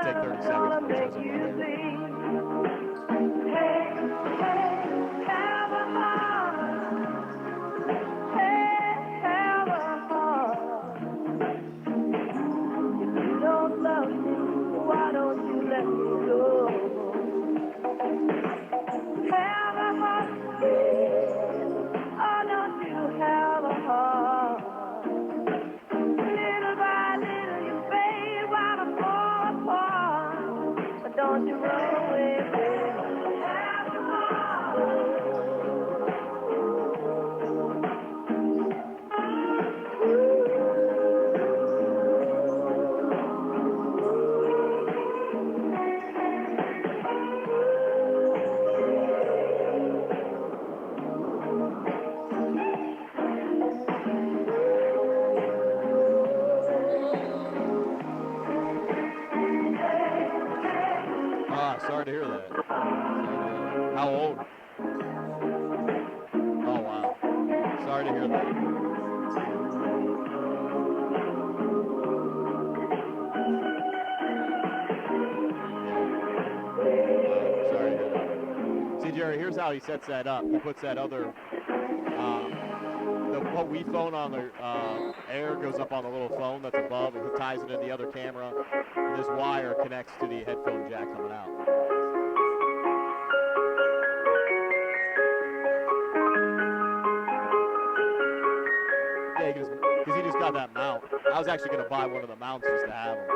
take 30 seconds before it says I'm why don't you let me go? Have a heart, oh, don't you have a heart? Little by little you fade while I fall apart. But don't you run away, baby. Have a heart. Sorry to hear that. How old? Oh, wow. Sorry to hear that. Sorry to hear that. See, Jerry, here's how he sets that up. He puts that other, the Wii phone on the air goes up on the little phone that's above, and he ties it in the other camera, and this wire connects to the headphone jack coming out. Yeah, because he just got that mount. I was actually going to buy one of the mounts just to have them.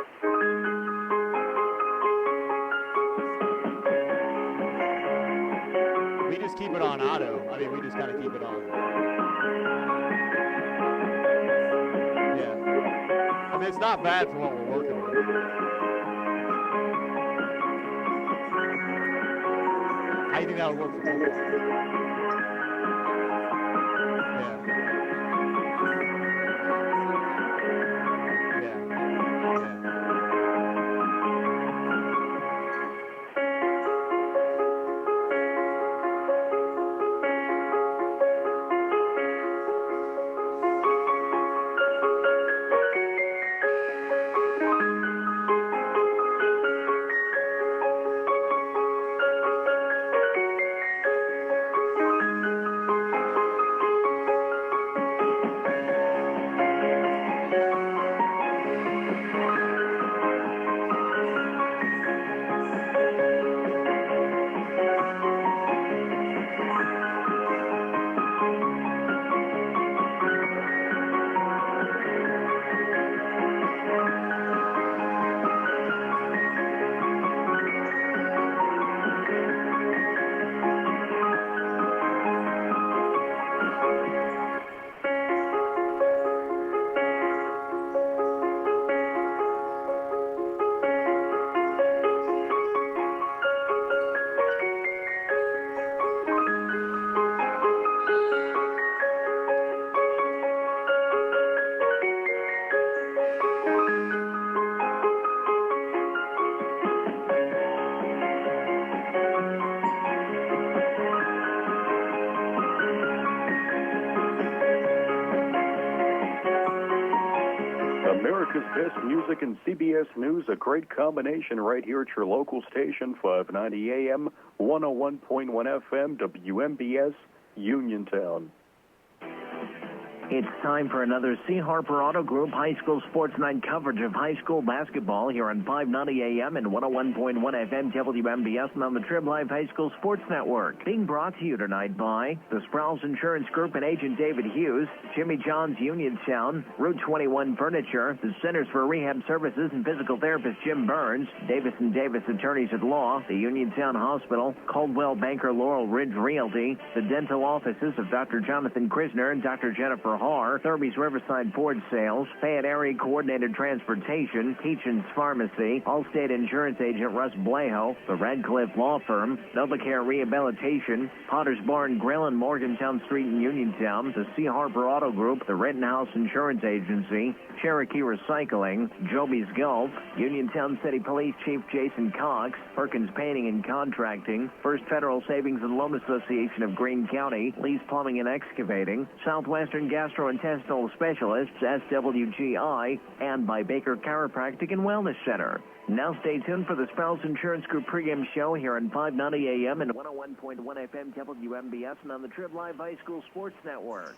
We just keep it on auto. I mean, we just kind of keep it on. Yeah. I mean, it's not bad for what we're working with. How do you think that would work for football? America's best music and CBS News, a great combination right here at your local station, 590 AM, 101.1 FM, WMBS, Uniontown. It's time for another C. Harper Auto Group High School Sports Night coverage of high school basketball here on 590 AM and 101.1 FM WMBS and on the Trib Live High School Sports Network. Being brought to you tonight by the Sprouse Insurance Group and Agent David Hughes, Jimmy John's Uniontown, Route 21 Furniture, the Centers for Rehab Services and Physical Therapist Jim Burns, Davis & Davis Attorneys at Law, the Uniontown Hospital, Caldwell Banker Laurel Ridge Realty, the dental offices of Dr. Jonathan Krisner and Dr. Jennifer Har, Thurby's Riverside Ford Sales, Fayette Area Coordinated Transportation, Peachin's Pharmacy, Allstate Insurance Agent Russ Blejo, the Radcliffe Law Firm, NovaCare Rehabilitation, Potter's Barn Grill in Morgantown Street in Uniontown, the C. Harper Auto Group, the Rittenhouse Insurance Agency, Cherokee Recycling, Joby's Gulf, Uniontown City Police Chief Jason Cox, Perkins Painting and Contracting, First Federal Savings and Loan Association of Greene County, Lee's Plumbing and Excavating, Southwestern Gas gastrointestinal specialists, SWGI, and by Baker Chiropractic and Wellness Center. Now stay tuned for the Sprouse Insurance Group pregame show here on 590 AM and 101.1 FM WMBS and on the Trib Live High School Sports Network.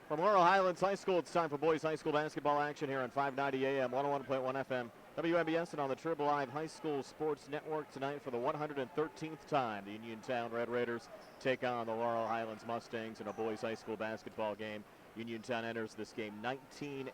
From Laurel Highlands High School, it's time for boys high school basketball action here on 590 AM, 101.1 FM, WMBS, and on the Trib Live High School Sports Network tonight for the 113th time. The Uniontown Red Raiders take on the Laurel Highlands Mustangs in a boys high school basketball game. Uniontown enters this game 19-2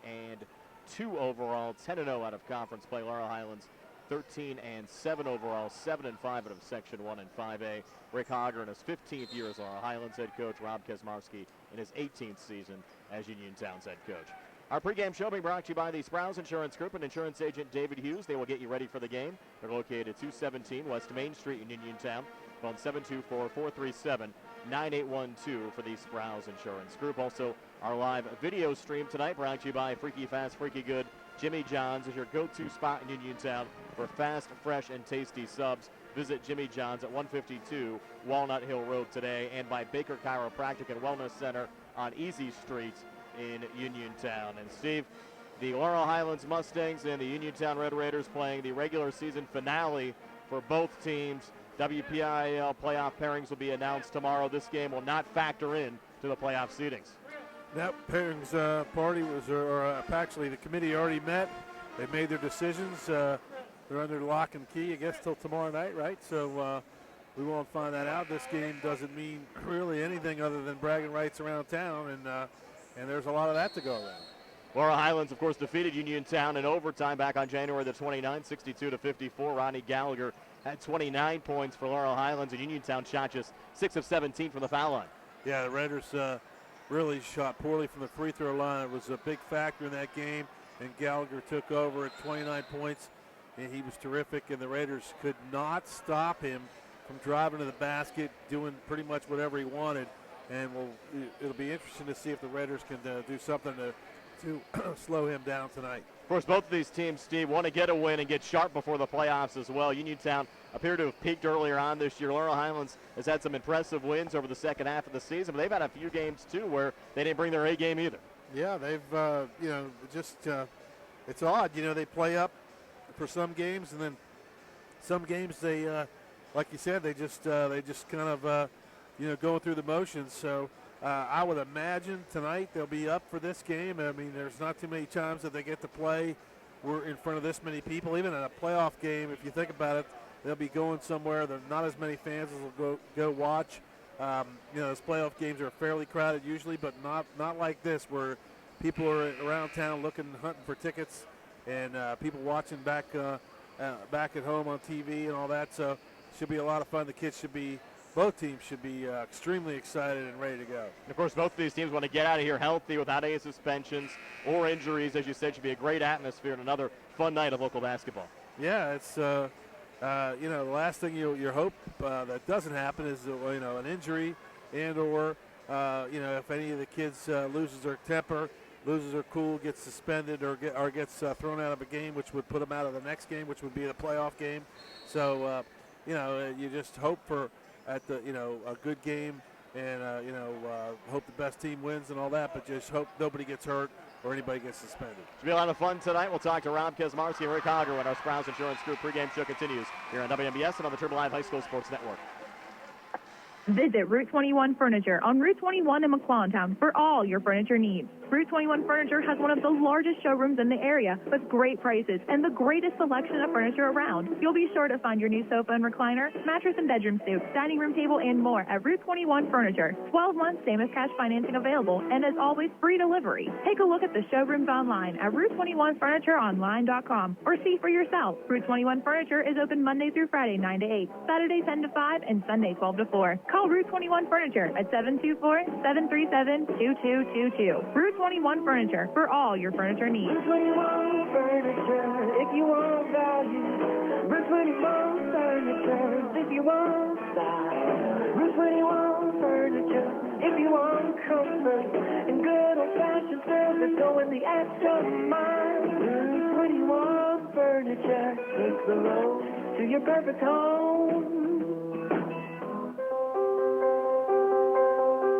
overall, 10-0 out of conference play. Laurel Highlands 13-7 overall, 7-5 out of Section 1 and 5A. Rick Hogger in his 15th year as Laurel Highlands head coach. Rob Kesmarski in his 18th season as Uniontown's head coach. Our pregame show being brought to you by the Sprouse Insurance Group and insurance agent David Hughes. They will get you ready for the game. They're located at 217 West Main Street in Uniontown. Phone 724-437-9812 for the Sprouse Insurance Group. Also, our live video stream tonight brought to you by Freaky Fast, Freaky Good. Jimmy John's is your go-to spot in Uniontown for fast, fresh, and tasty subs. Visit Jimmy John's at 152 Walnut Hill Road today, and by Baker Chiropractic and Wellness Center on Easy Street in Uniontown. And Steve, the Laurel Highlands Mustangs and the Uniontown Red Raiders playing the regular season finale for both teams. WPIAL playoff pairings will be announced tomorrow. This game will not factor in to the playoff seedings. That pairings party was, actually the committee already met. They made their decisions. They're under lock and key, I guess, till tomorrow night, right? So we won't find that out. This game doesn't mean really anything other than bragging rights around town, and there's a lot of that to go around. Laurel Highlands, of course, defeated Uniontown in overtime back on January the 29th, 62-54. Ronnie Gallagher had 29 points for Laurel Highlands, and Uniontown shot just 6 of 17 from the foul line. Yeah, the Raiders really shot poorly from the free throw line. It was a big factor in that game, and Gallagher took over at 29 points, and he was terrific, and the Raiders could not stop him from driving to the basket, doing pretty much whatever he wanted, and it'll be interesting to see if the Raiders can do something to slow him down tonight. Of course, both of these teams, Steve, want to get a win and get sharp before the playoffs as well. Uniontown appeared to have peaked earlier on this year. Laurel Highlands has had some impressive wins over the second half of the season, but they've had a few games, too, where they didn't bring their A game either. Yeah, they've, it's odd. They play up for some games, and then some games they, like you said, they just kind of, going through the motions. So I would imagine tonight they'll be up for this game. I mean, there's not too many times that they get to play. We're in front of this many people. Even in a playoff game, if you think about it, they'll be going somewhere. There's not as many fans as will go watch. Those playoff games are fairly crowded usually, but not like this where people are around town hunting for tickets, and people watching back at home on TV and all that. So it should be a lot of fun. Both teams should be extremely excited and ready to go. And of course, both of these teams want to get out of here healthy without any suspensions or injuries. As you said, should be a great atmosphere and another fun night of local basketball. Yeah, it's the last thing you hope that doesn't happen is an injury or if any of the kids loses their temper, loses their cool, gets suspended or gets thrown out of a game, which would put them out of the next game, which would be the playoff game. So you just hope for a good game and hope the best team wins and all that, but just hope nobody gets hurt or anybody gets suspended. Should be a lot of fun tonight. We'll talk to Rob Kesmarski and Rick Hogger when our Sprouse Insurance Group pregame show continues here on WMBS and on the Trib Live High School Sports Network. Visit Route 21 Furniture on Route 21 in McClellantown for all your furniture needs. Route 21 Furniture has one of the largest showrooms in the area with great prices and the greatest selection of furniture around. You'll be sure to find your new sofa and recliner, mattress and bedroom suite, dining room table, and more at Route 21 Furniture. 12 months same as cash financing available, and as always, free delivery. Take a look at the showrooms online at Route21FurnitureOnline.com or see for yourself. Route 21 Furniture is open Monday through Friday 9 to 8, Saturday 10 to 5, and Sunday 12 to 4. Call Route 21 Furniture at 724-737-2222. Route 21 Furniture for all your furniture needs. Route 21 Furniture, if you want value. Route 21 Furniture, if you want style. Route 21 Furniture, if you want comfort and good old-fashioned service, going the extra mile. Route 21 Furniture takes the road to your perfect home.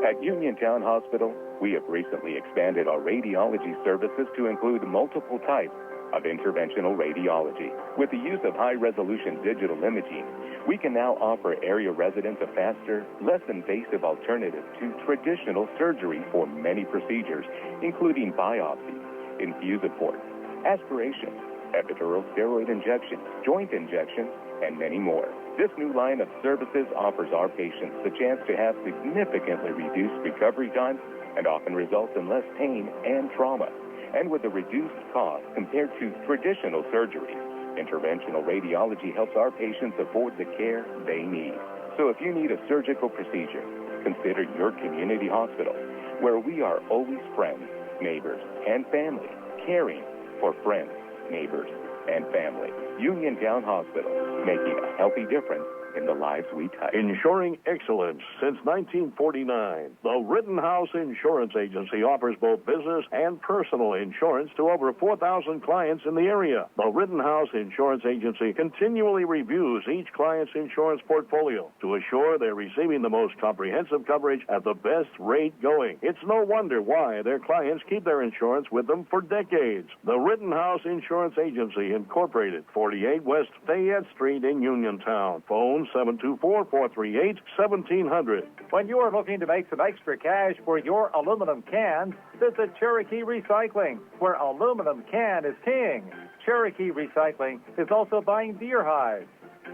At Uniontown Hospital, we have recently expanded our radiology services to include multiple types of interventional radiology. With the use of high-resolution digital imaging, we can now offer area residents a faster, less invasive alternative to traditional surgery for many procedures, including biopsy, infusive ports, aspiration, epidural steroid injections, joint injections, and many more. This new line of services offers our patients the chance to have significantly reduced recovery time and often results in less pain and trauma. And with a reduced cost compared to traditional surgery, interventional radiology helps our patients afford the care they need. So if you need a surgical procedure, consider your community hospital, where we are always friends, neighbors, and family, caring for friends, neighbors, and family. Uniontown Hospital, making a healthy difference in the lives we touch. Ensuring excellence since 1949. The Rittenhouse Insurance Agency offers both business and personal insurance to over 4,000 clients in the area. The Rittenhouse Insurance Agency continually reviews each client's insurance portfolio to assure they're receiving the most comprehensive coverage at the best rate going. It's no wonder why their clients keep their insurance with them for decades. The Rittenhouse Insurance Agency, Incorporated, 48 West Fayette Street in Uniontown. Phone 724-438-1700. When you are looking to make some extra cash for your aluminum cans, visit Cherokee Recycling, where aluminum can is king. Cherokee Recycling is also buying deer hides.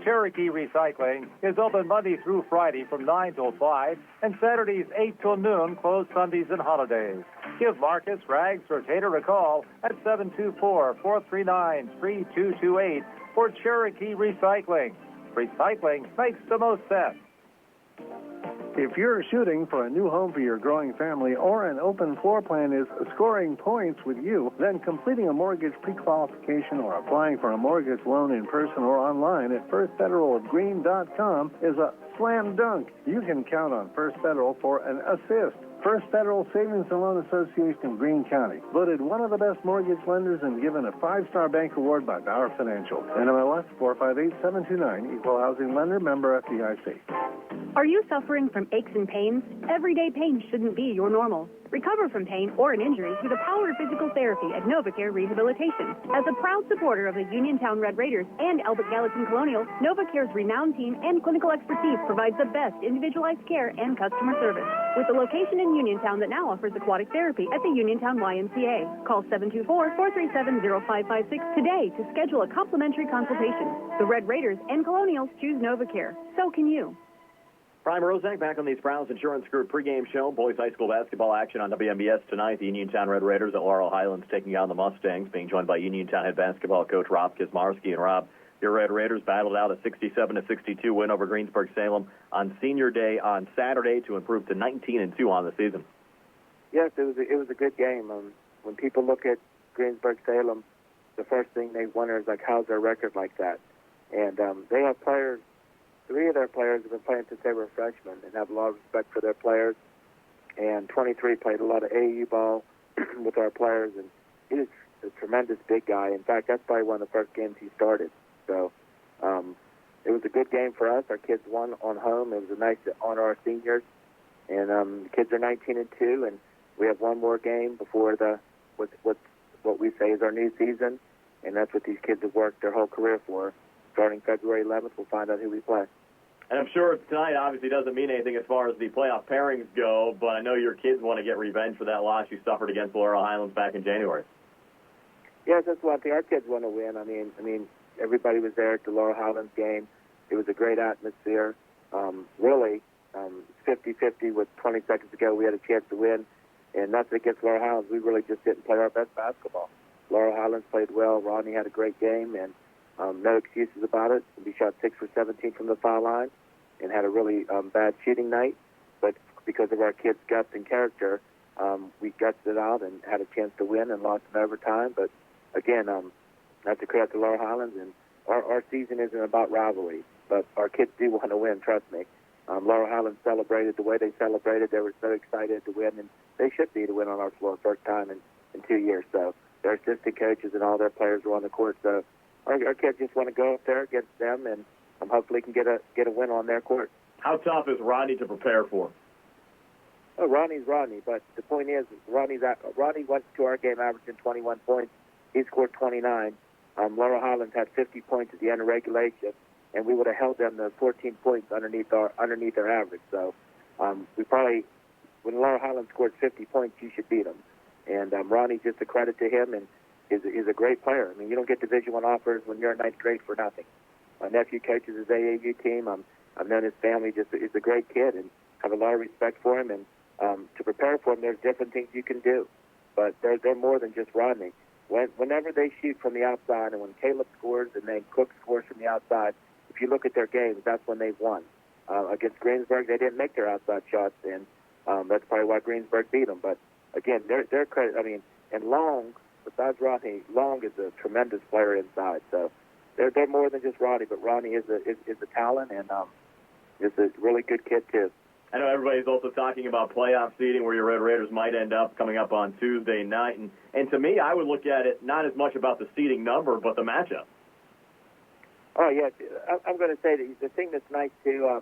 Cherokee Recycling is open Monday through Friday from 9 till 5 and Saturdays 8 till noon, closed Sundays and holidays. Give Marcus, Rags, or Tater a call at 724-439-3228 for Cherokee Recycling. Recycling makes the most sense. If you're shooting for a new home for your growing family or an open floor plan is scoring points with you, then completing a mortgage pre-qualification or applying for a mortgage loan in person or online at firstfederalofgreen.com is a slam dunk. You can count on First Federal for an assist. First Federal Savings and Loan Association of Greene County, voted one of the best mortgage lenders and given a 5-star bank award by Bauer Financial. NMLS 458729, Equal Housing Lender, member FDIC. Are you suffering from aches and pains? Everyday pain shouldn't be your normal. Recover from pain or an injury through the power of physical therapy at NovaCare Rehabilitation. As a proud supporter of the Uniontown Red Raiders and Albert Gallatin Colonial, NovaCare's renowned team and clinical expertise provides the best individualized care and customer service. With a location in Uniontown that now offers aquatic therapy at the Uniontown YMCA. Call 724-437-0556 today to schedule a complimentary consultation. The Red Raiders and Colonials choose NovaCare. So can you. Prime Rozak back on the Sprouse Insurance Group pregame show. Boys high school basketball action on WMBS tonight. The Uniontown Red Raiders at Laurel Highlands taking on the Mustangs, being joined by Uniontown head basketball coach Rob Kizmarski. And Rob, your Red Raiders battled out a 67-62 win over Greensburg-Salem on Senior Day on Saturday to improve to 19-2 on the season. Yes, it was a good game. When people look at Greensburg-Salem, the first thing they wonder is, like, how's their record like that? And they have players. 3 of their players have been playing since they were freshmen and have a lot of respect for their players. And 23 played a lot of AAU ball with our players, and he's a tremendous big guy. In fact, that's probably one of the first games he started. So it was a good game for us. Our kids won on home. It was nice to honor our seniors. And the kids are 19-2, and we have one more game before what we say is our new season, and that's what these kids have worked their whole career for. Starting February 11th, we'll find out who we play. And I'm sure tonight obviously doesn't mean anything as far as the playoff pairings go, but I know your kids want to get revenge for that loss you suffered against Laurel Highlands back in January. Yes, that's one thing. Our kids want to win. I mean, everybody was there at the Laurel Highlands game. It was a great atmosphere. Really, 50-50 with 20 seconds to go. We had a chance to win, and nothing against Laurel Highlands. We really just didn't play our best basketball. Laurel Highlands played well. Rodney had a great game, and no excuses about it. We shot 6 for 17 from the foul line and had a really bad shooting night. But because of our kids' guts and character, we gutted it out and had a chance to win and lost in overtime. But, again, that's a credit to Laurel Highlands. And our season isn't about rivalry, but our kids do want to win, trust me. Laurel Highlands celebrated the way they celebrated. They were so excited to win, and they should be to win on our floor first time in 2 years. So their assistant coaches and all their players were on the court. So our kids just want to go up there against them and hopefully can get a win on their court. How tough is Rodney to prepare for? Oh, Ronnie's Rodney, but the point is, Ronnie went to our game averaging 21 points. He scored 29. Laurel Highlands had 50 points at the end of regulation, and we would have held them to 14 points underneath their average. So we probably, when Laurel Highlands scored 50 points, you should beat them. And Ronnie, just a credit to him, and is a great player. I mean, you don't get Division I offers when you're in ninth grade for nothing. My nephew coaches his AAU team. I've known his family. Just is a great kid, and have a lot of respect for him. And to prepare for him, there's different things you can do, but they're more than just Rodney. Whenever they shoot from the outside, and when Caleb scores and then Cook scores from the outside, if you look at their games, that's when they've won. Against Greensburg, they didn't make their outside shots, and that's probably why Greensburg beat them. But again, their credit. I mean, and Long, besides Rodney, Long is a tremendous player inside. So they're more than just Rodney, but Rodney is a talent and is a really good kid too. I know everybody's also talking about playoff seeding, where your Red Raiders might end up coming up on Tuesday night. And to me, I would look at it not as much about the seeding number, but the matchup. Oh, yeah. I'm going to say that the thing that's nice, too,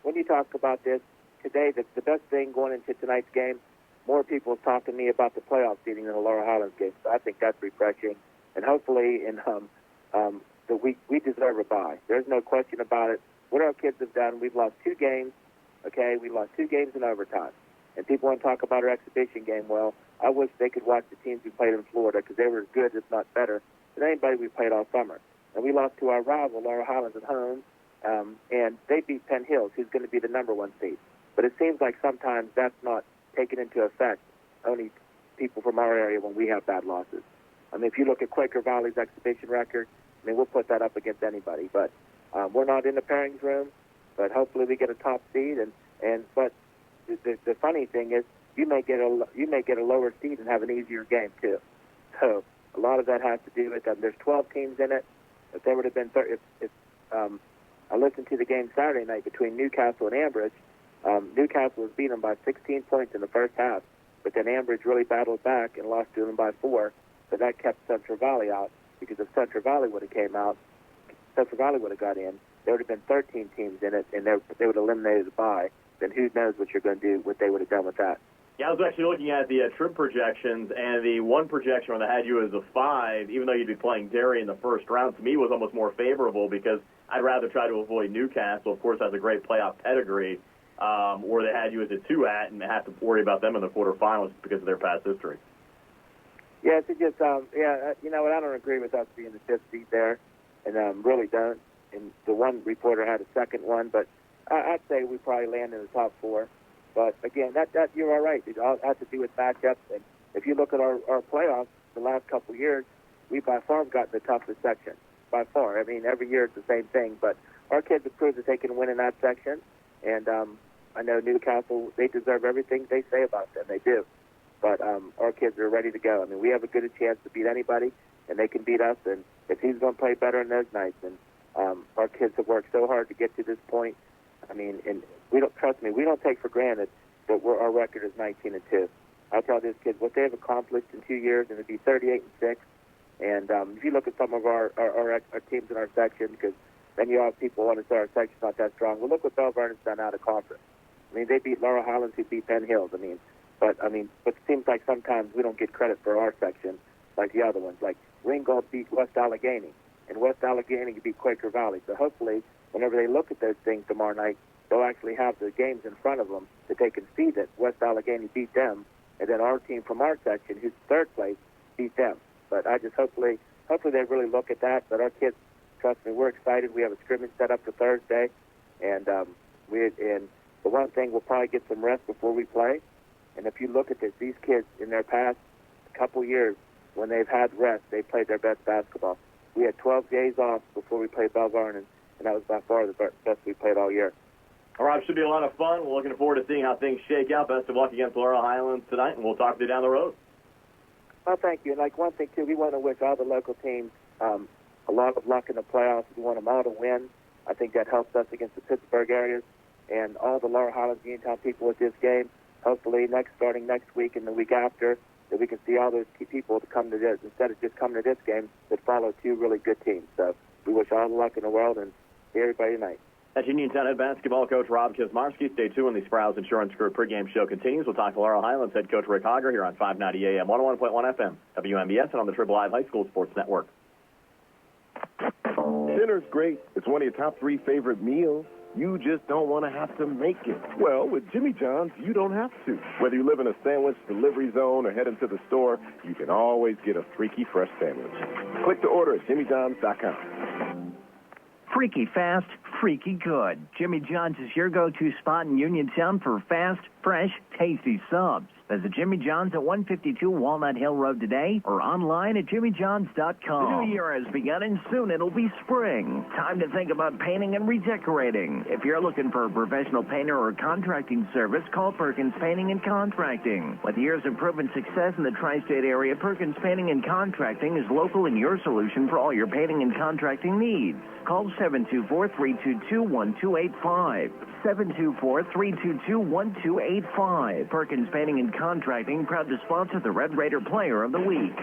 when you talk about this today, the best thing going into tonight's game, more people have talked to me about the playoff seeding than the Laurel Highlands game. So I think that's refreshing. And hopefully we deserve a bye. There's no question about it. What our kids have done, we've lost 2 games. Okay, we lost 2 games in overtime. And people want to talk about our exhibition game. Well, I wish they could watch the teams we played in Florida, because they were as good, if not better, than anybody we played all summer. And we lost to our rival, Laurel Highlands, at home, and they beat Penn Hills, who's going to be the number 1 seed. But it seems like sometimes that's not taken into effect, only people from our area when we have bad losses. I mean, if you look at Quaker Valley's exhibition record, I mean, we'll put that up against anybody. But we're not in the pairings room. But hopefully we get a top seed, but the funny thing is you may get a lower seed and have an easier game too. So a lot of that has to do with there's 12 teams in it. If there would have been I listened to the game Saturday night between Newcastle and Ambridge. Newcastle was beaten by 16 points in the first half, but then Ambridge really battled back and lost to them by 4. So that kept Central Valley out, because if Central Valley would have came out, Central Valley would have got in. There would have been 13 teams in it, and they would have eliminated the bye. Then who knows what you're going to do, what they would have done with that. Yeah, I was actually looking at the trip projections, and the one projection where they had you as a 5, even though you'd be playing Derry in the first round, to me was almost more favorable, because I'd rather try to avoid Newcastle, of course, has a great playoff pedigree, where they had you as a 2 and have to worry about them in the quarterfinals because of their past history. Yeah, it's just, you know what, I don't agree with us being the 5th seed there, and really don't. And the one reporter had a second one, but I'd say we probably land in the top 4. But again, that you're all right. It all has to do with matchups. And if you look at our playoffs the last couple of years, we by far have gotten the toughest section. By far. I mean, every year it's the same thing. But our kids have proved that they can win in that section. And I know Newcastle, they deserve everything they say about them. They do. But our kids are ready to go. I mean, we have a good chance to beat anybody, and they can beat us. And if he's going to play better in those nights, and our kids have worked so hard to get to this point. I mean, and we don't take for granted that our record is 19-2. I tell these kids what they've accomplished in 2 years, and it'd be 38-6. And if you look at some of our teams in our section, because then you have people want to say our section's not that strong. Well, look what Bell Vernon's done out of conference. I mean, they beat Laurel Highlands, who beat Penn Hills. But it seems like sometimes we don't get credit for our section like the other ones. Like Ringgold beat West Allegheny, and West Allegheny beat Quaker Valley. So hopefully, whenever they look at those things tomorrow night, they'll actually have the games in front of them that they can see that West Allegheny beat them, and then our team from our section, who's 3rd place, beat them. But I just hopefully they really look at that. But our kids, trust me, we're excited. We have a scrimmage set up for Thursday, and the one thing, we'll probably get some rest before we play. And if you look at this, these kids in their past couple years, when they've had rest, they played their best basketball. We had 12 days off before we played Bell Vernon, and that was by far the best we played all year. All right, should be a lot of fun. We're looking forward to seeing how things shake out. Best of luck against Laurel Highlands tonight, and we'll talk to you down the road. Well, thank you. And one thing, too, we want to wish all the local teams a lot of luck in the playoffs. We want them all to win. I think that helps us against the Pittsburgh areas and all the Laurel Highlands, Uniontown people with this game. Hopefully, starting next week and the week after, that we can see all those people to come to this, instead of just coming to this game, that follow 2 really good teams. So we wish all the luck in the world, and see everybody tonight. That's Uniontown head basketball coach Rob Kismarski. Stay tuned when the Sprouse Insurance Group pregame show continues. We'll talk to Laurel Highlands head coach Rick Hogger here on 590 AM, 101.1 FM, WMBS, and on the Triple Live High School Sports Network. Dinner's great. It's one of your top 3 favorite meals. You just don't want to have to make it. Well, with Jimmy John's, you don't have to. Whether you live in a sandwich delivery zone or head into the store, you can always get a freaky fresh sandwich. Click to order at jimmyjohns.com. Freaky fast, freaky good. Jimmy John's is your go-to spot in Uniontown for fast, fresh, tasty subs. Visit Jimmy John's at 152 Walnut Hill Road today or online at jimmyjohns.com. The new year has begun and soon it'll be spring. Time to think about painting and redecorating. If you're looking for a professional painter or contracting service, call Perkins Painting and Contracting. With years of proven success in the tri-state area, Perkins Painting and Contracting is local and your solution for all your painting and contracting needs. Call 724-322-1285. 724-322-1285. Perkins Painting and Contracting, proud to sponsor the Red Raider Player of the Week.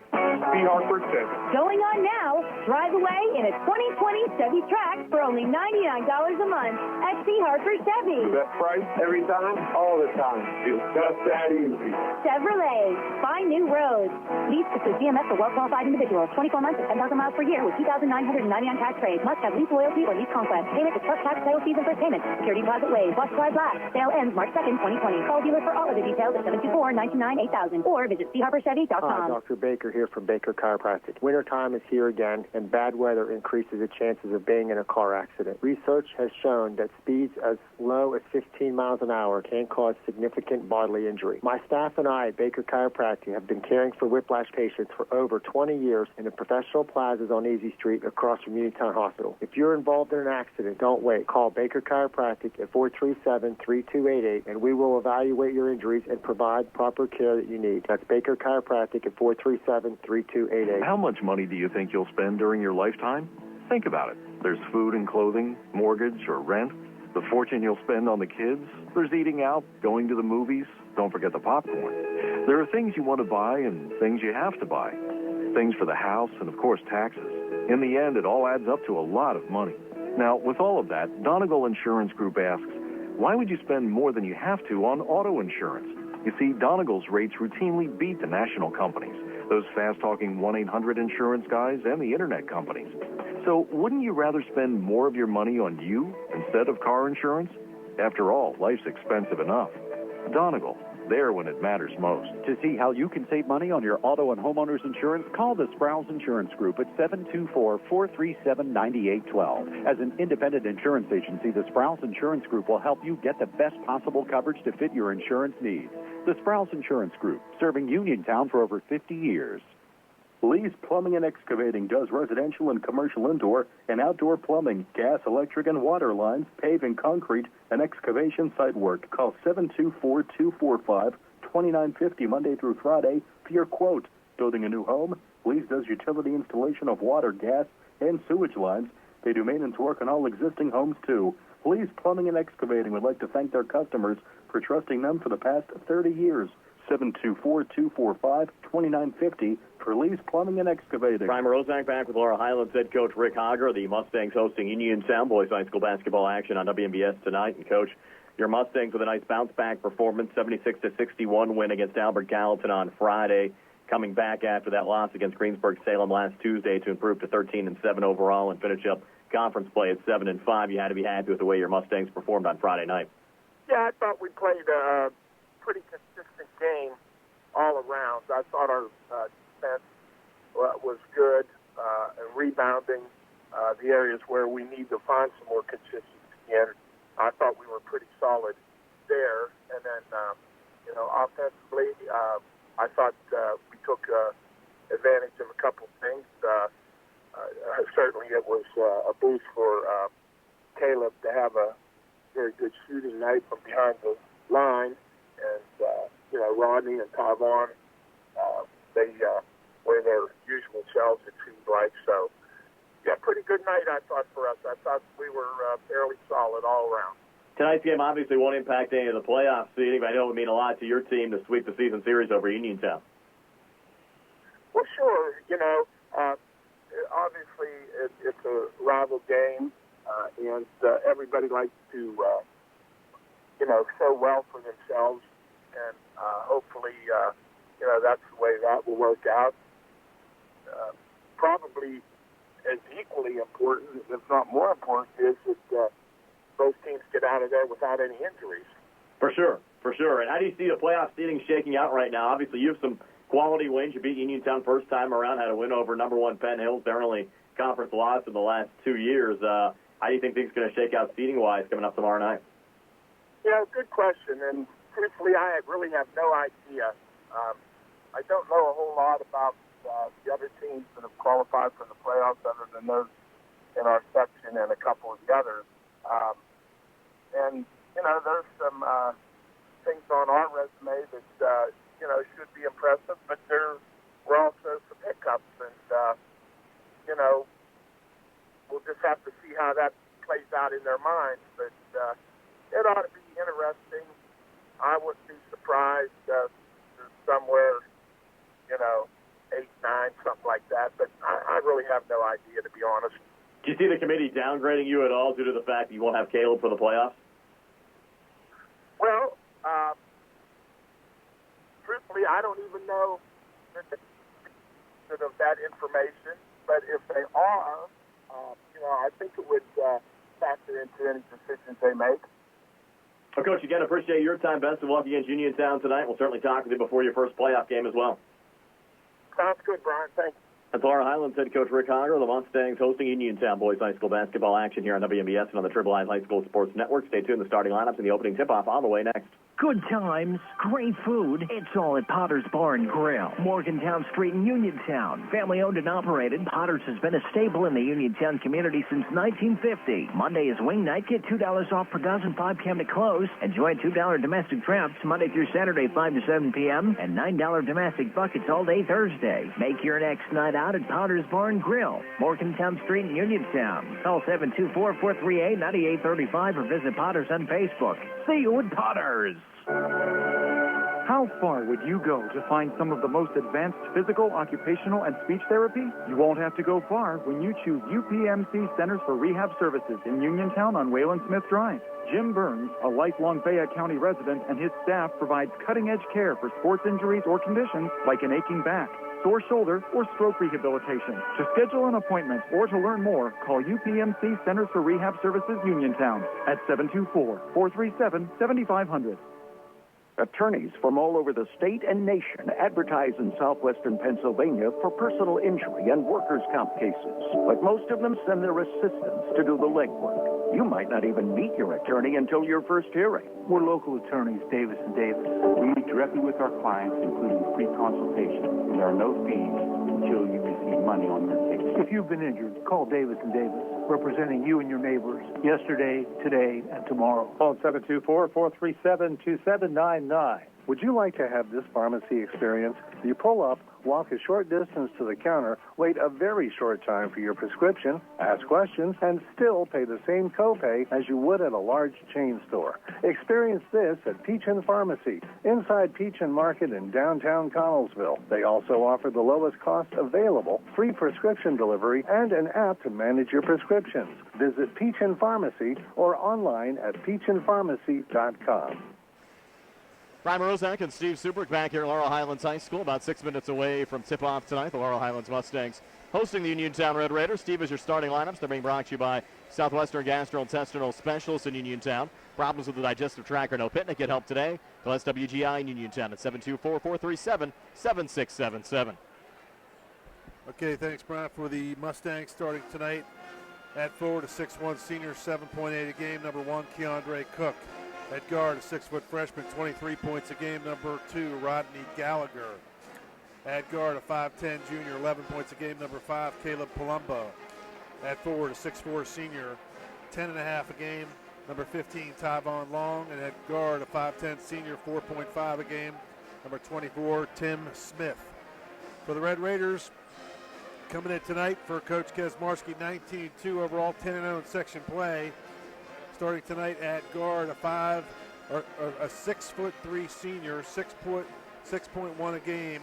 C. Hartford Chevy. Going on now. Drive away in a 2020 Chevy Trax for only $99 a month at C. Hartford Chevy. The best price every time, all the time. It's just that easy. Chevrolet. Find new roads. Lease to GMS for well-qualified individuals. 24 months and 10,000 miles per year with $2,999 tax rate. Must have lease loyalty or lease conquest. Payment to truck tax title fees and first payment. Security deposit waived. Wash dry black. Sale ends March 2nd, 2020. Call dealer for all of the details at 724-929-8000 or visit CHarperChevy.com. Hi, Dr. Baker here from Baker Chiropractic. Wintertime is here again, and bad weather increases the chances of being in a car accident. Research has shown that speeds as low as 15 miles an hour can cause significant bodily injury. My staff and I at Baker Chiropractic have been caring for whiplash patients for over 20 years in the professional plazas on Easy Street across from Uniontown Hospital. If you're involved in an accident, don't wait. Call Baker Chiropractic at 437-3288, and we will evaluate your injuries and provide proper care that you need. That's Baker Chiropractic at 437-3288. How much money do you think you'll spend during your lifetime? Think about it. There's food and clothing, mortgage or rent, the fortune you'll spend on the kids. There's eating out, going to the movies. Don't forget the popcorn. There are things you want to buy and things you have to buy. Things for the house and, of course, taxes. In the end, it all adds up to a lot of money. Now, with all of that, Donegal Insurance Group asks, why would you spend more than you have to on auto insurance? You see, Donegal's rates routinely beat the national companies, those fast-talking 1-800 insurance guys and the internet companies. So wouldn't you rather spend more of your money on you instead of car insurance? After all, life's expensive enough. Donegal, there when it matters most. To see how you can save money on your auto and homeowners insurance, call the Sprouse Insurance Group at 724-437-9812. As an independent insurance agency, the Sprouse Insurance Group will help you get the best possible coverage to fit your insurance needs. The Sprouse Insurance Group, serving Uniontown for over 50 years. Lee's Plumbing and Excavating does residential and commercial indoor and outdoor plumbing, gas, electric, and water lines, paving, concrete, and excavation site work. Call 724-245-2950 Monday through Friday for your quote. Building a new home? Lee's does utility installation of water, gas, and sewage lines. They do maintenance work on all existing homes, too. Lee's Plumbing and Excavating would like to thank their customers for trusting them for the past 30 years. 724-245-2950 for Lee's Plumbing and Excavating. Brian Rozak back with Laurel Highlands head coach Rick Hogger. The Mustangs hosting Uniontown boys high school basketball action on WMBS tonight. And coach, your Mustangs with a nice bounce-back performance, 76-61 win against Albert Gallatin on Friday, coming back after that loss against Greensburg-Salem last Tuesday to improve to 13-7 overall and finish up conference play at 7-5. You had to be happy with the way your Mustangs performed on Friday night. Yeah, I thought we played a pretty consistent game all around. I thought our defense was good and rebounding the areas where we need to find some more consistency in. I thought we were pretty solid there. And then, offensively, I thought we took advantage of a couple of things. Certainly it was a boost for Caleb to have a very good shooting night from behind the line. And, Rodney and Tavon, they were their usual selves, it seemed like. So, yeah, pretty good night, I thought, for us. I thought we were fairly solid all around. Tonight's game obviously won't impact any of the playoff seeding, but I know it would mean a lot to your team to sweep the season series over Uniontown. Well, sure. Obviously it's a rival game. and everybody likes to, show well for themselves, and hopefully, that's the way that will work out. Probably as equally important, if not more important, is that both teams get out of there without any injuries. For sure. And how do you see the playoff seeding shaking out right now? Obviously, you have some quality wins. You beat Uniontown first time around, had a win over number one Penn Hills. Their only conference loss in the last 2 years. How do you think things are going to shake out seeding-wise coming up tomorrow night? Yeah, good question. And truthfully, I really have no idea. I don't know a whole lot about the other teams that have qualified for the playoffs other than those in our section and a couple of the others. There's some things on our resume that, should be impressive, but there were also some hiccups. And, we'll just have to see how that plays out in their minds. But it ought to be interesting. I wouldn't be surprised somewhere, 8, 9, something like that. But I really have no idea, to be honest. Do you see the committee downgrading you at all due to the fact that you won't have Caleb for the playoffs? Well, truthfully, I don't even know of that information. But if they are, I think it would factor into any decisions they make. Well, Coach, again, appreciate your time. Best of luck against Uniontown tonight. We'll certainly talk with you before your first playoff game as well. Sounds good, Brian. Thanks. That's Laurel Highlands head coach Rick Honger. The Mustangs hosting Uniontown boys high school basketball action here on WMBS and on the Triple I High School Sports Network. Stay tuned. The starting lineups and the opening tip-off on the way next. Good times, great food. It's all at Potter's Bar and Grill, Morgantown Street in Uniontown. Family owned and operated, Potter's has been a staple in the Uniontown community since 1950. Monday is wing night. Get $2 off per dozen 5 p.m. to close. Enjoy $2 domestic traps Monday through Saturday 5 to 7 p.m. and $9 domestic buckets all day Thursday. Make your next night out at Potter's Bar and Grill, Morgantown Street in Uniontown. Call 724-438-9835 or visit Potter's on Facebook. See you at Potter's. How far would you go to find some of the most advanced physical, occupational, and speech therapy? You won't have to go far when you choose UPMC Centers for Rehab Services in Uniontown on Wayland Smith Drive. Jim Burns, a lifelong Fayette County resident, and his staff provides cutting-edge care for sports injuries or conditions like an aching back, sore shoulder, or stroke rehabilitation. To schedule an appointment or to learn more, call UPMC Centers for Rehab Services Uniontown at 724-437-7500. Attorneys from all over the state and nation advertise in southwestern Pennsylvania for personal injury and workers' comp cases. But most of them send their assistants to do the legwork. You might not even meet your attorney until your first hearing. We're local attorneys, Davis & Davis. We meet directly with our clients, including free consultation. And there are no fees until you receive money on your case. If you've been injured, call Davis & Davis, representing you and your neighbors yesterday, today, and tomorrow. Phone 724-437-2799. Would you like to have this pharmacy experience? You pull up, walk a short distance to the counter, wait a very short time for your prescription, ask questions, and still pay the same copay as you would at a large chain store. Experience this at Peachin Pharmacy, inside Peachin Market in downtown Connellsville. They also offer the lowest cost available, free prescription delivery, and an app to manage your prescriptions. Visit Peachin Pharmacy or online at peachinpharmacy.com. Brian Morozak and Steve Subrick back here at Laurel Highlands High School, about 6 minutes away from tip-off tonight. The Laurel Highlands Mustangs hosting the Uniontown Red Raiders. Steve, is your starting lineups. They're being brought to you by Southwestern Gastrointestinal Specialists in Uniontown. Problems with the digestive tract or no picnic, get help today. Call SWGI in Uniontown at 724-437-7677. Okay, thanks, Brian, for the Mustangs starting tonight. At forward, a 6'1 senior, 7.8 a game, number 1, Keandre Cook. At guard, a 6-foot freshman, 23 points a game, number 2, Rodney Gallagher. At guard, a 5'10 junior, 11 points a game, number 5, Caleb Palumbo. At forward, a 6'4 senior, 10.5 a game, number 15, Tyvon Long. And at guard, a 5'10 senior, 4.5 a game, number 24, Tim Smith. For the Red Raiders, coming in tonight for Coach Kesmarski, 19-2 overall, 10-0 in section play. Starting tonight at guard, a 6'3" senior, 6.1 a game,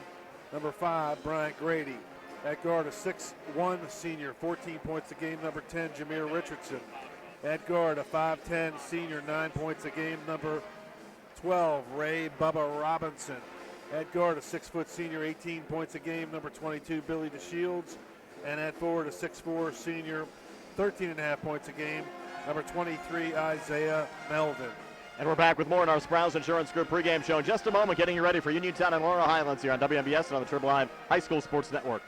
number 5, Brian Grady. At guard, a 6'1" senior, 14 points a game, number 10, Jameer Richardson. At guard, a 5'10 senior, 9 points a game, number 12, Ray Bubba Robinson. At guard, a 6-foot senior, 18 points a game, number 22, Billy DeShields. And at forward, a 6'4 senior, 13.5 points a game, number 23, Isaiah Melvin. And we're back with more in our Sprouse Insurance Group pregame show in just a moment, getting you ready for Uniontown and Laurel Highlands here on WMBS and on the Triple I High School Sports Network.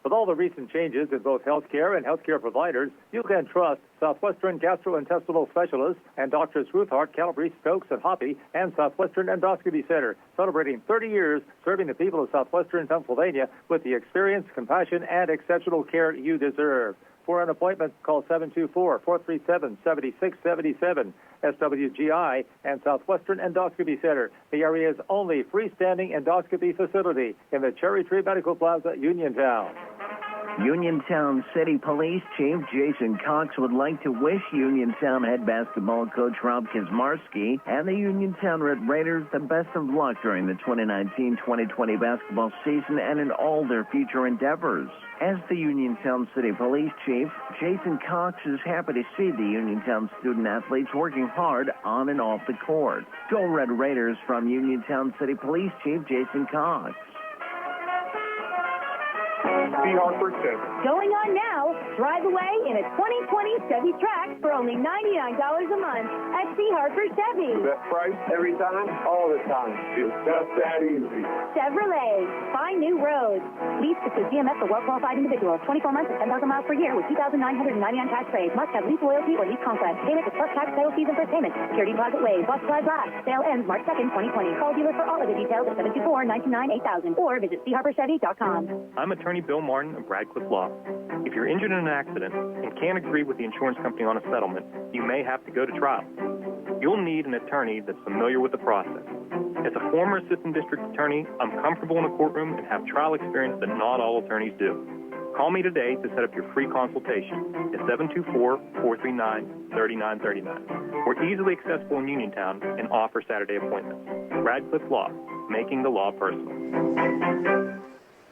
With all the recent changes in both healthcare and healthcare providers, you can trust Southwestern Gastrointestinal Specialists and Doctors Ruthart, Calabrese, Stokes, and Hoppy, and Southwestern Endoscopy Center, celebrating 30 years serving the people of Southwestern Pennsylvania with the experience, compassion, and exceptional care you deserve. For an appointment, call 724-437-7677. SWGI and Southwestern Endoscopy Center, the area's only freestanding endoscopy facility in the Cherry Tree Medical Plaza, Uniontown. Uniontown City Police Chief Jason Cox would like to wish Uniontown head basketball coach Rob Kizmarski and the Uniontown Red Raiders the best of luck during the 2019-2020 basketball season and in all their future endeavors. As the Uniontown City Police Chief, Jason Cox is happy to see the Uniontown student athletes working hard on and off the court. Go Red Raiders from Uniontown City Police Chief Jason Cox. Going on now, drive away in a 2020 Chevy Trax for only $99 a month at C. Harper Chevy. Best price every time, all the time. It's just that easy. Chevrolet, find new roads. Lease to GMS for well-qualified individuals. 24 months and 10,000 miles per year with 2,999 tax rates. Must have lease loyalty or lease conquest. Payment is plus tax, title fees, and first payment. Security deposit waived. Bus supplies last. Sale ends March 2nd, 2020. Call dealer for all of the details at 724-929-8000 or visit charperchevy.com. I'm attorney Bill Martin of Radcliffe Law. If you're injured in an accident and can't agree with the insurance company on a settlement, you may have to go to trial. You'll need an attorney that's familiar with the process. As a former assistant district attorney, I'm comfortable in a courtroom and have trial experience that not all attorneys do. Call me today to set up your free consultation at 724-439-3939. We're easily accessible in Uniontown and offer Saturday appointments. Radcliffe Law, making the law personal.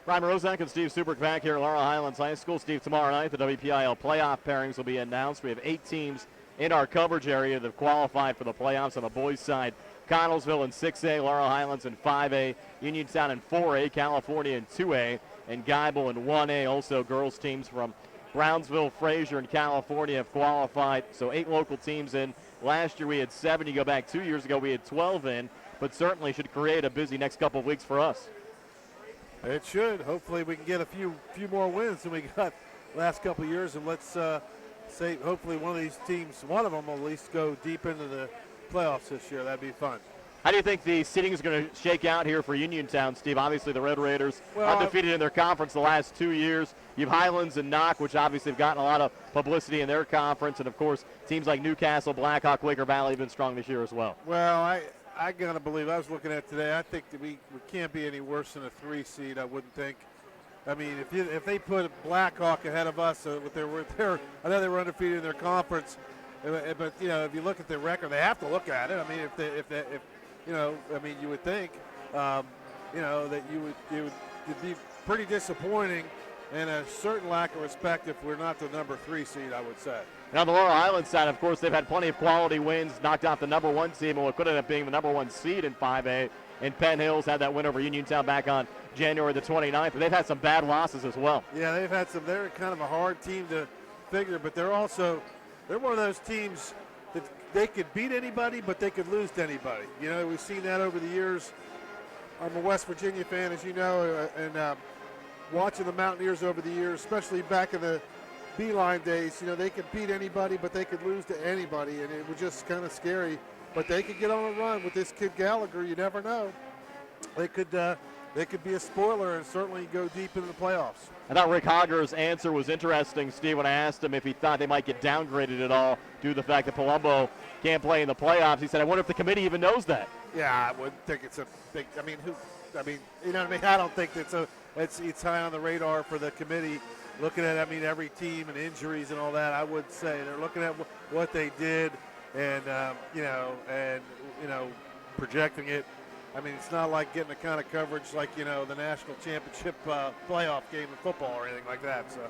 Brian Rozak and Steve Subrick back here at Laurel Highlands High School. Steve, tomorrow night the WPIAL playoff pairings will be announced. We have 8 teams in our coverage area that have qualified for the playoffs on the boys' side. Connellsville in 6A, Laurel Highlands in 5A, Uniontown in 4A, California in 2A, and Geibel in 1A. Also, girls teams from Brownsville, Fraser, and California have qualified. So 8 local teams in. Last year we had 7. You go back 2 years ago, we had 12 in, but certainly should create a busy next couple of weeks for us. It should. Hopefully we can get a few more wins than we got last couple of years, and let's say hopefully one of these teams, one of them will at least go deep into the playoffs this year. That'd be fun. How do you think the seeding is going to shake out here for Uniontown, Steve? Obviously the Red Raiders undefeated in their conference the last 2 years. You have Highlands and Knock, which obviously have gotten a lot of publicity in their conference, and of course teams like Newcastle, Blackhawk, Quaker Valley have been strong this year as well. Well, I gotta believe, I was looking at today, I think that we can't be any worse than a 3 seed, I wouldn't think. I mean, if they put Blackhawk ahead of us, I know they were undefeated in their conference, but you know, if you look at their record, they have to look at it. I mean, if you know, I mean, you would think, you know, that it'd be pretty disappointing and a certain lack of respect if we're not the number 3 seed, I would say. And on the Laurel Highlands side, of course, they've had plenty of quality wins, knocked out the number 1 team, and what could end up being the number 1 seed in 5A. And Penn Hills had that win over Uniontown back on January the 29th. But they've had some bad losses as well. Yeah, they've had some. They're kind of a hard team to figure, but they're one of those teams that they could beat anybody, but they could lose to anybody. You know, we've seen that over the years. I'm a West Virginia fan, as you know, and watching the Mountaineers over the years, especially back in the Beeline days, you know, they could beat anybody, but they could lose to anybody, and it was just kind of scary. But they could get on a run with this kid Gallagher. You never know. They could be a spoiler and certainly go deep into the playoffs. I thought Rick Hogger's answer was interesting, Steve, when I asked him if he thought they might get downgraded at all due to the fact that Palumbo can't play in the playoffs. He said, I wonder if the committee even knows that. Yeah, I wouldn't think it's a big – I mean, you know what I mean? I don't think it's high on the radar for the committee. Looking at, I mean, every team and injuries and all that, I would say they're looking at what they did and, projecting it. I mean, it's not like getting the kind of coverage like, you know, the national championship playoff game in football or anything like that. So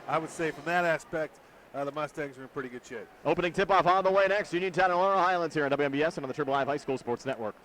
I would say from that aspect, the Mustangs are in pretty good shape. Opening tip-off on the way next. Uniontown and Laurel Highlands here on WMBS and on the Triple Live High School Sports Network.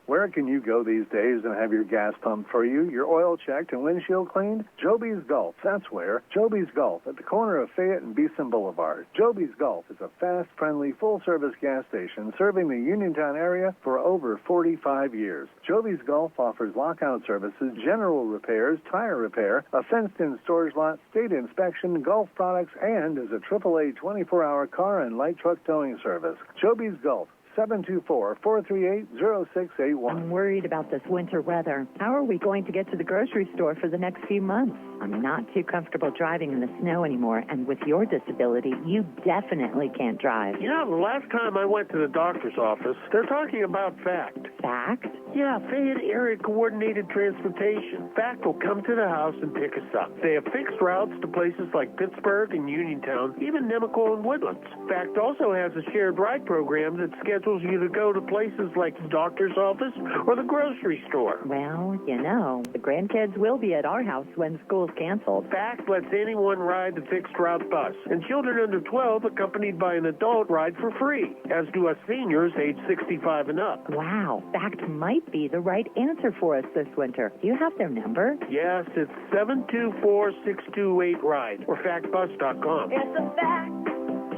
Where can you go these days and have your gas pumped for you, your oil checked, and windshield cleaned? Joby's Golf, that's where. Joby's Golf at the corner of Fayette and Beeson Boulevard. Joby's Golf is a fast, friendly, full-service gas station serving the Uniontown area for over 45 years. Joby's Golf offers lockout services, general repairs, tire repair, a fenced-in storage lot, state inspection, golf products, and is a AAA 24-hour car and light truck towing service. Joby's Golf. 724-438-0681. I'm worried about this winter weather. How are we going to get to the grocery store for the next few months? I'm not too comfortable driving in the snow anymore, and with your disability, you definitely can't drive. Yeah, the last time I went to the doctor's office, they're talking about FACT. FACT? Yeah, Fayette Area Coordinated Transportation. FACT will come to the house and pick us up. They have fixed routes to places like Pittsburgh and Uniontown, even Nemacolin and Woodlands. FACT also has a shared ride program that schedules you to go to places like the doctor's office or the grocery store. Well, you know, the grandkids will be at our house when school's canceled. FACT lets anyone ride the fixed route bus, and children under 12 accompanied by an adult ride for free, as do us seniors age 65 and up. Wow, FACT might be the right answer for us this winter. Do you have their number? Yes, it's 724-628-RIDE or factbus.com. It's a fact.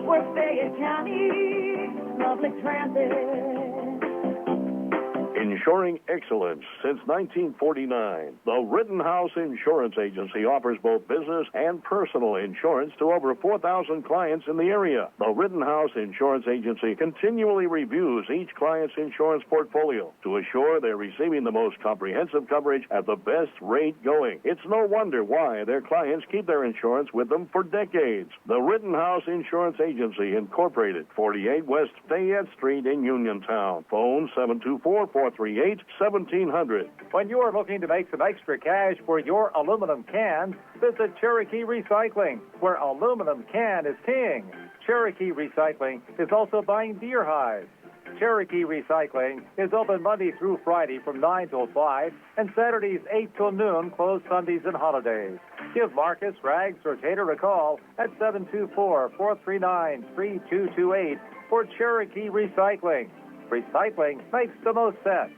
We're Fayette County Public Transit. Insuring excellence since 1949. The Rittenhouse Insurance Agency offers both business and personal insurance to over 4,000 clients in the area. The Rittenhouse Insurance Agency continually reviews each client's insurance portfolio to assure they're receiving the most comprehensive coverage at the best rate going. It's no wonder why their clients keep their insurance with them for decades. The Rittenhouse Insurance Agency, Incorporated, 48 West Fayette Street in Uniontown. Phone 724-438-1700. When you are looking to make some extra cash for your aluminum cans, visit Cherokee Recycling, where aluminum can is king. Cherokee Recycling is also buying deer hides. Cherokee Recycling is open Monday through Friday from 9 till 5 and Saturdays 8 till noon, closed Sundays and holidays. Give Marcus, Rags, or Tater a call at 724-439-3228 for Cherokee Recycling. Recycling makes the most sense.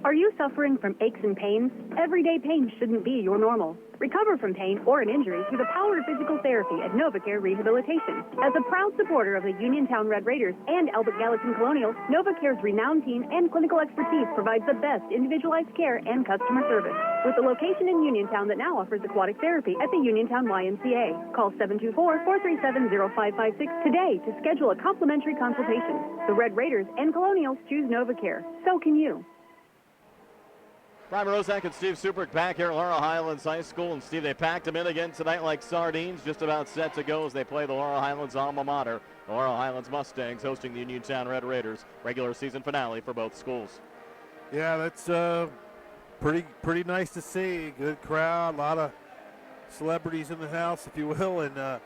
Are you suffering from aches and pains? Everyday pain shouldn't be your normal. Recover from pain or an injury through the power of physical therapy at NovaCare Rehabilitation. As a proud supporter of the Uniontown Red Raiders and Albert Gallatin Colonials, NovaCare's renowned team and clinical expertise provides the best individualized care and customer service. With a location in Uniontown that now offers aquatic therapy at the Uniontown YMCA. Call 724-437-0556 today to schedule a complimentary consultation. The Red Raiders and Colonials choose NovaCare. So can you. Brian Rozak and Steve Suprick back here at Laurel Highlands High School. And Steve, they packed them in again tonight like sardines, just about set to go as they play the Laurel Highlands alma mater. The Laurel Highlands Mustangs hosting the Uniontown Red Raiders. Regular season finale for both schools. Yeah, that's pretty nice to see. Good crowd, a lot of celebrities in the house, if you will, and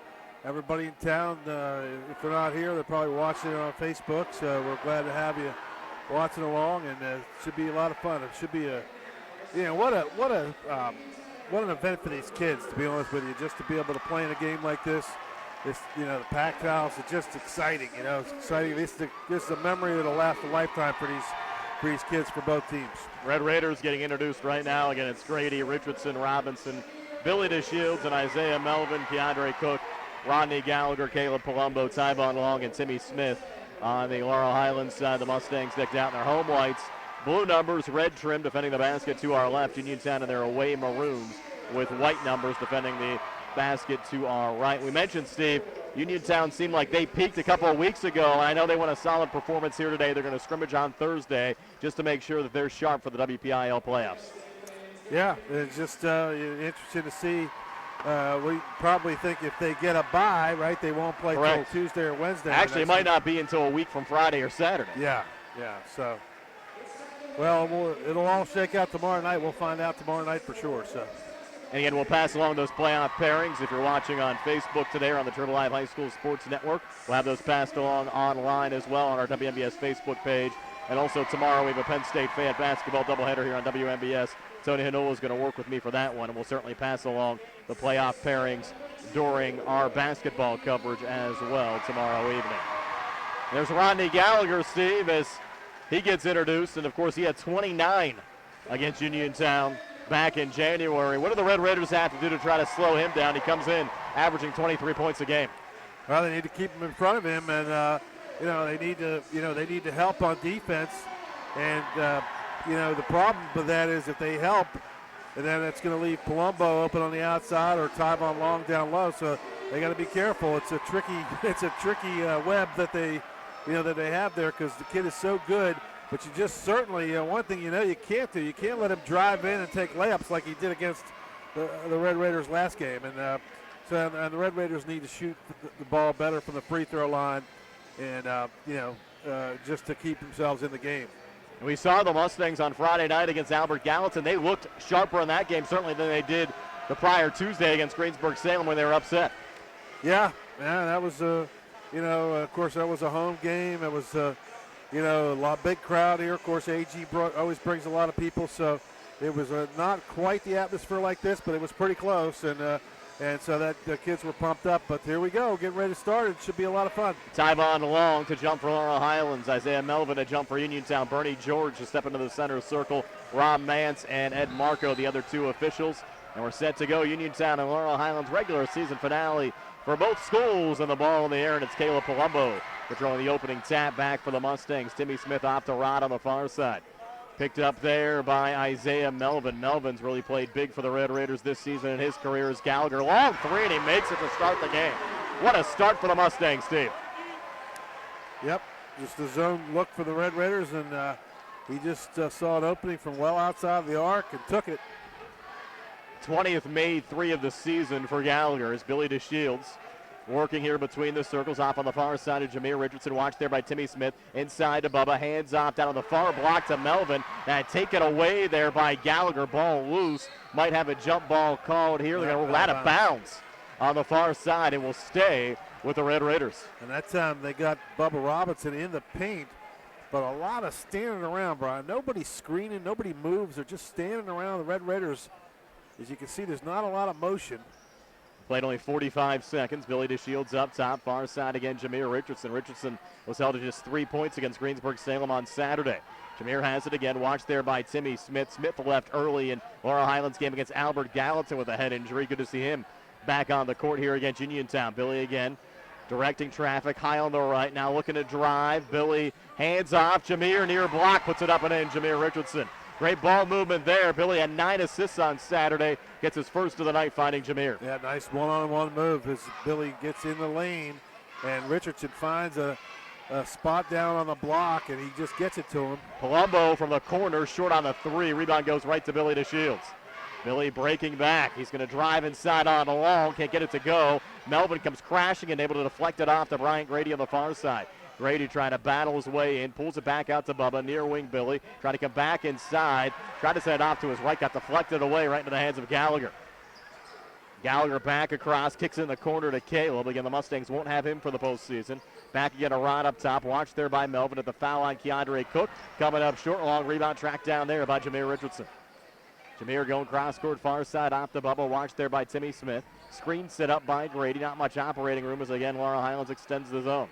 everybody in town. If they're not here, they're probably watching it on Facebook. So we're glad to have you watching along, and it should be a lot of fun. It should be what an event for these kids, to be honest with you, just to be able to play in a game like this. The packed house is just exciting. It's exciting. This is a memory that'll last a lifetime for these kids, for both teams. Red Raiders getting introduced right now. Again, it's Grady, Richardson, Robinson, Billy DeShields, and Isaiah Melvin, Keandre Cook, Rodney Gallagher, Caleb Palumbo, Tyvon Long, and Timmy Smith. On the Laurel Highlands side, the Mustangs decked out in their home whites. Blue numbers, red trim defending the basket to our left. Uniontown in their away maroons with white numbers defending the basket to our right. We mentioned, Steve, Uniontown seemed like they peaked a couple of weeks ago. I know they want a solid performance here today. They're going to scrimmage on Thursday just to make sure that they're sharp for the WPIAL playoffs. Yeah, it's just interesting to see. We probably think if they get a bye, right, they won't play until Tuesday or Wednesday. Actually, it might not be until a week from Friday or Saturday. Yeah. So, it'll all shake out tomorrow night. We'll find out tomorrow night for sure. So, and again, we'll pass along those playoff pairings. If you're watching on Facebook today or on the Triple Live High School Sports Network, we'll have those passed along online as well on our WMBS Facebook page And also tomorrow we have a Penn State Fayette basketball doubleheader here on WMBS. Tony Hanola is going to work with me for that one, and we'll certainly pass along the playoff pairings during our basketball coverage as well tomorrow evening. There's Rodney Gallagher, Steve, as he gets introduced, and of course he had 29 against Uniontown back in January. What do the Red Raiders have to do to try to slow him down? He comes in averaging 23 points a game. Well, they need to keep him in front of him, and they need to help on defense. And the problem with that is if they help, and then it's going to leave Palumbo open on the outside or Tyvon Long down low. So they got to be careful. It's a tricky web that they have there because the kid is so good. But you just certainly one thing you can't do. You can't let him drive in and take layups like he did against the Red Raiders last game. And the Red Raiders need to shoot the ball better from the free throw line, and just to keep themselves in the game. We saw the Mustangs on Friday night against Albert Gallatin. They looked sharper in that game, certainly, than they did the prior Tuesday against Greensburg-Salem when they were upset. Yeah, that was, of course, that was a home game. It was, a big crowd here. Of course, AG always brings a lot of people, so it was not quite the atmosphere like this, but it was pretty close, and so that the kids were pumped up. But here we go, getting ready to start. It should be a lot of fun. Tyvon Long to jump for Laurel Highlands. Isaiah Melvin to jump for Uniontown. Bernie George to step into the center circle. Rob Mance and Ed Marco, the other two officials. And we're set to go. Uniontown and Laurel Highlands regular season finale for both schools, and the ball in the air, and it's Caleb Palumbo patrolling the opening tap back for the Mustangs. Timmy Smith off to Rod on the far side. Picked up there by Isaiah Melvin. Melvin's really played big for the Red Raiders this season in his career as Gallagher. Long three, and he makes it to start the game. What a start for the Mustangs, Steve. Yep, just a zone look for the Red Raiders, and he just saw an opening from well outside the arc and took it. 20th made three of the season for Gallagher as Billy DeShields working here between the circles, off on the far side of Jameer Richardson, watched there by Timmy Smith, inside to Bubba, hands off down on the far block to Melvin, and taken away there by Gallagher, ball loose, might have a jump ball called here. They're going to roll out of bounds on the far side and will stay with the Red Raiders. And that time they got Bubba Robinson in the paint, but a lot of standing around, Brian. Nobody's screening, nobody moves, they're just standing around. The Red Raiders, as you can see, there's not a lot of motion. Played only 45 seconds. Billy DeShields up top. Far side again, Jameer Richardson. Richardson was held to just 3 points against Greensburg-Salem on Saturday. Jameer has it again. Watched there by Timmy Smith. Smith left early in Laurel Highlands game against Albert Gallatin with a head injury. Good to see him back on the court here against Uniontown. Billy again directing traffic. High on the right. Now looking to drive. Billy hands off. Jameer near block. Puts it up and in. Jameer Richardson. Great ball movement there. Billy had 9 assists on Saturday. Gets his first of the night finding Jameer. Yeah, nice one-on-one move as Billy gets in the lane, and Richardson finds a spot down on the block, and he just gets it to him. Palumbo from the corner, short on the three. Rebound goes right to Billy DeShields. Billy breaking back. He's going to drive inside on the long. Can't get it to go. Melvin comes crashing and able to deflect it off to Bryant Grady on the far side. Grady trying to battle his way in, pulls it back out to Bubba, near wing Billy, trying to come back inside, tried to send it off to his right, got deflected away right into the hands of Gallagher. Gallagher back across, kicks in the corner to Caleb. Again, the Mustangs won't have him for the postseason. Back again to Rod up top, watched there by Melvin at the foul line. Keandre Cook coming up short, long rebound tracked down there by Jameer Richardson. Jameer going cross-court far side off the Bubba, watched there by Timmy Smith. Screen set up by Grady, not much operating room as again Laurel Highlands extends the zone.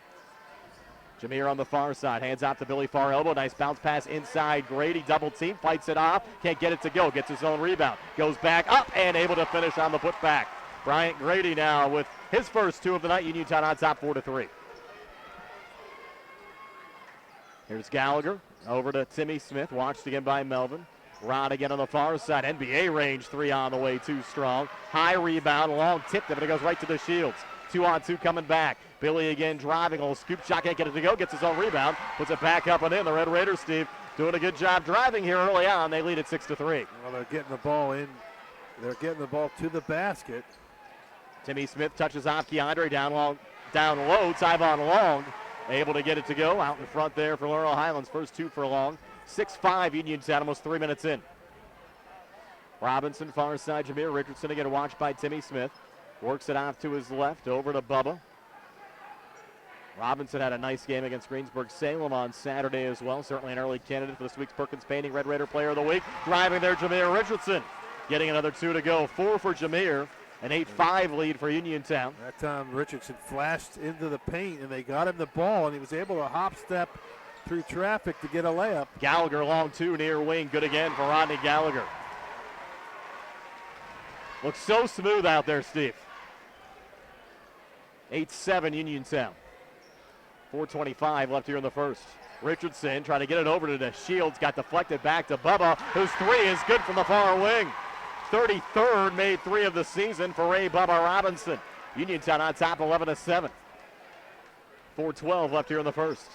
Jameer on the far side, hands out to Billy, far elbow, nice bounce pass inside. Grady double team, fights it off, can't get it to go, gets his own rebound, goes back up and able to finish on the putback. Bryant Grady now with his first two of the night. Uniontown on top 4-3. Here's Gallagher over to Timmy Smith, watched again by Melvin. Rod again on the far side, NBA range three on the way, too strong. High rebound, long tip, but it goes right to the Shields. 2-on-2 coming back. Billy again driving, a little scoop shot, can't get it to go, gets his own rebound, puts it back up and in. The Red Raiders, Steve, doing a good job driving here early on. They lead at 6-3. Well, they're getting the ball in. They're getting the ball to the basket. Timmy Smith touches off Keandre down low. Tyvon Long able to get it to go. Out in front there for Laurel Highlands. First two for Long. 6-5 Uniontown, almost 3 minutes in. Robinson, far side, Jameer Richardson again watched by Timmy Smith. Works it off to his left, over to Bubba. Robinson had a nice game against Greensburg-Salem on Saturday as well. Certainly an early candidate for this week's Perkins Painting Red Raider Player of the Week. Driving there, Jameer Richardson. Getting another 2 to go. 4 for Jameer. An 8-5 lead for Uniontown. That time Richardson flashed into the paint, and they got him the ball, and he was able to hop step through traffic to get a layup. Gallagher long 2 near wing. Good again for Rodney Gallagher. Looks so smooth out there, Steve. 8-7 Uniontown. 4:25 left here in the first. Richardson trying to get it over to the Shields. Got deflected back to Bubba, whose 3 is good from the far wing. 33rd made 3 of the season for Ray Bubba Robinson. Uniontown on top 11-7. 4:12 left here in the first.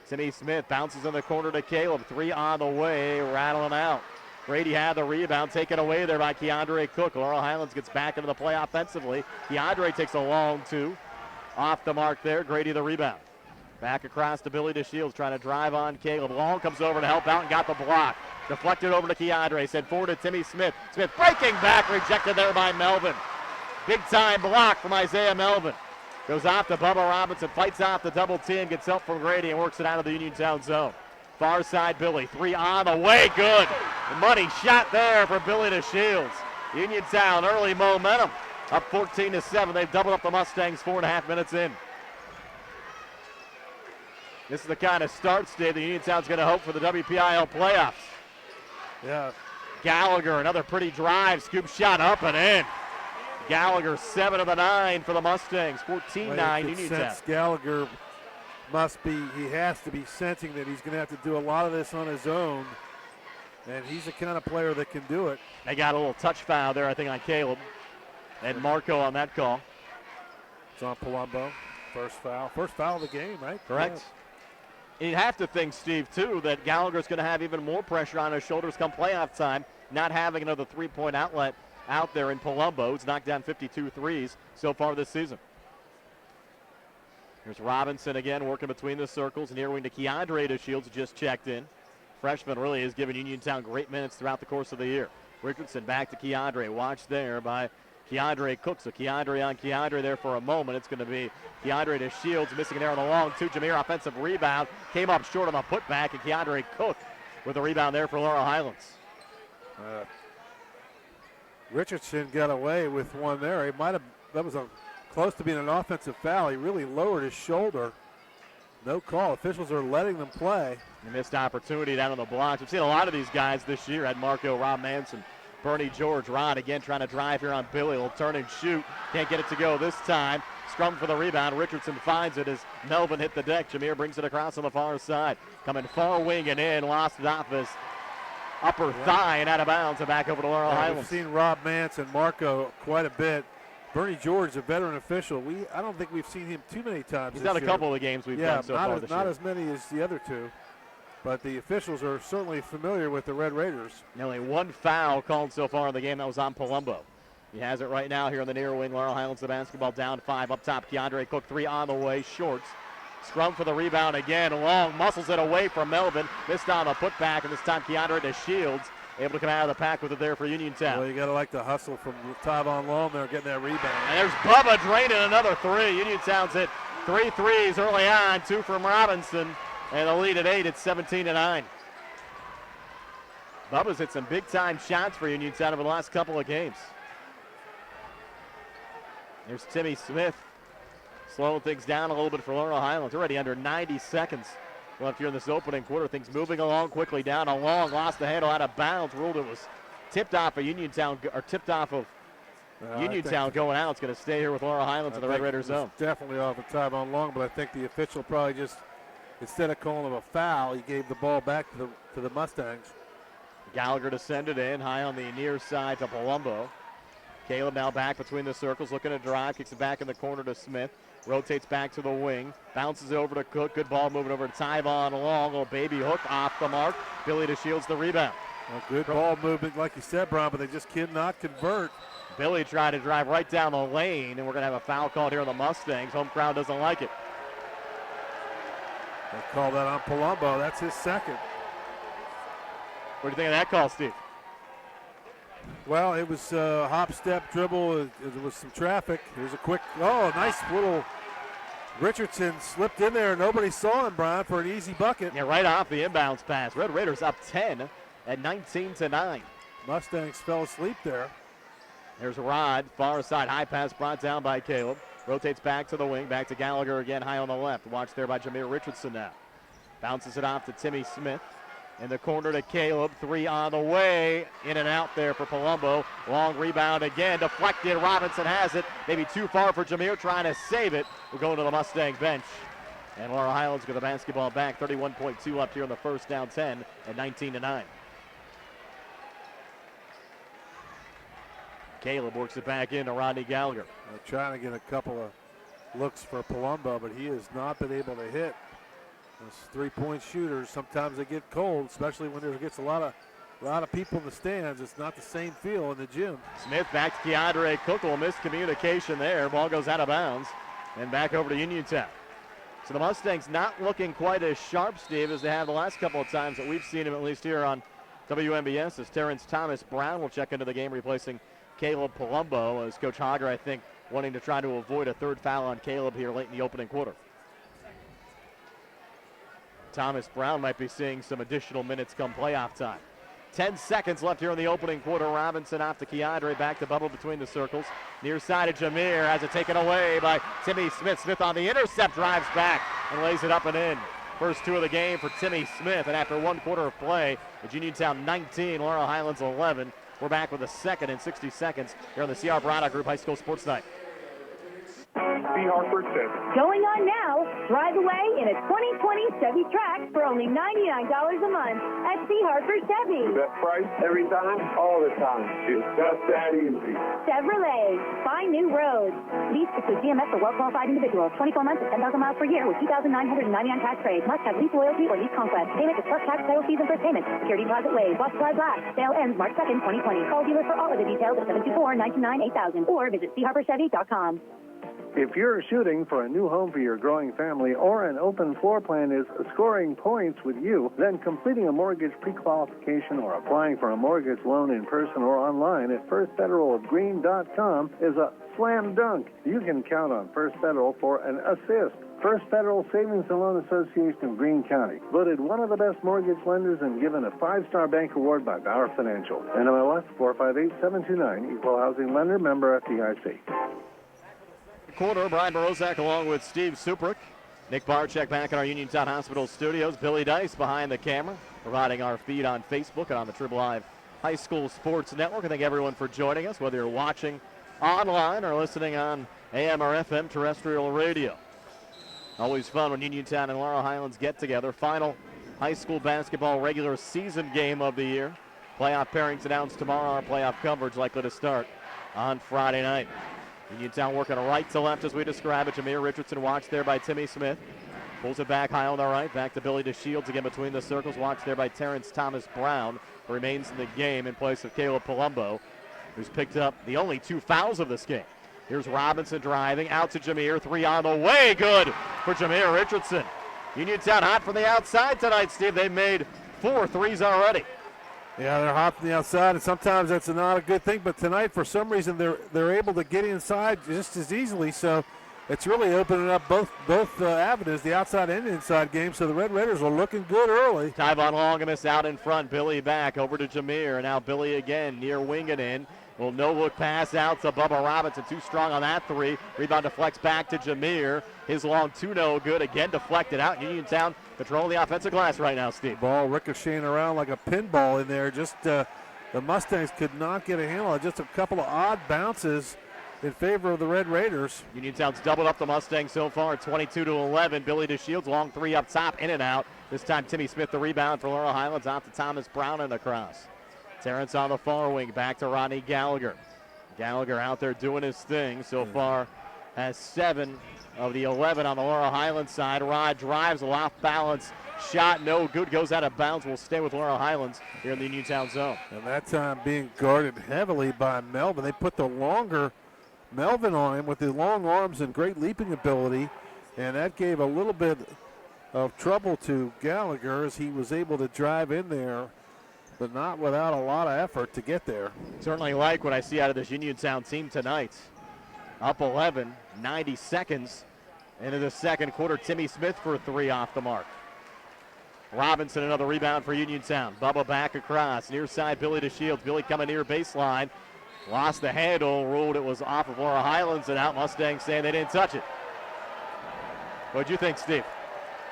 Timmy Smith bounces in the corner to Caleb. 3 on the way, rattling out. Grady had the rebound, taken away there by Keandre Cook. Laurel Highlands gets back into the play offensively. Keandre takes a long 2. Off the mark there, Grady the rebound. Back across to Billy DeShields, trying to drive on Caleb. Long comes over to help out and got the block. Deflected over to Keandre, sent forward to Timmy Smith. Smith breaking back, rejected there by Melvin. Big time block from Isaiah Melvin. Goes off to Bubba Robinson, fights off the double team, gets help from Grady and works it out of the Uniontown zone. Far side Billy, 3 on the way, good. Money shot there for Billy DeShields. Uniontown early momentum, up 14-7. They've doubled up the Mustangs 4.5 minutes in. This is the kind of start, Steve, that Uniontown's going to hope for the WPIAL playoffs. Yeah. Gallagher, another pretty drive, scoop shot up and in. Gallagher, 7 of the 9 for the Mustangs, 14-9 Uniontown. Gallagher he has to be sensing that he's going to have to do a lot of this on his own, and he's the kind of player that can do it. They got a little touch foul there, I think, on Caleb. And Marco on that call. It's on Palumbo. First foul of the game, right? Correct. Yeah. You'd have to think, Steve, too, that Gallagher's going to have even more pressure on his shoulders come playoff time, not having another three-point outlet out there in Palumbo. He's knocked down 52 threes so far this season. Here's Robinson again working between the circles. Near wing to Keandre DeShields, just checked in. Freshman really has given Uniontown great minutes throughout the course of the year. Richardson back to Keandre. Watched there by Keandre Cook. So Keandre on Keandre there for a moment. It's going to be Keandre DeShields missing an air on the long 2. Jameer offensive rebound. Came up short on the putback, and Keandre Cook with a rebound there for Laurel Highlands. Richardson got away with one there. That was close to being an offensive foul. He really lowered his shoulder. No call. Officials are letting them play. A missed opportunity down on the blocks. We've seen a lot of these guys this year. Had Marco, Rob Manson, Bernie George. Rod again trying to drive here on Billy. Will turn and shoot. Can't get it to go this time. Scrum for the rebound. Richardson finds it as Melvin hit the deck. Jameer brings it across on the far side. Coming far wing and in. Lost it off his upper thigh and out of bounds and back over to Laurel Highlands. We've seen Rob Manson, Marco quite a bit. Bernie George, a veteran official. I don't think we've seen him too many times. He's done a couple of games we've done so far this year. Not as many as the other two. But the officials are certainly familiar with the Red Raiders. Only one foul called so far in the game. That was on Palumbo. He has it right now here on the near wing. Laurel Highlands the basketball down 5 up top. Keandre Cook 3 on the way. Shorts. Scrum for the rebound again. Long muscles it away from Melvin. Missed on a putback, and this time Keandre DeShields able to come out of the pack with it there for Uniontown. Well, you got to like the hustle from Tavon Long there getting that rebound. And there's Bubba draining another 3. Uniontown's hit 3 threes early on, 2 from Robinson. And the lead at 8, it's 17-9. Bubba's hit some big-time shots for Uniontown over the last couple of games. There's Timmy Smith slowing things down a little bit for Laurel Highlands. Already under 90 seconds left here in this opening quarter. Things moving along quickly down. A long lost the handle out of bounds. Ruled it was tipped off of Uniontown, or tipped off of Uniontown going out. It's going to stay here with Laurel Highlands in the Red Raider zone. Definitely off the Tavon Long, but I think the official probably just, instead of calling him a foul, he gave the ball back to the Mustangs. Gallagher descended in high on the near side to Palumbo. Caleb now back between the circles, looking to drive, kicks it back in the corner to Smith. Rotates back to the wing, bounces over to Cook. Good ball moving over to Tyvon Long. Little baby hook off the mark. Billy DeShields the rebound. Well, good ball movement, like you said, Brian, but they just cannot convert. Billy tried to drive right down the lane, and we're going to have a foul called here on the Mustangs. Home crowd doesn't like it. They call that on Palumbo. That's his second. What do you think of that call, Steve? Well, it was hop, step, dribble. It was some traffic. There's a quick, nice little Richardson slipped in there. Nobody saw him, Brian, for an easy bucket. Yeah, right off the inbounds pass. Red Raiders up 10 at 19-9. Mustangs fell asleep there. There's Rod, far side, high pass brought down by Caleb. Rotates back to the wing, back to Gallagher again, high on the left. Watched there by Jameer Richardson now. Bounces it off to Timmy Smith. In the corner to Caleb, 3 on the way. In and out there for Palumbo. Long rebound again, deflected. Robinson has it. Maybe too far for Jameer, trying to save it. We're going to the Mustang bench. And Laurel Highlands get the basketball back. 31.2 left here in the first, down 10 at 19-9. Caleb works it back into Rodney Gallagher. Trying to get a couple of looks for Palumbo, but he has not been able to hit. Those three-point shooters, sometimes they get cold, especially when there gets a lot of people in the stands. It's not the same feel in the gym. Smith back to Keandre Cookle. Miscommunication there. Ball goes out of bounds. And back over to Uniontown. So the Mustangs not looking quite as sharp, Steve, as they have the last couple of times that we've seen him, at least here on WMBS, as Terrence Thomas Brown will check into the game, replacing Caleb Palumbo, as Coach Hager, I think, wanting to try to avoid a third foul on Caleb here late in the opening quarter. Thomas Brown might be seeing some additional minutes come playoff time. 10 seconds left here in the opening quarter. Robinson off to Keandre, back to Bubble between the circles. Near side of Jameer, has it taken away by Timmy Smith. Smith on the intercept, drives back and lays it up and in. First 2 of the game for Timmy Smith, and after 1 quarter of play, it's Uniontown 19, Laurel Highlands 11. We're back with a second in 60 seconds here on the C.R. Brada Group High School Sports Night. C. Harper Chevy. Going on now, drive away in a 2020 Chevy Trax for only $99 a month at C. Harper Chevy. Best price every time, all the time. It's just that easy. Chevrolet, find new roads. Lease to GMS for well-qualified individuals. 24 months at 10,000 miles per year with 2,999 tax rates. Must have lease loyalty or lease conquest. Payment is plus tax, title fees, and first payment. Security deposit waived. Wash supply black. Sale ends March 2nd, 2020. Call dealer for all of the details at 724-929-8000 or visit charperchevy.com. If you're shooting for a new home for your growing family or an open floor plan is scoring points with you, then completing a mortgage pre-qualification or applying for a mortgage loan in person or online at firstfederalofgreen.com is a slam dunk. You can count on First Federal for an assist. First Federal Savings and Loan Association of Greene County, voted one of the best mortgage lenders and given a 5-star bank award by Bauer Financial. NMLS 458729, Equal Housing Lender, member FDIC. Quarter, Brian Borozak along with Steve Suprick. Nick Barczyk back in our Uniontown Hospital studios. Billy Dice behind the camera, providing our feed on Facebook and on the Trib Live High School Sports Network. I thank everyone for joining us, whether you're watching online or listening on AM or FM terrestrial radio. Always fun when Uniontown and Laurel Highlands get together. Final high school basketball regular season game of the year. Playoff pairings announced tomorrow. Our playoff coverage likely to start on Friday night. Uniontown working right to left as we describe it. Jameer Richardson watched there by Timmy Smith. Pulls it back high on the right. Back to Billy DeShields again between the circles. Watched there by Terrence Thomas Brown. Remains in the game in place of Caleb Palumbo, who's picked up the only 2 fouls of this game. Here's Robinson driving out to Jameer. 3 on the way. Good for Jameer Richardson. Uniontown hot from the outside tonight, Steve. They've made 4 threes already. Yeah, they're hot from the outside, and sometimes that's not a good thing. But tonight, for some reason, they're able to get inside just as easily. So it's really opening up both avenues, the outside and inside game. So the Red Raiders are looking good early. Tyvon Longamus out in front. Billy back over to Jameer. And now Billy again near wing and in. Well, no-look pass out to Bubba Robinson. Too strong on that 3. Rebound deflects back to Jameer. His long 2 no good. Again deflected out. Uniontown controlling the offensive glass right now, Steve. Ball ricocheting around like a pinball in there. Just the Mustangs could not get a handle on it. Just a couple of odd bounces in favor of the Red Raiders. Uniontown's doubled up the Mustangs so far, 22-11. Billy DeShields, long 3 up top, in and out. This time Timmy Smith the rebound for Laurel Highlands, off to Thomas Brown and across. Terrence on the far wing, back to Rodney Gallagher. Gallagher out there doing his thing. So far has 7 of the 11 on the Laurel Highlands side. Rod drives, a off balance shot, no good, goes out of bounds. Will stay with Laurel Highlands here in the Uniontown zone. And that time being guarded heavily by Melvin. They put the longer Melvin on him with the long arms and great leaping ability, and that gave a little bit of trouble to Gallagher as he was able to drive in there, but not without a lot of effort to get there. Certainly like what I see out of this Uniontown team tonight. Up 11, 90 seconds Into the second quarter, Timmy Smith for 3 off the mark. Robinson, another rebound for Uniontown. Bubba back across. Near side, Billy DeShields. Billy coming near baseline. Lost the handle, ruled it was off of Laurel Highlands, and out Mustangs saying they didn't touch it. What'd you think, Steve?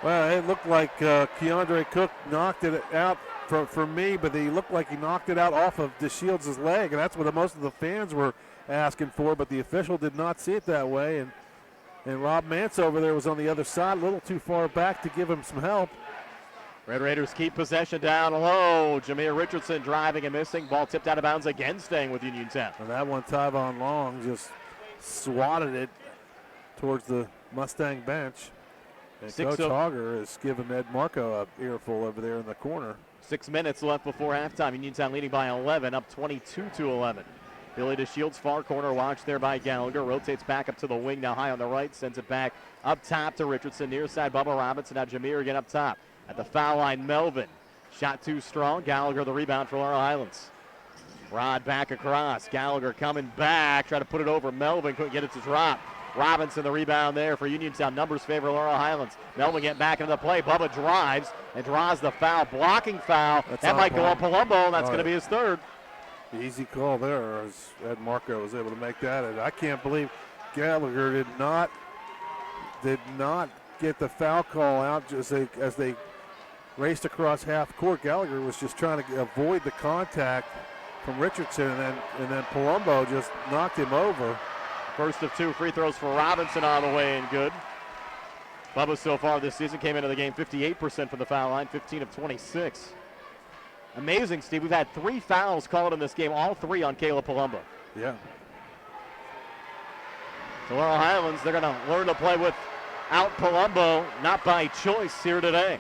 Well, it looked like Keandre Cook knocked it out for me, but he looked like he knocked it out off of DeShields' leg, and that's what most of the fans were asking for, but the official did not see it that way, and Rob Mance over there was on the other side, a little too far back to give him some help. Red Raiders keep possession down low. Jameer Richardson driving and missing. Ball tipped out of bounds again, staying with Uniontown. And that one, Tyvon Long just swatted it towards the Mustang bench. And Coach Hogger has given Ed Marco a earful over there in the corner. 6 minutes left before halftime. Uniontown leading by 11, up 22-11. Billy DeShields, far corner, watched there by Gallagher. Rotates back up to the wing, now high on the right. Sends it back up top to Richardson. Near side, Bubba Robinson. Now Jameer again up top. At the foul line, Melvin. Shot too strong. Gallagher the rebound for Laurel Highlands. Rod back across. Gallagher coming back. Try to put it over Melvin. Couldn't get it to drop. Robinson the rebound there for Uniontown. Numbers favor Laurel Highlands. Melvin getting back into the play. Bubba drives and draws the foul. Blocking foul. That might go on Palumbo, and that's going to be his third. Easy call there as Ed Marco was able to make that. And I can't believe Gallagher did not get the foul call out as they raced across half court. Gallagher was just trying to avoid the contact from Richardson, and then Palumbo just knocked him over. First of 2 free throws for Robinson on the way and good. Bubba so far this season came into the game 58% from the foul line, 15 of 26. Amazing, Steve. We've had 3 fouls called in this game, all 3 on Caleb Palumbo. Yeah. So Laurel Highlands, they're going to learn to play without Palumbo, not by choice here today.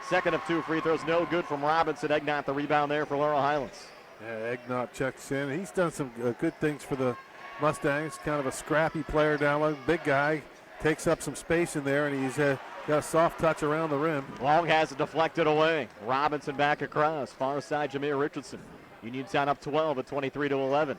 Second of 2 free throws, no good from Robinson. Egnott the rebound there for Laurel Highlands. Yeah, Egnott checks in. He's done some good things for the Mustangs. Kind of a scrappy player down low. Big guy, takes up some space in there, and he's got a soft touch around the rim. Long has it deflected away. Robinson back across. Far side, Jameer Richardson. Uniontown up 12 at 23-11.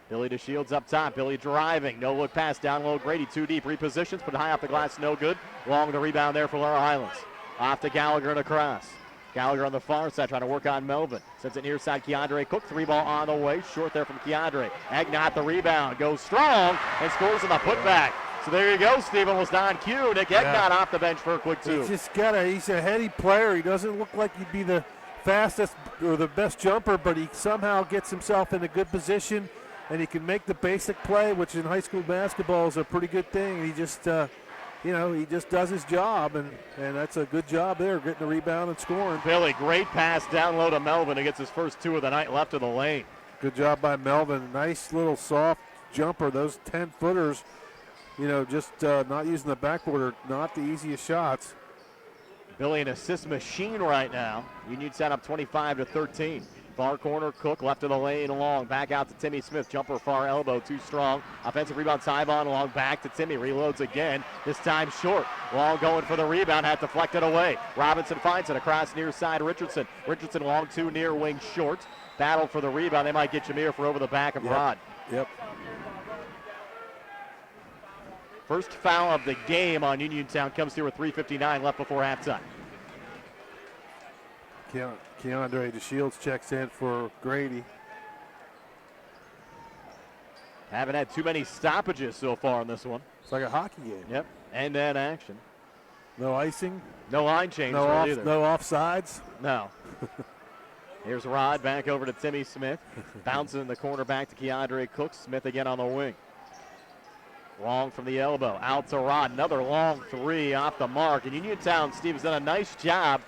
Billy DeShields up top. Billy driving. No look pass down low. Grady too deep. Repositions, put high off the glass. No good. Long the rebound there for Laurel Highlands. Off to Gallagher and across. Gallagher on the far side trying to work on Melvin. Sends it near side. Keandre Cook. 3-ball on the way. Short there from Keandre. Egnott the rebound. Goes strong and scores on the putback. So there you go, Stephen. Was on cue. Nick Egnott off the bench for a quick 2. He's a heady player. He doesn't look like he'd be the fastest or the best jumper, but he somehow gets himself in a good position, and he can make the basic play, which in high school basketball is a pretty good thing. He just he just does his job, and that's a good job there, getting the rebound and scoring. Billy, great pass down low to Melvin, who gets his first 2 of the night left of the lane. Good job by Melvin. Nice little soft jumper. Those 10-footers, just not using the backboard are not the easiest shots. Billy an assist machine right now. Uniontown up 25-13. Far corner, Cook left of the lane, Long. Back out to Timmy Smith. Jumper far elbow, too strong. Offensive rebound, Tyvon Long back to Timmy. Reloads again, this time short. Long going for the rebound, had deflected away. Robinson finds it across near side, Richardson. Richardson long 2 near wing short. Battle for the rebound. They might get Jameer for over the back of Rod. Yep. First foul of the game on Uniontown comes here with 3:59 left before halftime. Keandre DeShields checks in for Grady. Haven't had too many stoppages so far in this one. It's like a hockey game. Yep, end-to-end action. No icing. No line change either. No offsides. No. Here's Rod back over to Timmy Smith. Bouncing in the corner back to Keandre Cook. Smith again on the wing. Long from the elbow. Out to Rod. Another long 3 off the mark. And Uniontown, Steve, has done a nice job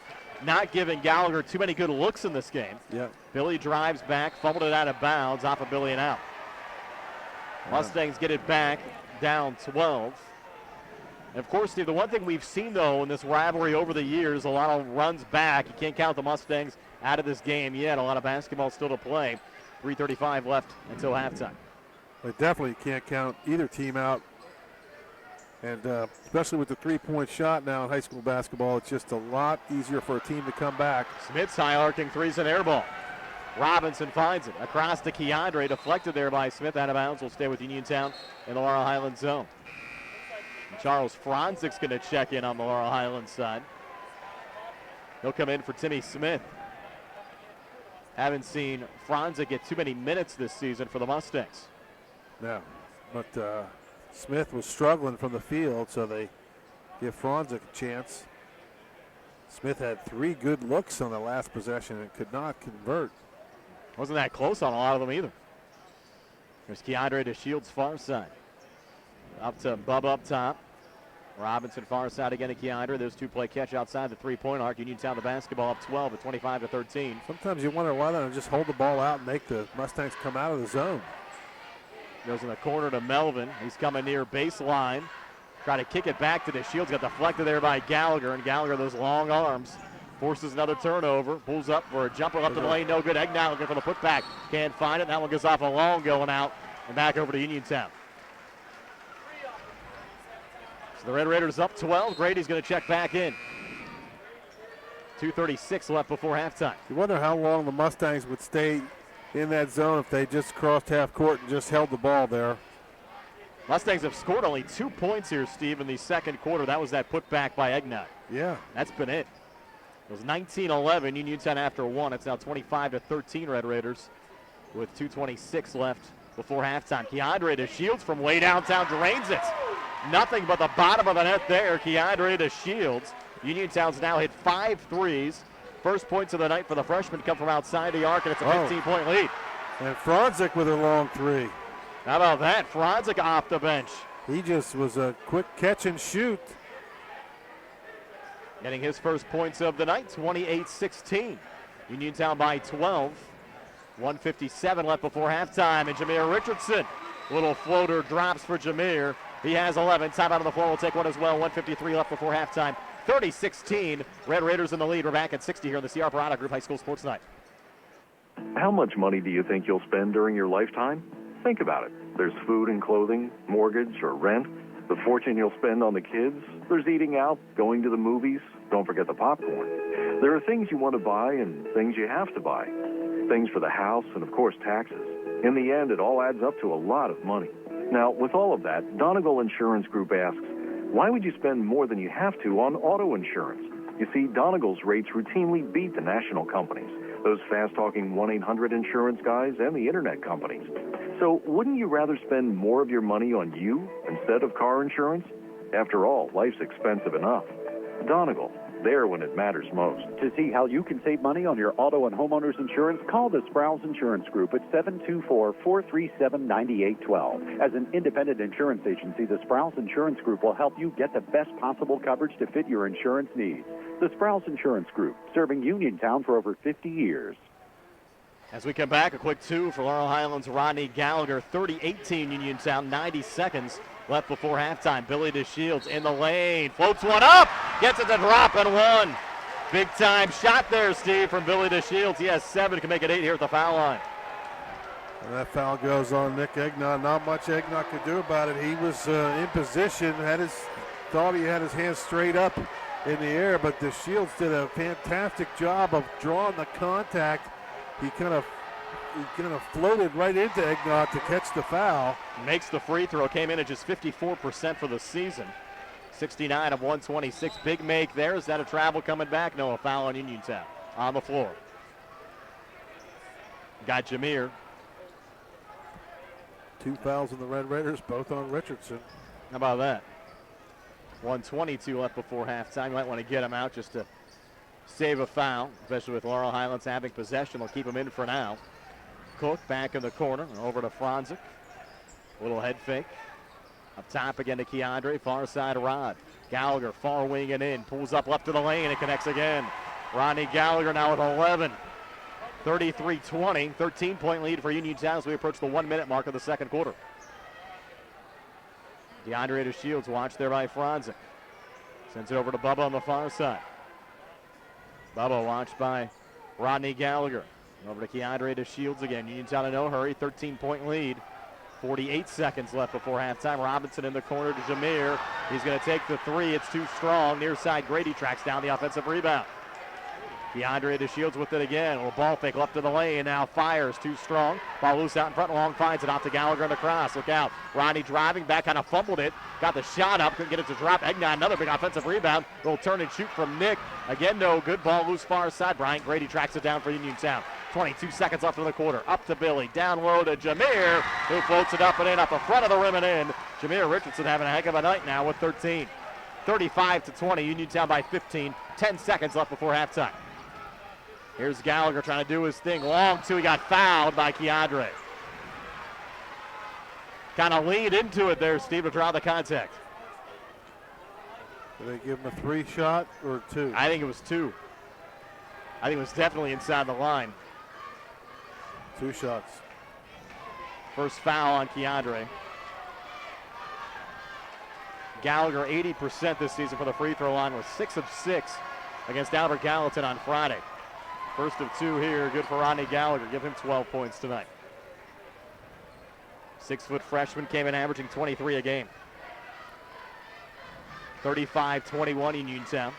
not giving Gallagher too many good looks in this game. Yep. Billy drives back, fumbled it out of bounds off of Billy and out. Mustangs get it back, down 12. And of course, Steve, the one thing we've seen, though, in this rivalry over the years, a lot of runs back. You can't count the Mustangs out of this game yet. A lot of basketball still to play. 3:35 left until halftime. They definitely can't count either team out. And especially with the three-point shot now in high school basketball, it's just a lot easier for a team to come back. Smith's high arcing 3's an air ball. Robinson finds it. Across to Keandre, deflected there by Smith, out of bounds. Will stay with Uniontown in the Laurel Highlands zone. And Charles Franzik's going to check in on the Laurel Highlands side. He'll come in for Timmy Smith. Haven't seen Franzik get too many minutes this season for the Mustangs. No, but Smith was struggling from the field, so they give Franzik a chance. Smith had 3 good looks on the last possession and could not convert. Wasn't that close on a lot of them either. There's Keandre to Shields' far side. Up to Bubba up top. Robinson far side again to Keandre. Those two play catch outside the three-point arc. Uniontown the basketball up 12 at 25-13. Sometimes you wonder why they don't just hold the ball out and make the Mustangs come out of the zone. Goes in the corner to Melvin. He's coming near baseline. Try to kick it back to the Shields. Got deflected there by Gallagher. And Gallagher, those long arms, forces another turnover. Pulls up for a jumper up to the lane. No good. Egnow looking for the putback. Can't find it. That one goes off a long going out. And back over to Uniontown. So the Red Raiders up 12. Grady's going to check back in. 2:36 left before halftime. You wonder how long the Mustangs would stay in that zone if they just crossed half court and just held the ball there. Mustangs have scored only 2 points here, Steve, in the second quarter. That was that putback by Egnow. Yeah. That's been it. It was 19-11, Uniontown after 1. It's now 25-13 Red Raiders with 2:26 left before halftime. Keandre to Shields from way downtown drains it. Nothing but the bottom of the net there. Keandre to Shields. Uniontown's now hit 5 threes. First points of the night for the freshman come from outside the arc, and it's a 15-point lead. And Franzik with a long 3. How about that? Franzik off the bench. He just was a quick catch and shoot. Getting his first points of the night, 28-16. Uniontown by 12. 1:57 left before halftime, and Jameer Richardson. Little floater drops for Jameer. He has 11. Time out on the floor. We'll take one as well. 1:53 left before halftime. 30-16. Red Raiders in the lead. We're back at 60 here on the C.R. Parada Group High School Sports Night. How much money do you think you'll spend during your lifetime? Think about it. There's food and clothing, mortgage or rent, the fortune you'll spend on the kids. There's eating out, going to the movies. Don't forget the popcorn. There are things you want to buy and things you have to buy. Things for the house and, of course, taxes. In the end, it all adds up to a lot of money. Now, with all of that, Donegal Insurance Group asks, why would you spend more than you have to on auto insurance? You see, Donegal's rates routinely beat the national companies, those fast-talking 1-800 insurance guys and the internet companies. So wouldn't you rather spend more of your money on you instead of car insurance? After all, life's expensive enough. Donegal, there when it matters most. To see how you can save money on your auto and homeowners insurance, call the Sprouse Insurance Group at 724-437-9812. As an independent insurance agency, the Sprouse Insurance Group will help you get the best possible coverage to fit your insurance needs. The Sprouse Insurance Group, serving Uniontown for over 50 years. As we come back, a quick 2 for Laurel Highlands' Rodney Gallagher. 30-18 Uniontown, 90 seconds left before halftime. Billy DeShields in the lane, floats one up, gets it to drop and 1. Big time shot there, Steve, from Billy DeShields. He has 7, can make it 8 here at the foul line. And that foul goes on Nick Egnow. Not much Egnow could do about it. He was in position, thought he had his hands straight up in the air, but DeShields did a fantastic job of drawing the contact. He kind of floated right into Egnow to catch the foul. Makes the free throw, came in at just 54% for the season. 69 of 126, big make there. Is that a travel coming back? No, a foul on Uniontown on the floor. Got Jameer. 2 fouls on the Red Raiders, both on Richardson. How about that? 1:22 left before halftime. You might want to get him out just to save a foul, especially with Laurel Highlands having possession. They'll keep him in for now. Cook back in the corner, over to Franzik. Little head fake. Up top again to Keandre, far side Rod. Gallagher far wing and in, pulls up left to the lane and connects again. Rodney Gallagher now with 11. 33-20, 13-point lead for Uniontown as we approach the 1-minute mark of the second quarter. DeAndre to Shields, watched there by Franzik. Sends it over to Bubba on the far side. Bubba watched by Rodney Gallagher. Over to Keandre to Shields again. Uniontown in no hurry, 13-point lead. 48 seconds left before halftime. Robinson in the corner to Jameer. He's going to take the 3. It's too strong. Near side, Grady tracks down the offensive rebound. DeAndre DeShields with it again. A little ball fake left to the lane. Now fires. Too strong. Ball loose out in front. Long finds it off to Gallagher and across. Look out. Rodney driving back. Kind of fumbled it. Got the shot up. Couldn't get it to drop. Egna, another big offensive rebound. Little turn and shoot from Nick. Again, no good. Ball loose far side. Bryant Grady tracks it down for Uniontown. 22 seconds left in the quarter. Up to Billy. Down low to Jameer, who floats it up and in. Up the front of the rim and in. Jameer Richardson having a heck of a night now with 13. 35-20. Uniontown by 15. 10 seconds left before halftime. Here's Gallagher trying to do his thing. Long two. He got fouled by Keandre. Kind of leaned into it there, Steve, to draw the contact. Did they give him a 3 shot or 2? I think it was 2. I think it was definitely inside the line. 2 shots. First foul on Keandre. Gallagher 80% this season for the free throw line, was 6 of 6 against Albert Gallatin on Friday. First of 2 here, good for Rodney Gallagher. Give him 12 points tonight. 6-foot freshman came in averaging 23 a game. 35-21 Uniontown.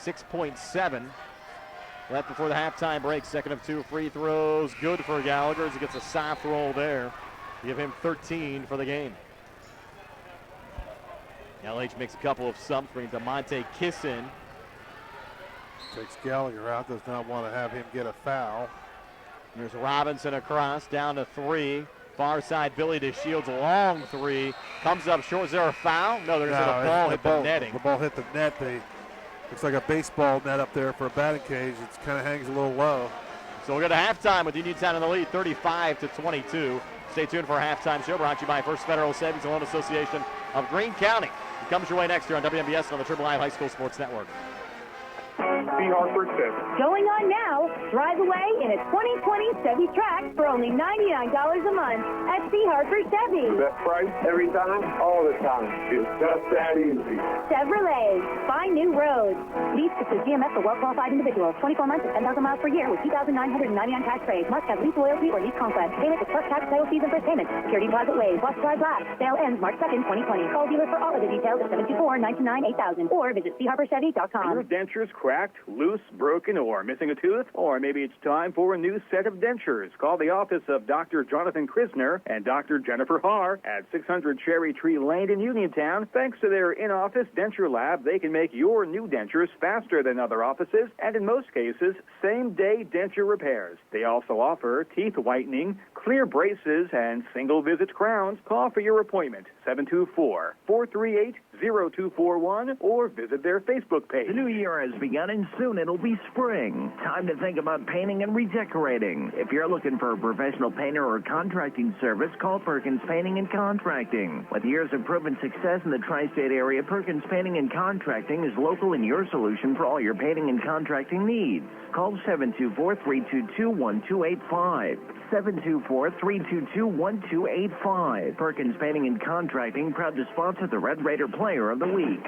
6.7 left before the halftime break. Second of 2 free throws. Good for Gallagher as he gets a soft roll there. Give him 13 for the game. LH makes a couple of sums, brings DeMonte Kissin. Takes Gallagher out, does not want to have him get a foul. There's Robinson across, down to 3. Far side, Billy DeShields, long 3. Comes up short. Is there a foul? No, there's a ball hit the netting. The ball hit the net. Looks like a baseball net up there for a batting cage. It kind of hangs a little low. So we'll go to halftime with Uniontown in the lead, 35-22. Stay tuned for our halftime show brought to you by First Federal Savings and Loan Association of Greene County. It comes your way next year on WMBS and on the Triple I High School Sports Network. See Hartford Chevy. Going on now, drive away in a 2020 Chevy Trax for only $99 a month at C. Hartford Chevy. Best price every time, all the time. It's just that easy. Chevrolet, find new roads. Lease to GMF for well-qualified individuals. 24 months at 10,000 miles per year with $2,999 tax rate. Must have lease loyalty or lease conquest. Payment to plus tax title fees and first payment. Security deposit waived. Watch drive last. Sale ends March 2nd, 2020. Call dealer for all of the details at 724-929-8000 or visit CHarperChevy.com. Your dentures cracked, loose, broken, or missing a tooth? Or maybe it's time for a new set of dentures. Call the office of Dr. Jonathan Krisner and Dr. Jennifer Haar at 600 Cherry Tree Lane in Uniontown. Thanks to their in-office denture lab, they can make your new dentures faster than other offices and, in most cases, same-day denture repairs. They also offer teeth whitening, clear braces, and single-visit crowns. Call for your appointment, 724-438-0241, or visit their Facebook page. The new year has begun, and soon it'll be spring. Time to think about painting and redecorating. If you're looking for a professional painter or contracting service, call Perkins Painting and Contracting. With years of proven success in the tri-state area, Perkins Painting and Contracting is local and your solution for all your painting and contracting needs. Call 724-322-1285. 724-322-1285. Perkins Painting and Contracting, proud to sponsor the Red Raider Player of the Week.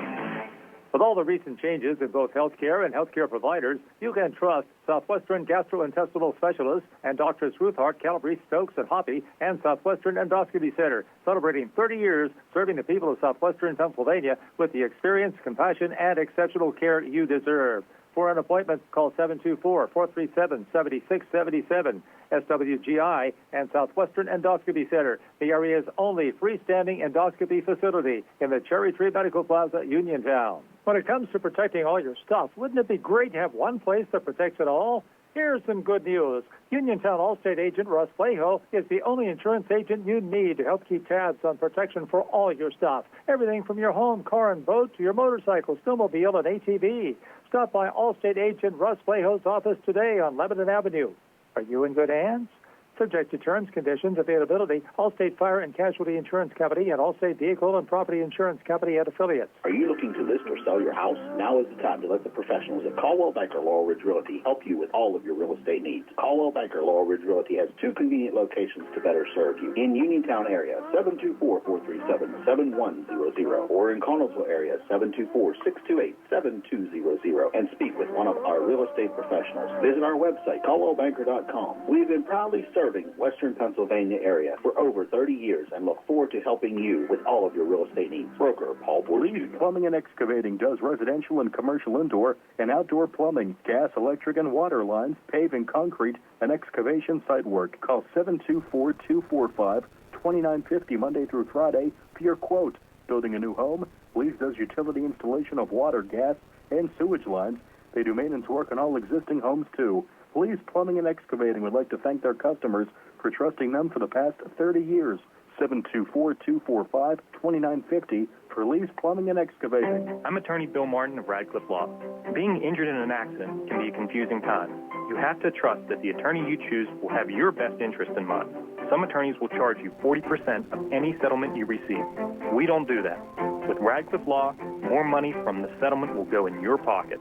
With all the recent changes in both healthcare and healthcare providers, you can trust Southwestern Gastrointestinal Specialists and Drs. Ruth Hart, Calabrese, Stokes, and Hoppy, and Southwestern Endoscopy Center, celebrating 30 years serving the people of Southwestern Pennsylvania with the experience, compassion, and exceptional care you deserve. For an appointment, call 724-437-7677. SWGI and Southwestern Endoscopy Center, the area's only freestanding endoscopy facility in the Cherry Tree Medical Plaza, Uniontown. When it comes to protecting all your stuff, wouldn't it be great to have one place that protects it all? Here's some good news. Uniontown Allstate agent Russ Flaho is the only insurance agent you need to help keep tabs on protection for all your stuff. Everything from your home, car, and boat to your motorcycle, snowmobile, and ATV. Stop by Allstate agent Russ Flaho's office today on Lebanon Avenue. Are you in good hands? Subject to terms, conditions, availability, Allstate Fire and Casualty Insurance Company and Allstate Vehicle and Property Insurance Company and affiliates. Are you looking to list or sell your house? Now is the time to let the professionals at Caldwell Banker Laurel Ridge Realty help you with all of your real estate needs. Caldwell Banker Laurel Ridge Realty has 2 convenient locations to better serve you. In Uniontown area, 724-437-7100, or in Connellsville area, 724-628-7200, and speak with one of our real estate professionals. Visit our website, caldwellbanker.com. We've been proudly serving serving Western Pennsylvania area for over 30 years and look forward to helping you with all of your real estate needs. Broker Paul Borlisi. Plumbing and Excavating does residential and commercial indoor and outdoor plumbing, gas, electric, and water lines, paving, concrete, and excavation site work. Call 724-245-2950 Monday through Friday for your quote. Building a new home? Blease does utility installation of water, gas, and sewage lines. They do maintenance work on all existing homes, too. Blease Plumbing and Excavating would like to thank their customers for trusting them for the past 30 years. 724-245-2950 for Lee's Plumbing and Excavating. I'm attorney Bill Martin of Radcliffe Law. Being injured in an accident can be a confusing time. You have to trust that the attorney you choose will have your best interest in mind. Some attorneys will charge you 40% of any settlement you receive. We don't do that. With Radcliffe Law, more money from the settlement will go in your pocket.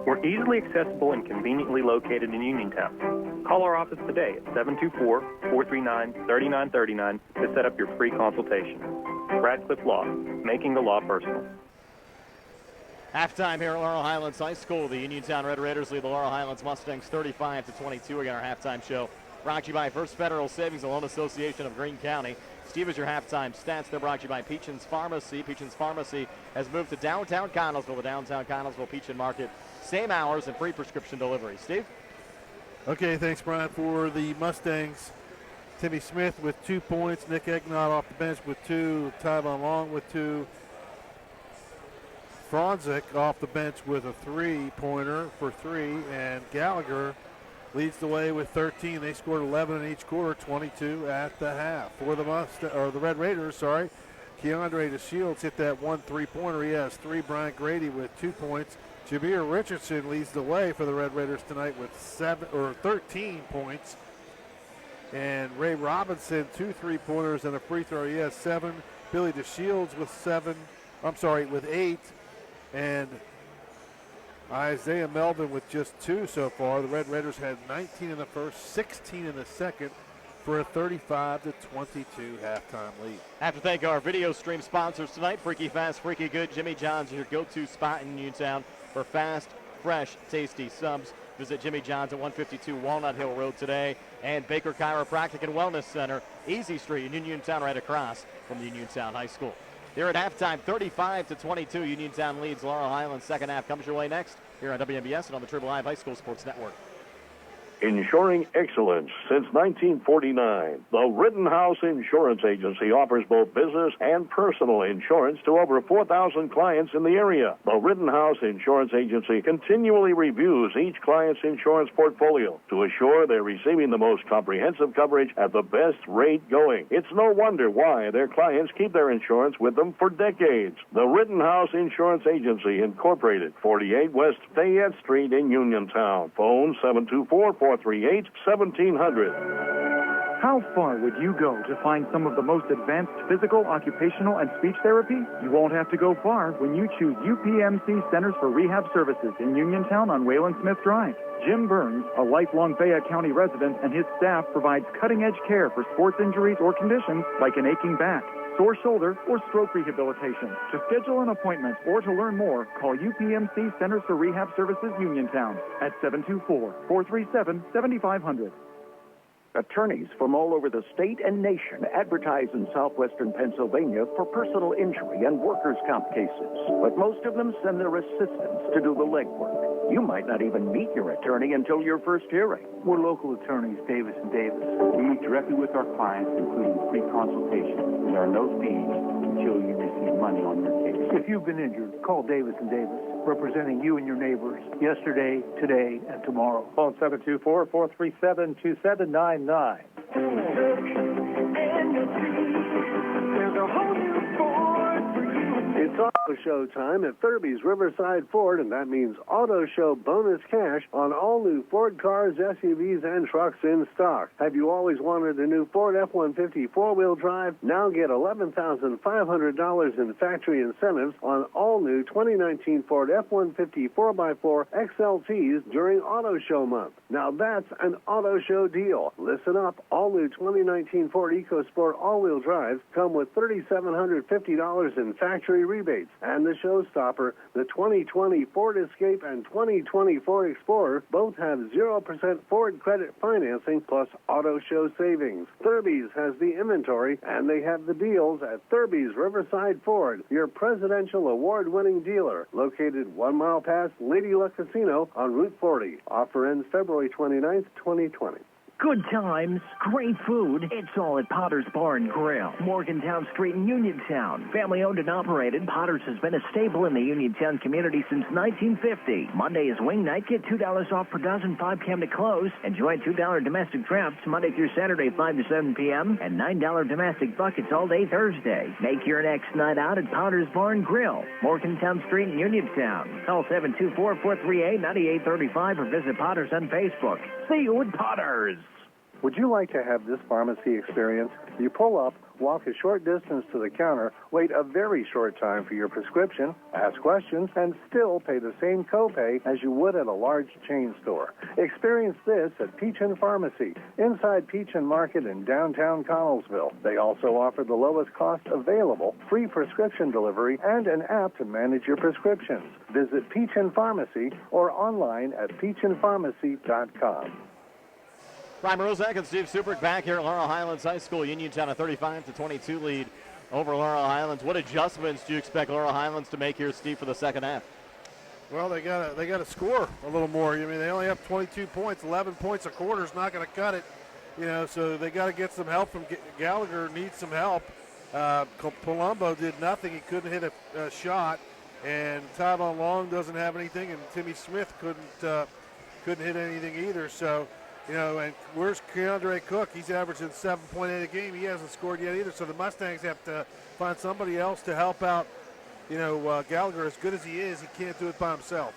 We're easily accessible and conveniently located in Uniontown. Call our office today at 724-439-3939 to set up your free consultation. Radcliffe Law, making the law personal. Halftime here at Laurel Highlands High School. The Uniontown Red Raiders lead the Laurel Highlands Mustangs 35-22. Again, our halftime show brought to you by First Federal Savings and Loan Association of Greene County. Steve, is your halftime stats. They're brought to you by Peachin's Pharmacy. Peachin's Pharmacy has moved to downtown Connellsville, the downtown Connellsville Peachin Market. Same hours and free prescription delivery. Steve? Okay, thanks, Brian. For the Mustangs, Timmy Smith with 2 points. Nick Egnott off the bench with 2. Tyvon Long with 2. Franzik off the bench with a 3-pointer for 3. And Gallagher leads the way with 13. They scored 11 in each quarter, 22 at the half. For the the Red Raiders, Keandre DeShields hit that 1 3-pointer. He has 3. Brian Grady with 2 points. Jabir Richardson leads the way for the Red Raiders tonight with 13 points. And Ray Robinson, 2 3-pointers and a free throw. He has 7. Billy DeShields with 8. And Isaiah Melvin with just 2 so far. The Red Raiders had 19 in the first, 16 in the second for a 35-22 halftime lead. I have to thank our video stream sponsors tonight. Freaky Fast, Freaky Good. Jimmy John's, your go-to spot in Uniontown for fast, fresh, tasty subs. Visit Jimmy John's at 152 Walnut Hill Road today. And Baker Chiropractic and Wellness Center, Easy Street in Uniontown, right across from the Uniontown High School. Here at halftime, 35-22. Uniontown leads Laurel Highlands. Second half comes your way next here on WMBS and on the Triple Live High School Sports Network. Ensuring excellence since 1949. The Rittenhouse Insurance Agency offers both business and personal insurance to over 4,000 clients in the area. The Rittenhouse Insurance Agency continually reviews each client's insurance portfolio to assure they're receiving the most comprehensive coverage at the best rate going. It's no wonder why their clients keep their insurance with them for decades. The Rittenhouse Insurance Agency, Incorporated, 48 West Fayette Street in Uniontown. Phone 724-438-1700. How far would you go to find some of the most advanced physical, occupational, and speech therapy? You won't have to go far when you choose UPMC Centers for Rehab Services in Uniontown on Wayland Smith Drive. Jim Burns, a lifelong Fayette County resident, and his staff provides cutting-edge care for sports injuries or conditions like an aching back, sore shoulder, or stroke rehabilitation. To schedule an appointment or to learn more, call UPMC Centers for Rehab Services Uniontown at 724-437-7500. Attorneys from all over the state and nation advertise in southwestern Pennsylvania for personal injury and workers' comp cases. But most of them send their assistants to do the legwork. You might not even meet your attorney until your first hearing. We're local attorneys, Davis & Davis. We meet directly with our clients, including free consultation. There are no fees until you receive money on your case. If you've been injured, call Davis & Davis, representing you and your neighbors yesterday, today, and tomorrow. Phone 724-437-2799. It's Auto Show time at Thurby's Riverside Ford, and that means Auto Show bonus cash on all new Ford cars, SUVs, and trucks in stock. Have you always wanted a new Ford F-150 four-wheel drive? Now get $11,500 in factory incentives on all new 2019 Ford F-150 4x4 XLTs during Auto Show month. Now that's an Auto Show deal. Listen up. All new 2019 Ford EcoSport all-wheel drives come with $3,750 in factory rebates rebates. And the showstopper, the 2020 Ford Escape and 2020 Ford Explorer, both have 0% Ford credit financing plus auto show savings. Thurby's has the inventory, and they have the deals at Thurby's Riverside Ford, your presidential award-winning dealer, located 1 mile past Lady Luck Casino on Route 40. Offer ends February 29th, 2020. Good times, great food. It's all at Potter's Bar and Grill, Morgantown Street in Uniontown. Family owned and operated, Potter's has been a staple in the Uniontown community since 1950. Monday is wing night. Get $2 off per dozen, 5 p.m. to close. Enjoy $2 domestic drafts Monday through Saturday, 5 to 7 p.m. and $9 domestic buckets all day Thursday. Make your next night out at Potter's Bar and Grill, Morgantown Street in Uniontown. Call 724-438-9835 or visit Potter's on Facebook. See you at Potter's. Would you like to have this pharmacy experience? You pull up, walk a short distance to the counter, wait a very short time for your prescription, ask questions, and still pay the same copay as you would at a large chain store. Experience this at Peachin Pharmacy, inside Peachin Market in downtown Connellsville. They also offer the lowest cost available, free prescription delivery, and an app to manage your prescriptions. Visit Peachin Pharmacy or online at peachinpharmacy.com. Brian Rozak and Steve Subrick back here at Laurel Highlands High School. Uniontown a 35-22 lead over Laurel Highlands. What adjustments do you expect Laurel Highlands to make here, Steve, for the second half? Well, they gotta score a little more. I mean, they only have 22 points. 11 points a quarter is not going to cut it. So they got to get some help from Gallagher. Needs some help. Palumbo did nothing. He couldn't hit a shot, and Tyvon Long doesn't have anything, and Timmy Smith couldn't hit anything either. So. And where's Keandre Cook? He's averaging 7.8 a game. He hasn't scored yet either. So the Mustangs have to find somebody else to help out. Gallagher, as good as he is, he can't do it by himself.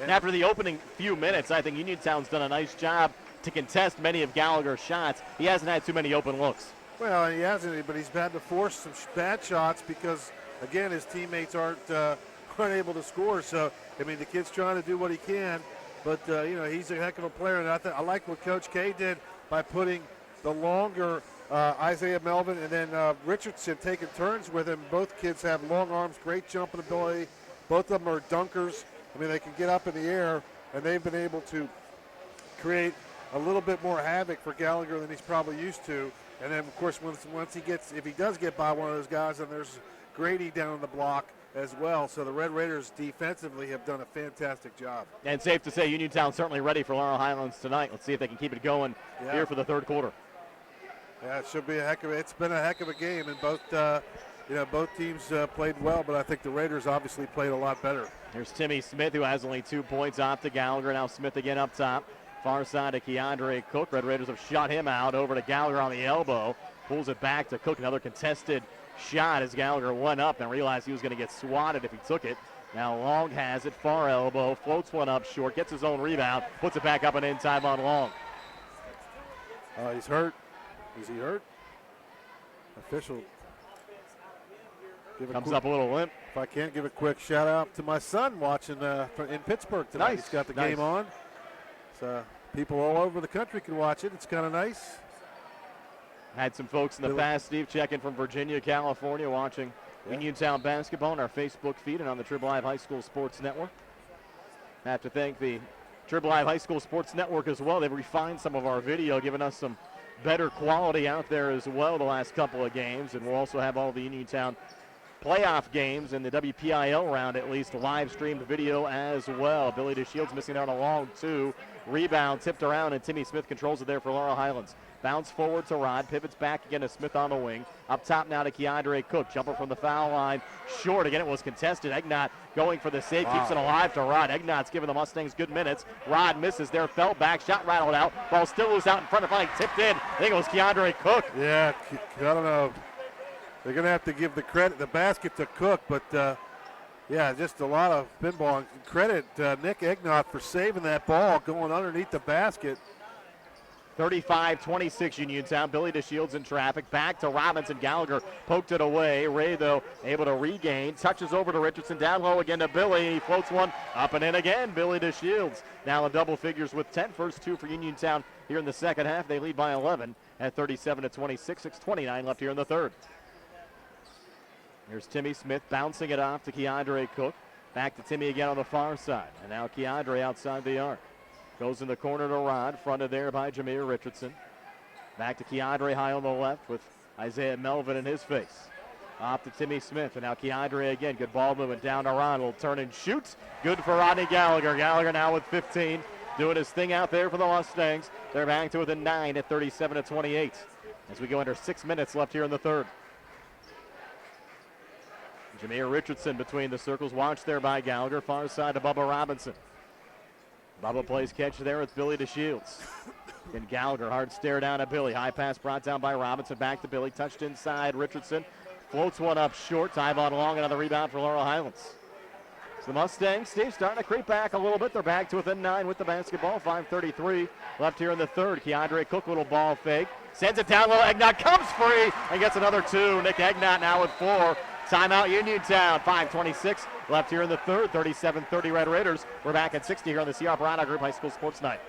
And after the opening few minutes, I think Uniontown's done a nice job to contest many of Gallagher's shots. He hasn't had too many open looks. Well, he hasn't, but he's had to force some bad shots because, again, his teammates aren't able to score. So, the kid's trying to do what he can. But, he's a heck of a player, and I like what Coach K did by putting the longer Isaiah Melvin and then Richardson taking turns with him. Both kids have long arms, great jumping ability. Both of them are dunkers. They can get up in the air, and they've been able to create a little bit more havoc for Gallagher than he's probably used to. And then, of course, if he does get by one of those guys, then there's Grady down on the block as well. So the Red Raiders defensively have done a fantastic job. And safe to say Uniontown certainly ready for Laurel Highlands tonight. Let's see if they can keep it going here for the third quarter. Yeah, it should be it's been a heck of a game, and both teams played well, but I think the Raiders obviously played a lot better. Here's Timmy Smith, who has only 2 points off to Gallagher. Now Smith again up top. Far side to Keandre Cook. Red Raiders have shot him out over to Gallagher on the elbow. Pulls it back to Cook. Another contested shot as Gallagher went up and realized he was going to get swatted if he took it. Now Long has it, far elbow, floats one up short, gets his own rebound, puts it back up and in. Time on Long. He's hurt. Is he hurt? Official. Comes up a little limp. If I can, give a quick shout out to my son watching in Pittsburgh tonight. Nice. He's got the game on. So people all over the country can watch it. It's kind of nice. Had some folks in the past, Steve, checking from Virginia, California, watching Uniontown basketball on our Facebook feed and on the Trib Live High School Sports Network. I have to thank the Trib Live High School Sports Network as well. They've refined some of our video, giving us some better quality out there as well the last couple of games. And we'll also have all the Uniontown playoff games in the WPIAL round, at least live streamed video as well. Billy DeShields missing out on a long two. Rebound tipped around, and Timmy Smith controls it there for Laurel Highlands. Bounce forward to Rod, pivots back again to Smith on the wing. Up top now to Keandre Cook, jumper from the foul line. Short, again it was contested. Egnott going for the save, keeps it alive to Rod. Egnott's giving the Mustangs good minutes. Rod misses there, fell back, shot rattled out. Ball still loose out in front of Flank, tipped in. I think it was Keandre Cook. Yeah, I don't know. They're going to have to give the basket to Cook, but just a lot of pinball. Credit Nick Egnott for saving that ball going underneath the basket. 35-26 Uniontown. Billy DeShields in traffic. Back to Robinson. Gallagher poked it away. Ray, though, able to regain. Touches over to Richardson. Down low again to Billy. He floats one up and in again. Billy DeShields now in double figures with 10. First two for Uniontown here in the second half. They lead by 11 at 37-26. 6:29 left here in the third. Here's Timmy Smith bouncing it off to Keandre Cook. Back to Timmy again on the far side. And now Keandre outside the arc. Goes in the corner to Rod, fronted there by Jameer Richardson. Back to Keandre high on the left with Isaiah Melvin in his face. Off to Timmy Smith, and now Keandre again. Good ball movement down to Ron. Will turn and shoot. Good for Rodney Gallagher. Gallagher now with 15. Doing his thing out there for the Mustangs. They're back to within 9 at 37-28. As we go under 6 minutes left here in the third. Jameer Richardson between the circles. Watched there by Gallagher. Far side to Bubba Robinson. Bubba plays catch there with Billy DeShields. And Gallagher, hard stare down at Billy. High pass brought down by Robinson. Back to Billy. Touched inside. Richardson floats one up short. Tyvon Long, another rebound for Laurel Highlands. So the Mustangs, Steve, starting to creep back a little bit. They're back to within 9 with the basketball. 5:33 left here in the third. Keandre Cook, little ball fake. Sends it down low. Egnott comes free and gets another 2. Nick Egnott now with 4. Timeout Uniontown. 5:26 left here in the third. 37-30 Red Raiders. We're back at 60 here on the C. Harper Group High School Sports Night.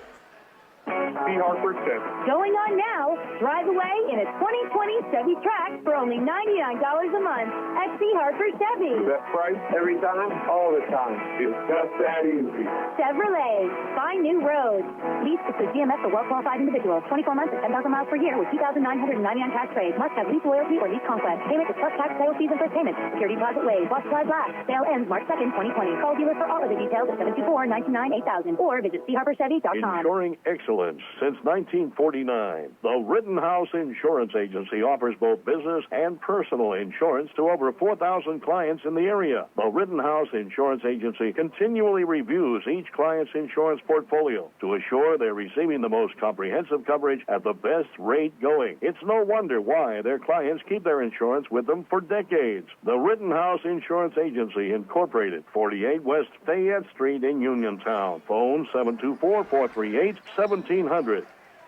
C. Harper Chevy. Going on now, drive away in a 2020 Chevy Trax for only $99 a month at C. Harper Chevy. Best price every time, all the time. It's just that easy. Chevrolet, find new roads. Lease to GMS for well-qualified individuals. 24 months at 10,000 miles per year with 2,999 tax rates. Must have lease loyalty or lease conquest. Payment is plus tax, title fees, and first payment. Security deposit waived. Wash supplies last. Sale ends March 2nd, 2020. Call dealer for all of the details at 724-929-8000 or visit CHarperChevy.com. Ensuring excellence since 1949. The Rittenhouse Insurance Agency offers both business and personal insurance to over 4,000 clients in the area. The Rittenhouse Insurance Agency continually reviews each client's insurance portfolio to assure they're receiving the most comprehensive coverage at the best rate going. It's no wonder why their clients keep their insurance with them for decades. The Rittenhouse Insurance Agency, Incorporated, 48 West Fayette Street in Uniontown. Phone 724-438-1700.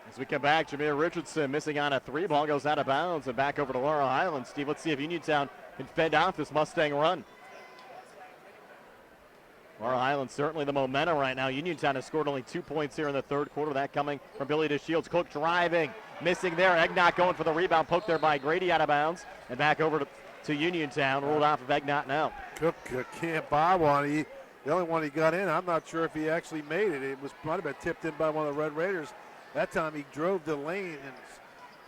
As we come back, Jameer Richardson missing on a 3. Ball goes out of bounds and back over to Laurel Highlands. Steve, let's see if Uniontown can fend off this Mustang run. Laurel Highlands certainly the momentum right now. Uniontown has scored only 2 points here in the third quarter. That coming from Billy DeShields. Cook driving, missing there. Egnott going for the rebound. Poked there by Grady out of bounds. And back over to Uniontown. Ruled off of Egnott now. Cook can't buy one. The only one he got in, I'm not sure if he actually made it. It might have been tipped in by one of the Red Raiders. That time he drove the lane and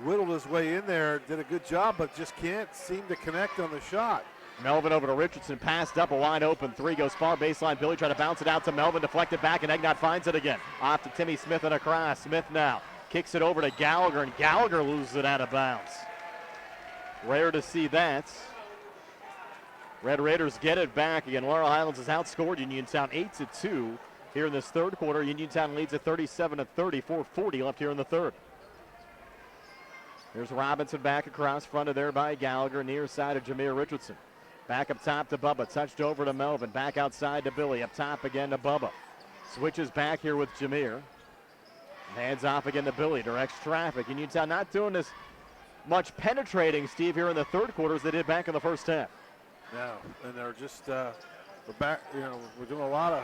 whittled his way in there. Did a good job, but just can't seem to connect on the shot. Melvin over to Richardson, passed up a wide open 3, goes far baseline. Billy tried to bounce it out to Melvin, deflected back, and Egnott finds it again. Off to Timmy Smith and across. Smith now kicks it over to Gallagher, and Gallagher loses it out of bounds. Rare to see that. Red Raiders get it back again. Laurel Highlands has outscored Uniontown 8-2 here in this third quarter. Uniontown leads at 37-30, 4:40 left here in the third. Here's Robinson back across, fronted there by Gallagher, near side of Jameer Richardson. Back up top to Bubba, touched over to Melvin, back outside to Billy, up top again to Bubba. Switches back here with Jameer. Hands off again to Billy, directs traffic. Uniontown not doing as much penetrating, Steve, here in the third quarter as they did back in the first half. No, and they're just, we're back, we're doing a lot of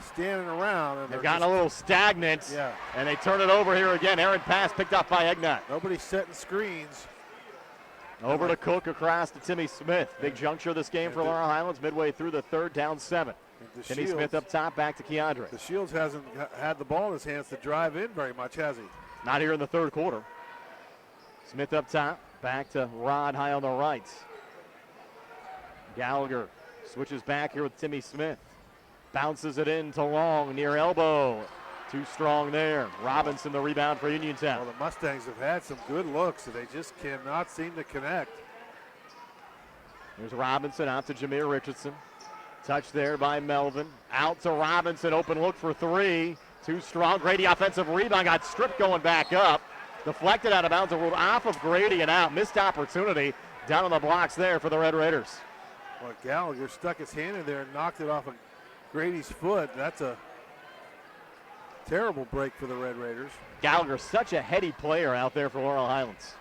standing around. And they've gotten a little stagnant, and they turn it over here again. Errant pass picked up by Egnott. Nobody's setting screens. Over to Cook, across to Timmy Smith. Big juncture of this game for Laurel Highlands, midway through the third, down 7. Timmy Smith up top, back to Keandre. DeShields hasn't had the ball in his hands to drive in very much, has he? Not here in the third quarter. Smith up top, back to Rod high on the right. Gallagher switches back here with Timmy Smith. Bounces it in to Long, near elbow. Too strong there. Robinson the rebound for Uniontown. Well, the Mustangs have had some good looks, and they just cannot seem to connect. Here's Robinson out to Jameer Richardson. Touch there by Melvin. Out to Robinson, open look for 3. Too strong. Grady offensive rebound, got stripped going back up. Deflected out of bounds and ruled off of Grady and out. Missed opportunity down on the blocks there for the Red Raiders. Well, Gallagher stuck his hand in there and knocked it off of Grady's foot. That's a terrible break for the Red Raiders. Gallagher, such a heady player out there for Laurel Highlands.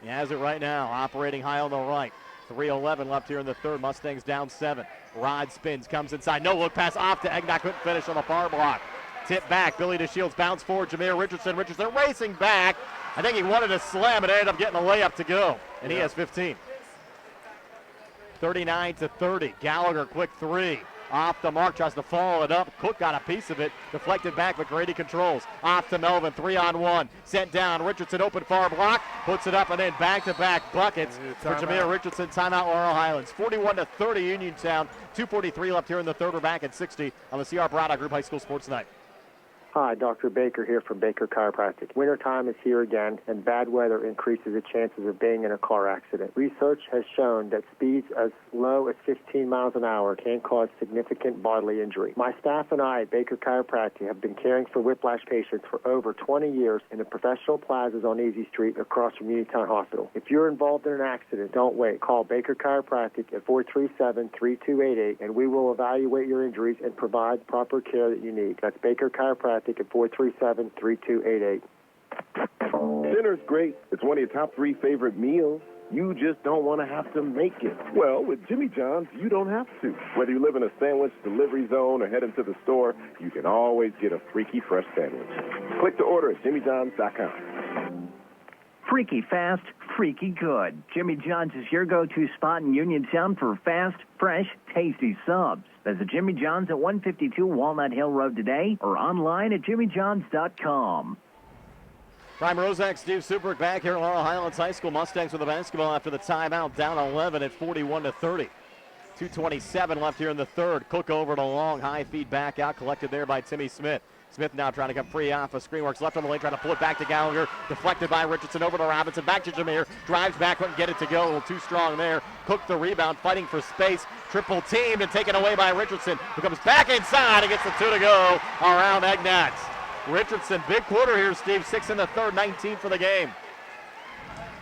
He has it right now, operating high on the right. 3:11 left here in the third. Mustangs down 7. Rod spins, comes inside. No look pass off to Egnott. Couldn't finish on the far block. Tip back. Billy DeShields bounce forward. Jameer Richardson. Richardson racing back. I think he wanted to slam and ended up getting a layup to go. And he has 15. 39-30. Gallagher, quick three. Off the mark, tries to follow it up. Cook got a piece of it. Deflected back, but Grady controls. Off to Melvin, 3-on-1. Sent down. Richardson, open far block. Puts it up, and then back-to-back buckets for Jameer Richardson. Timeout, Laurel Highlands. 41-30, Uniontown. 2:43 left here in the third. We're back at 60 on the CR Brada Group High School Sports Night. Hi, Dr. Baker here from Baker Chiropractic. Wintertime is here again, and bad weather increases the chances of being in a car accident. Research has shown that speeds as low as 15 miles an hour can cause significant bodily injury. My staff and I at Baker Chiropractic have been caring for whiplash patients for over 20 years in the professional plazas on Easy Street across from Uniontown Hospital. If you're involved in an accident, don't wait. Call Baker Chiropractic at 437-3288, and we will evaluate your injuries and provide proper care that you need. That's Baker Chiropractic at 437-3288. Dinner's great. It's one of your top 3 favorite meals. You just don't want to have to make it. Well, with Jimmy John's, you don't have to. Whether you live in a sandwich delivery zone or head into the store, you can always get a freaky fresh sandwich. Click to order at jimmyjohns.com. Freaky fast, freaky good. Jimmy John's is your go-to spot in Uniontown for fast, fresh, tasty subs. Visit Jimmy John's at 152 Walnut Hill Road today or online at jimmyjohns.com. Prime Rozak, Steve Subrick back here at Laurel Highlands High School. Mustangs with the basketball after the timeout, down 11 at 41-30. 2:27 left here in the third. Cook over to long, high feed back out, collected there by Timmy Smith. Smith now trying to come free off a screen, works left on the lane, trying to pull it back to Gallagher. Deflected by Richardson, over to Robinson, back to Jameer. Drives back, couldn't get it to go, a little too strong there. Cook the rebound, fighting for space. Triple teamed and taken away by Richardson, who comes back inside and gets the 2 to go around Egnats. Richardson, big quarter here, Steve. 6 in the third, 19 for the game.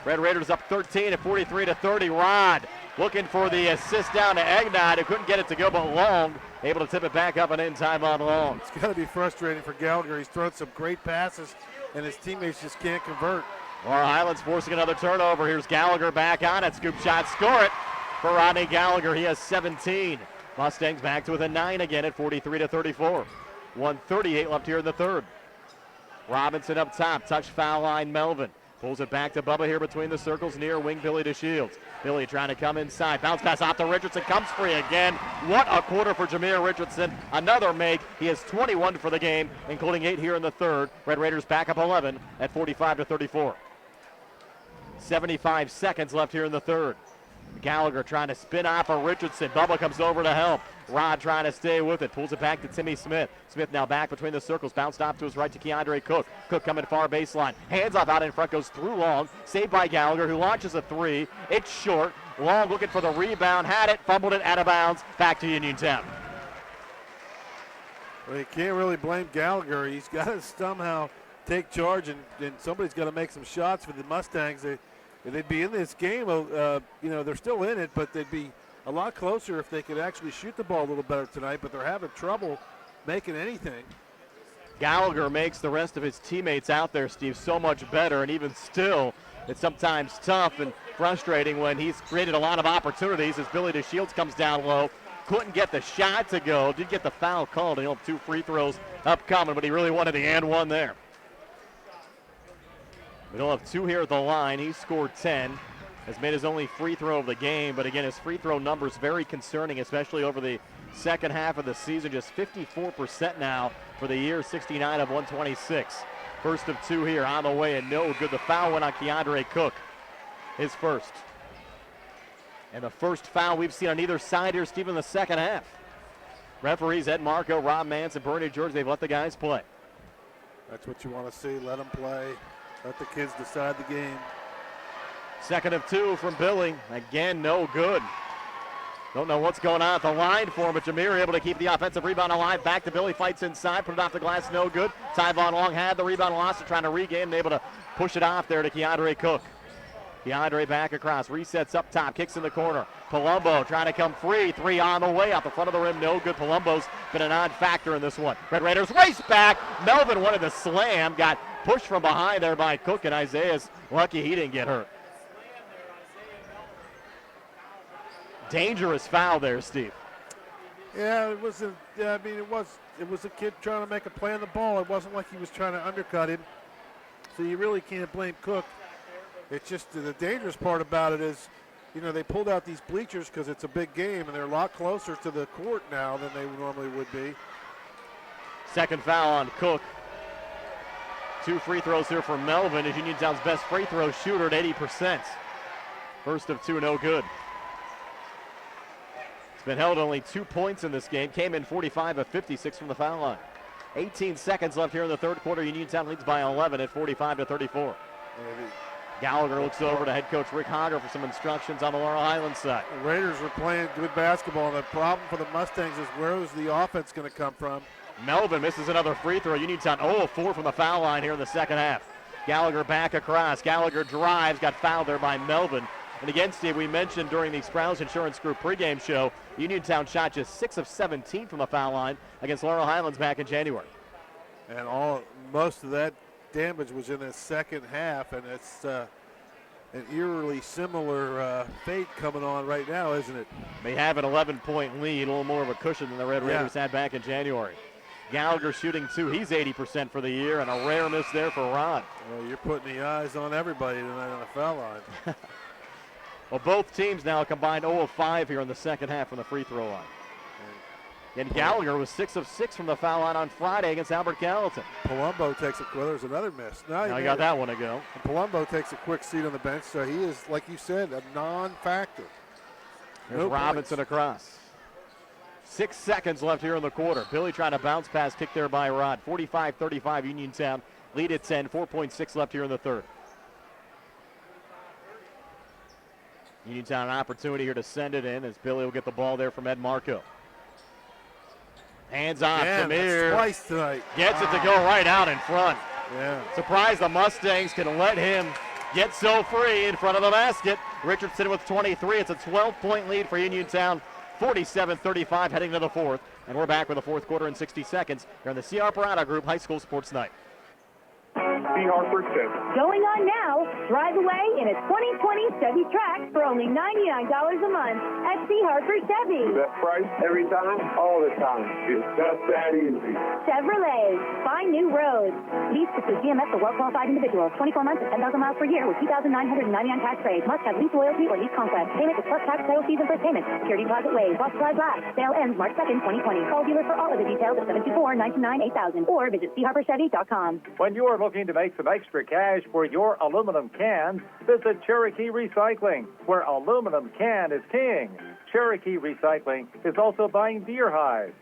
Red Raiders up 13 at 43-30. Rod looking for the assist down to Egnat, who couldn't get it to go, but Long able to tip it back up and in, time on Long. It's got to be frustrating for Gallagher. He's thrown some great passes, and his teammates just can't convert. Laurel Highlands forcing another turnover. Here's Gallagher back on it. Scoop shot, score it for Rodney Gallagher. He has 17. Mustangs back to within 9 again at 43-34. 1:38 left here in the third. Robinson up top, touch foul line Melvin. Pulls it back to Bubba here between the circles, near wing Billy DeShields. Billy trying to come inside. Bounce pass off to Richardson, comes free again. What a quarter for Jameer Richardson. Another make. He has 21 for the game, including 8 here in the third. Red Raiders back up 11 at 45-34. 75 seconds left here in the third. Gallagher trying to spin off of Richardson. Bubba comes over to help. Rod trying to stay with it. Pulls it back to Timmy Smith. Smith now back between the circles. Bounced off to his right to Keandre Cook. Cook coming far baseline. Hands off out in front. Goes through Long. Saved by Gallagher, who launches a 3. It's short. Long looking for the rebound. Had it. Fumbled it out of bounds. Back to Uniontown. Well, you can't really blame Gallagher. He's got to somehow take charge, and somebody's got to make some shots for the Mustangs. They'd be in this game, they're still in it, but they'd be a lot closer if they could actually shoot the ball a little better tonight, but they're having trouble making anything. Gallagher makes the rest of his teammates out there, Steve, so much better, and even still, it's sometimes tough and frustrating when he's created a lot of opportunities as Billy DeShields comes down low. Couldn't get the shot to go, did get the foul called, and he'll have 2 free throws upcoming, but he really wanted the and one there. We'll have 2 here at the line. He scored 10. Has made his only free throw of the game, but again, his free throw numbers very concerning, especially over the second half of the season. Just 54% now for the year, 69 of 126. First of 2 here on the way, and no good. The foul went on Keandre Cook, his first. And the first foul we've seen on either side here, Steve, in the second half. Referees Ed Marco, Rob Mance, and Bernie George, they've let the guys play. That's what you want to see. Let them play. Let the kids decide the game. Second of 2 from Billy. Again, no good. Don't know what's going on at the line for him, but Jameer able to keep the offensive rebound alive. Back to Billy, fights inside, put it off the glass, no good. Tyvon Long had the rebound, lost it, trying to regain, and able to push it off there to Keandre Cook. Keandre back across, resets up top, kicks in the corner. Palumbo trying to come free, 3 on the way, off the front of the rim, no good. Palumbo's been a non-factor in this one. Red Raiders race back. Melvin wanted to slam, got pushed from behind there by Cook, and Isaiah's lucky he didn't get hurt. Dangerous foul there, Steve. Yeah, it was a kid trying to make a play on the ball. It wasn't like he was trying to undercut him. So you really can't blame Cook. It's just the dangerous part about it is they pulled out these bleachers because it's a big game, and they're a lot closer to the court now than they normally would be. Second foul on Cook. 2 free throws here for Melvin, is Uniontown's best free throw shooter at 80%. First of 2, no good. It's been held only 2 points in this game. Came in 45 of 56 from the foul line. 18 seconds left here in the third quarter. Uniontown leads by 11 at 45-34. Gallagher looks over to head coach Rick Hogger for some instructions on the Laurel Highlands side. The Raiders were playing good basketball, and the problem for the Mustangs is where is the offense going to come from? Melvin misses another free throw. Uniontown 0 of 4 from the foul line here in the second half. Gallagher back across. Gallagher drives, got fouled there by Melvin. And again, Steve, we mentioned during the Sprouse Insurance Group pregame show, Uniontown shot just 6 of 17 from the foul line against Laurel Highlands back in January. And most of that damage was in the second half, and it's an eerily similar fate coming on right now, isn't it? They have an 11-point lead, a little more of a cushion than the Red Raiders had back in January. Gallagher shooting 2. He's 80% for the year, and a rare miss there for Ron. Well, you're putting the eyes on everybody tonight on the foul line. Well, both teams now combined 0 of 5 here in the second half from the free throw line. And Gallagher was 6 of 6 from the foul line on Friday against Albert Gallatin. Palumbo takes there's another miss. Now he got that one to go. And Palumbo takes a quick seat on the bench, so he is, like you said, a non-factor. There's Robinson across. 6 seconds left here in the quarter. Billy trying to bounce pass, kick there by Rod. 45-35 Uniontown. Lead at 10, 4.6 left here in the third. Uniontown an opportunity here to send it in as Billy will get the ball there from Ed Marco. Hands off, Jameer. Twice tonight. Gets it to go right out in front. Yeah. Surprised the Mustangs can let him get so free in front of the basket. Richardson with 23. It's a 12-point lead for Uniontown. 47-35 heading to the fourth. And we're back with the fourth quarter in 60 seconds here on the C. Harper Auto Group High School Sports Night. C. Harper Chevy. Going on now, drive away in a 2020 Chevy Trax for only $99 a month at C. Harper Chevy. Best price every time, all the time. It's just that easy. Chevrolet, find new roads. Lease to GMS for well-qualified individuals. 24 months at 10,000 miles per year with $2,999 tax rate. Must have lease loyalty or lease conquest. Payment is plus tax, title fees, and first payment. Security deposit waived. While supplies last. Sale ends March 2nd, 2020. Call dealer for all of the details at 724-929-8000 or visit CHarperChevy.com. When you are looking to make some extra cash for your aluminum cans, visit Cherokee Recycling, where aluminum can is king. Cherokee Recycling is also buying deer hides.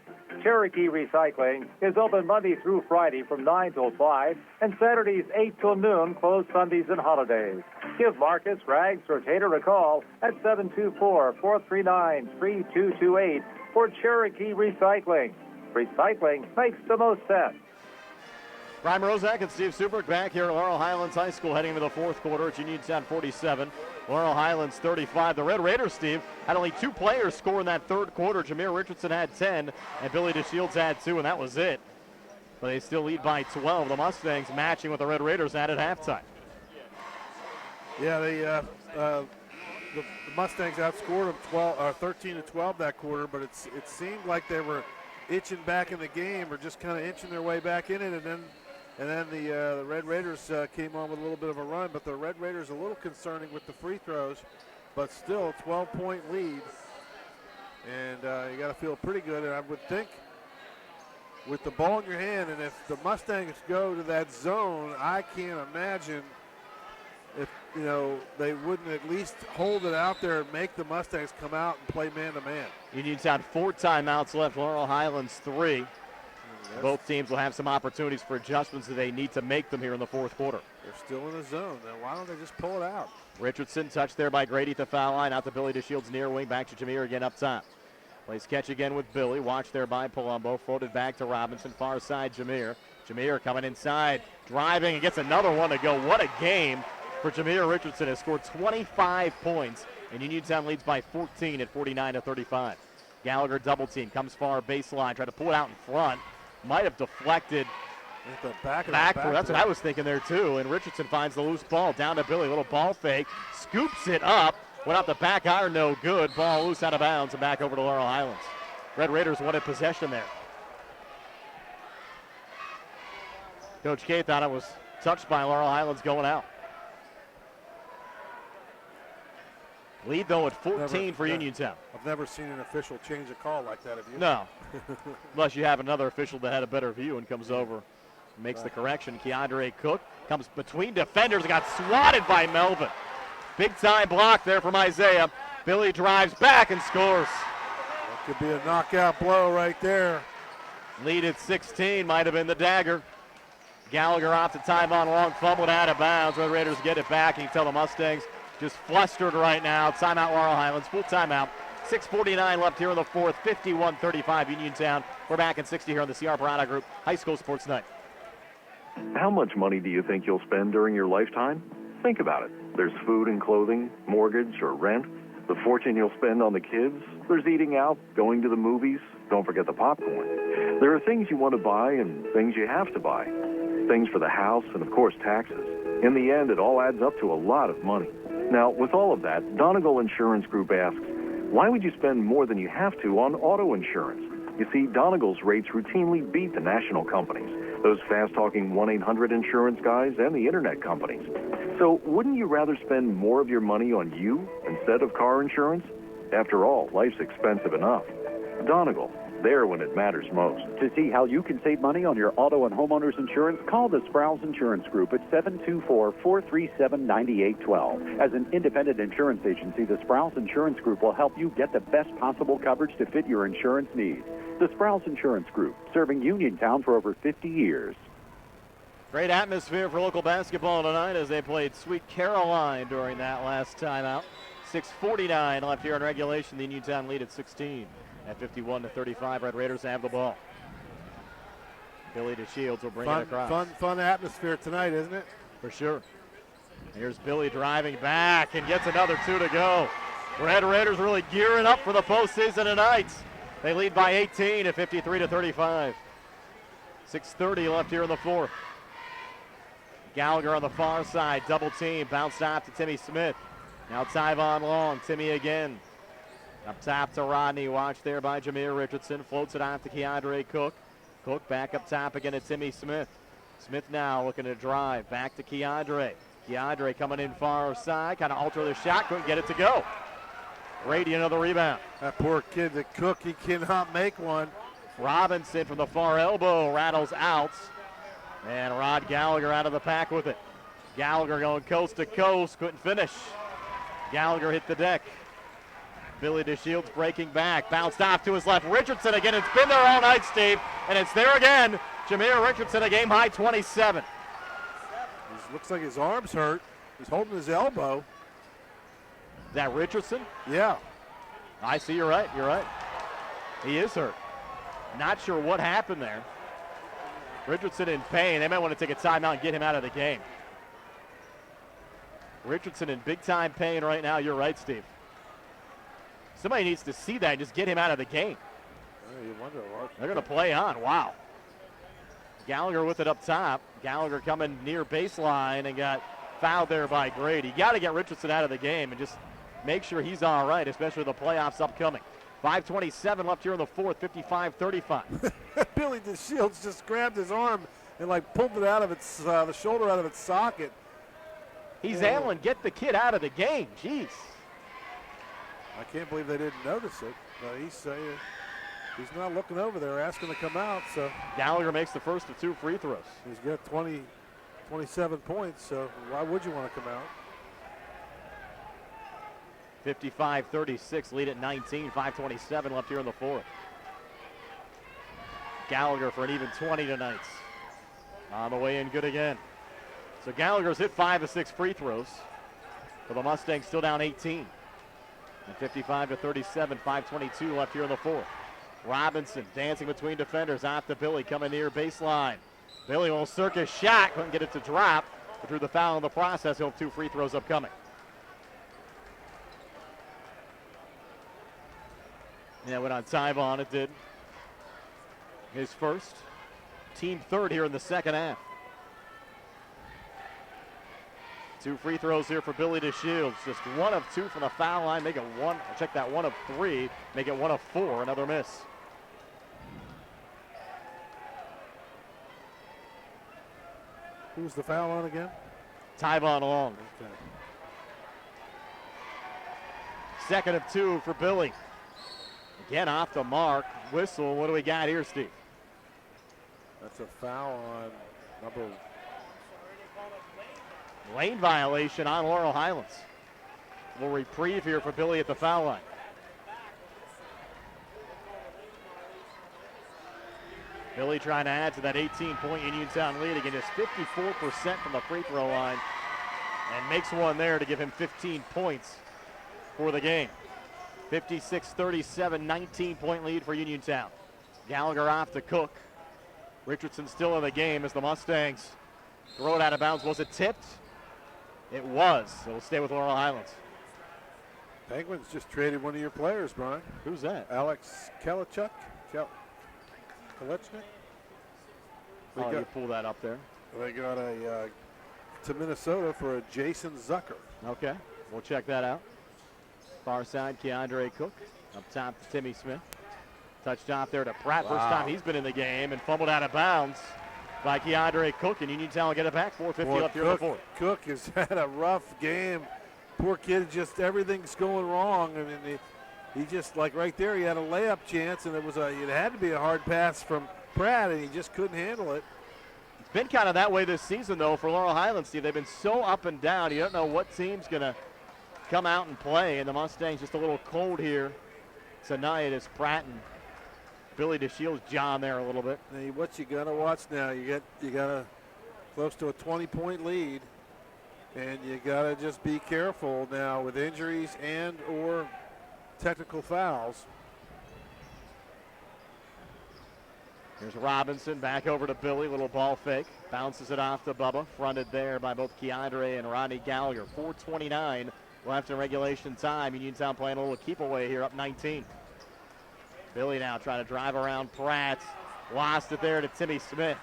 Cherokee Recycling is open Monday through Friday from 9 till 5 and Saturdays 8 till noon, closed Sundays and holidays. Give Marcus, Rags, or Tater a call at 724-439-3228 for Cherokee Recycling. Recycling makes the most sense. Brian Rozak and Steve Suberg back here at Laurel Highlands High School heading into the fourth quarter. It's Uniontown 47, Laurel Highlands 35. The Red Raiders, Steve, had only 2 players score in that third quarter. Jameer Richardson had 10, and Billy DeShields had 2, and that was it. But they still lead by 12. The Mustangs matching what the Red Raiders had at halftime. Yeah, the Mustangs outscored them 13-12 that quarter, but it seemed like they were itching back in the game or just kind of inching their way back in it, and then the Red Raiders came on with a little bit of a run, but the Red Raiders a little concerning with the free throws, but still 12-point lead, and you got to feel pretty good. And I would think with the ball in your hand, and if the Mustangs go to that zone, I can't imagine if they wouldn't at least hold it out there and make the Mustangs come out and play man-to-man. Uniontown 4 timeouts left, Laurel Highlands 3. Yes. Both teams will have some opportunities for adjustments that they need to make them here in the fourth quarter. They're still in the zone. Then why don't they just pull it out? Richardson touched there by Grady at the foul line. Out to Billy DeShields near wing. Back to Jameer again up top. Plays catch again with Billy. Watch there by Palumbo. Floated back to Robinson. Far side Jameer. Jameer coming inside. Driving and gets another one to go. What a game for Jameer Richardson. Has scored 25 points. And Uniontown leads by 14 at 49-35. Gallagher double team. Comes far baseline. Tried to pull it out in front. Might have deflected at the back. That's what I was thinking there too. And Richardson finds the loose ball down to Billy. Little ball fake. Scoops it up. Went out the back iron. No good. Ball loose out of bounds and back over to Laurel Highlands. Red Raiders wanted possession there. Coach K thought it was touched by Laurel Highlands going out. Lead, though, at 14 for Uniontown. I've never seen an official change a call like that, have you? No. Unless you have another official that had a better view and comes over, makes the correction. Keandre Cook comes between defenders, got swatted by Melvin. Big time block there from Isaiah. Billy drives back and scores. That could be a knockout blow right there. Lead at 16, might have been the dagger. Gallagher off the time on long, fumbled out of bounds. Red Raiders get it back. You can tell the Mustangs just flustered right now. Timeout Laurel Highlands, full timeout. 6:49 left here in the fourth, 51-35 Uniontown. We're back in 60 here on the CR Parada Group High School Sports Night. How much money do you think you'll spend during your lifetime? Think about it. There's food and clothing, mortgage or rent, the fortune you'll spend on the kids. There's eating out, going to the movies. Don't forget the popcorn. There are things you want to buy and things you have to buy. Things for the house and, of course, taxes. In the end, it all adds up to a lot of money. Now, with all of that, Donegal Insurance Group asks, why would you spend more than you have to on auto insurance? You see, Donegal's rates routinely beat the national companies, those fast-talking 1-800 insurance guys and the internet companies. So wouldn't you rather spend more of your money on you instead of car insurance? After all, life's expensive enough. Donegal, there when it matters most. To see how you can save money on your auto and homeowners insurance, call the Sprouse Insurance Group at 724-437-9812. As an independent insurance agency, the Sprouse Insurance Group will help you get the best possible coverage to fit your insurance needs. The Sprouse Insurance Group, serving Uniontown for over 50 years. Great atmosphere for local basketball tonight as they played Sweet Caroline during that last timeout. 6:49 left here in regulation. The Uniontown lead at 16. At 51-35, Red Raiders have the ball. Billy DeShields will bring it across. Fun atmosphere tonight, isn't it? For sure. Here's Billy driving back and gets another 2 to go. Red Raiders really gearing up for the postseason tonight. They lead by 18 at 53-35. 6:30 left here in the fourth. Gallagher on the far side, double team, bounced off to Timmy Smith. Now Tyvon Long, Timmy again. Up top to Rodney, watched there by Jameer Richardson, floats it off to Keandre Cook. Cook back up top again to Timmy Smith. Smith now looking to drive, back to Keandre. Keandre coming in far side, kind of alter the shot, couldn't get it to go. Grady another rebound. That poor kid, the Cook, he cannot make one. Robinson from the far elbow rattles out. And Rod Gallagher out of the pack with it. Gallagher going coast to coast, couldn't finish. Gallagher hit the deck. Billy DeShields breaking back, bounced off to his left. Richardson again, it's been there all night, Steve, and it's there again. Jameer Richardson, a game-high 27. Looks like his arm's hurt. He's holding his elbow. Is that Richardson? Yeah. I see, you're right. He is hurt. Not sure what happened there. Richardson in pain. They might want to take a timeout and get him out of the game. Richardson in big-time pain right now. You're right, Steve. Somebody needs to see that and just get him out of the game. You wonder what. They're going to play on. Wow. Gallagher with it up top. Gallagher coming near baseline and got fouled there by Grady. You got to get Richardson out of the game and just make sure he's all right, especially with the playoffs upcoming. 5:27 left here in the fourth, 55-35. Billy DeShields just grabbed his arm and pulled it out of its the shoulder out of its socket. He's Allen, get the kid out of the game. Jeez. I can't believe they didn't notice it. He's not looking over there, asking to come out. So Gallagher makes the first of 2 free throws. He's got 27 points, so why would you want to come out? 55-36, lead at 19, 5:27 left here in the fourth. Gallagher for an even 20 tonight. On the way in good again. So Gallagher's hit 5 of 6 free throws. But the Mustangs still down 18. And 55-37, 5:22 left here in the fourth. Robinson dancing between defenders, off to Billy, coming near baseline. Billy will circus shot, couldn't get it to drop, but drew the foul in the process. He'll have 2 free throws upcoming. Yeah, went on Tyvon, it did. His first, team third here in the second half. 2 free throws here for Billy DeShields. Just 1 of 2 from the foul line. Make it 1, check that, 1 of 3. Make it 1 of 4, another miss. Who's the foul on again? Tyvon Long. Okay. second of 2 for Billy. Again off the mark. Whistle. What do we got here, Steve? That's a foul on number. Lane violation on Laurel Highlands. A little reprieve here for Billy at the foul line. Billy trying to add to that 18-point Uniontown lead. Again, just 54% from the free throw line. And makes one there to give him 15 points for the game. 56-37, 19-point lead for Uniontown. Gallagher off to Cook. Richardson still in the game as the Mustangs throw it out of bounds. Was it tipped? It was. So we'll stay with Laurel Highlands. Penguins just traded one of your players, Brian. Who's that? Alex Kalichuk. Kalechnik. You pull that up there. They got to Minnesota for a Jason Zucker. Okay, we'll check that out. Far side, Keandre Cook. Up top to Timmy Smith. Touched off there to Pratt. Wow. First time he's been in the game, and fumbled out of bounds by Keandre Cook, and Uniontown will get it back. 4:50 left here in the fourth. Cook has had a rough game. Poor kid, just everything's going wrong. I mean, he just, like right there, he had a layup chance, and it had to be a hard pass from Pratt, and he just couldn't handle it. It's been kind of that way this season, though, for Laurel Highlands, Steve. They've been so up and down. You don't know what team's going to come out and play, and the Mustangs just a little cold here tonight as Pratt and Billy DeShields John there a little bit. Now, what you got to watch now, you got a close to a 20-point lead, and you got to just be careful now with injuries and or technical fouls. Here's Robinson back over to Billy. Little ball fake. Bounces it off to Bubba. Fronted there by both Keandre and Rodney Gallagher. 4:29 left in regulation time. Uniontown playing a little keep away here, up 19. Billy now trying to drive around Pratt. Lost it there to Timmy Smith.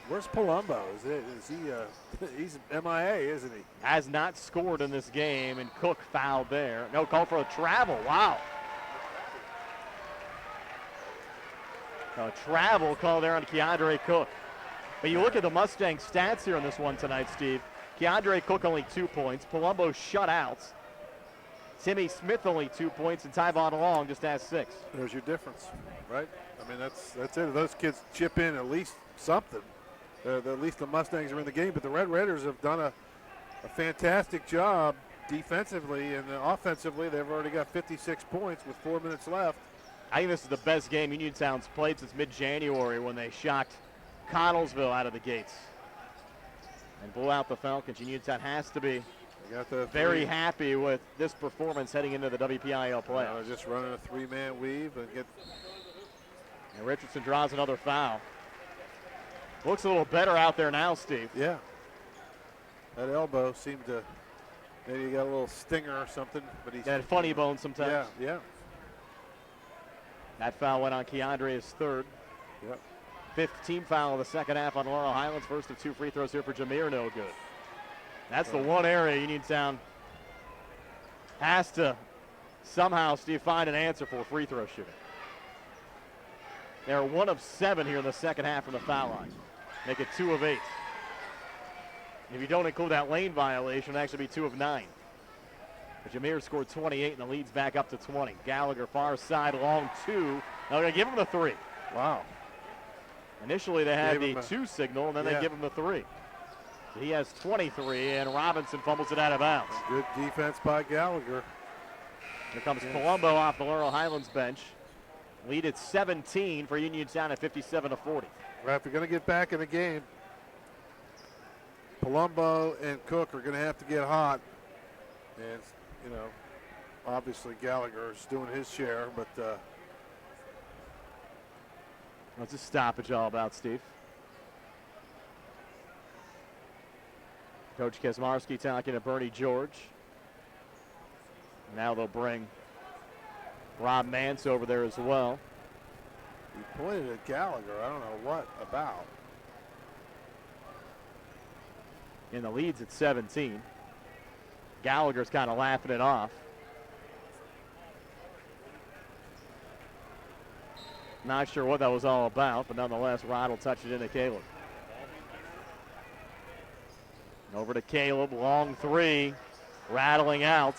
Where's Palumbo? Is he? He's MIA, isn't he? Has not scored in this game, and Cook fouled there. No, call for a travel. Wow. A travel call there on Keandre Cook. But you look at the Mustang stats here on this one tonight, Steve. Keandre Cook only 2 points. Palumbo shutouts. Timmy Smith only 2 points, and Tyvon Long just has 6. There's your difference, right? I mean, that's it. Those kids chip in at least something. At least the Mustangs are in the game, but the Red Raiders have done a fantastic job defensively, and offensively they've already got 56 points with 4 minutes left. I think this is the best game Uniontown's played since mid-January when they shocked Connellsville out of the gates and blew out the Falcons. Uniontown has to be very happy with this performance heading into the WPIAL playoffs. They're just running a three-man weave and And Richardson draws another foul. Looks a little better out there now, Steve. Yeah. That elbow seemed to, maybe he got a little stinger or something, but he's that funny bone sometimes. Yeah. That foul went on Keandre's third. Yep. 5th team foul of the second half on Laurel Highlands. First of 2 free throws here for Jameer, no good. That's the one area Uniontown has to somehow, Steve, find an answer for free throw shooting. They're 1 of 7 here in the second half from the foul line. Make it 2 of 8. If you don't include that lane violation, it'll actually be 2 of 9. But Jameer scored 28, and the lead's back up to 20. Gallagher far side, long 2. Now they're going to give him the 3. Wow. Initially they had the 2 signal, and then they give him the 3. So he has 23, and Robinson fumbles it out of bounds. Good defense by Gallagher. Here comes Palumbo off the Laurel Highlands bench. Lead at 17 for Uniontown at 57-40. Well, if you're going to get back in the game, Palumbo and Cook are going to have to get hot. And, obviously Gallagher is doing his share, but what's this stoppage all about, Steve? Coach Kaczmarski talking to Bernie George. Now they'll bring Rob Mance over there as well. He pointed at Gallagher. I don't know what about. In the lead's at 17. Gallagher's kind of laughing it off. Not sure what that was all about, but nonetheless, Rod will touch it into Caleb. Over to Caleb, long 3, rattling out.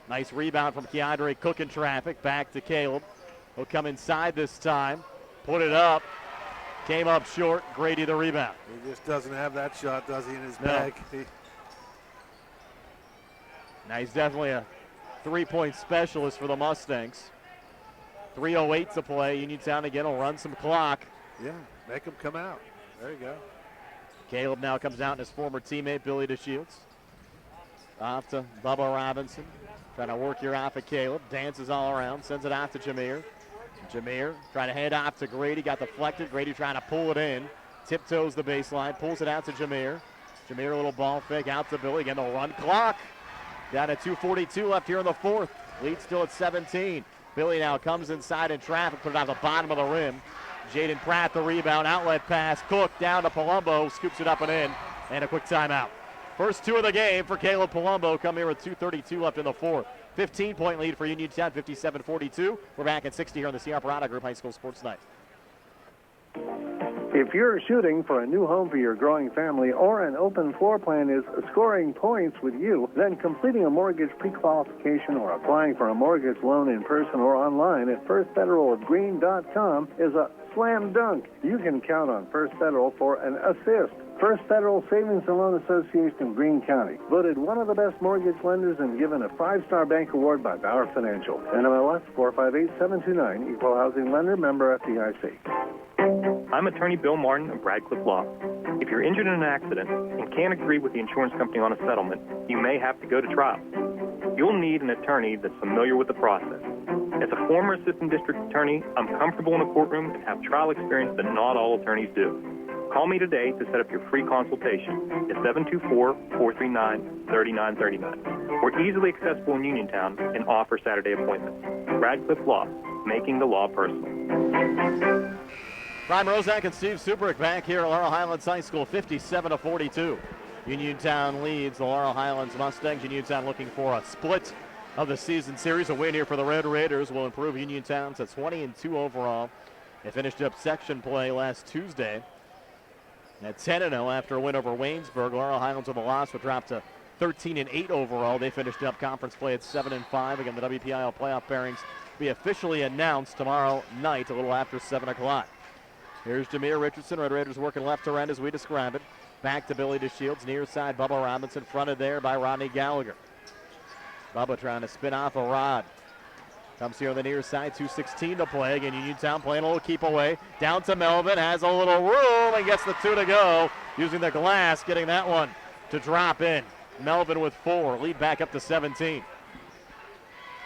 Nice rebound from Keandre Cook in traffic. Back to Caleb. He'll come inside this time. Put it up. Came up short. Grady the rebound. He just doesn't have that shot, does he, in his bag? Now he's definitely a three-point specialist for the Mustangs. 3:08 to play. Uniontown again will run some clock. Yeah, make him come out. There you go. Caleb now comes out in his former teammate, Billy DeShields. Off to Bubba Robinson. Trying to work here off of Caleb. Dances all around. Sends it off to Jameer. Jameer trying to hand off to Grady. Got deflected. Grady trying to pull it in. Tiptoes the baseline. Pulls it out to Jameer. Jameer a little ball fake out to Billy. Again, they'll run clock. Down to 2:42 left here in the fourth. Lead still at 17. Billy now comes inside in traffic. Put it on the bottom of the rim. Jaden Pratt the rebound. Outlet pass. Cook down to Palumbo. Scoops it up and in. And a quick timeout. First two of the game for Caleb Palumbo. Come here with 2:32 left in the fourth. 15-point lead for Uniontown, 57-42. We're back at 60 here on the Sierra Parada Group High School Sports Night. If you're shooting for a new home for your growing family or an open floor plan is scoring points with you, then completing a mortgage pre-qualification or applying for a mortgage loan in person or online at firstfederalofgreen.com is a slam dunk. You can count on First Federal for an assist. First Federal Savings and Loan Association of Greene County, voted one of the best mortgage lenders and given a 5-star bank award by Bauer Financial. NMLS 458729, Equal Housing Lender, member FDIC. I'm attorney Bill Martin of Radcliffe Law. If you're injured in an accident and can't agree with the insurance company on a settlement, you may have to go to trial. You'll need an attorney that's familiar with the process. As a former assistant district attorney, I'm comfortable in a courtroom and have trial experience that not all attorneys do. Call me today to set up your free consultation at 724-439-3939. We're easily accessible in Uniontown and offer Saturday appointments. Radcliffe Law, making the law personal. Brian Rozak and Steve Subrick back here at Laurel Highlands High School, 57-42. Uniontown leads the Laurel Highlands Mustangs. Uniontown looking for a split of the season series. A win here for the Red Raiders will improve Uniontown to 20-2 overall. They finished up section play last Tuesday at 10-0 after a win over Waynesburg. Laurel Highlands with a loss would drop to 13-8 overall. They finished up conference play at 7-5. Again, the WPIAL playoff pairings will be officially announced tomorrow night, a little after 7 o'clock. Here's Jameer Richardson. Red Raiders working left to right as we describe it. Back to Billy DeShields. Near side, Bubba Robinson. Fronted there by Rodney Gallagher. Bubba trying to spin off a rod. Comes here on the near side, 2:16 to play. Again, Uniontown playing a little keep away. Down to Melvin, has a little room and gets the 2 to go. Using the glass, getting that one to drop in. Melvin with 4, lead back up to 17.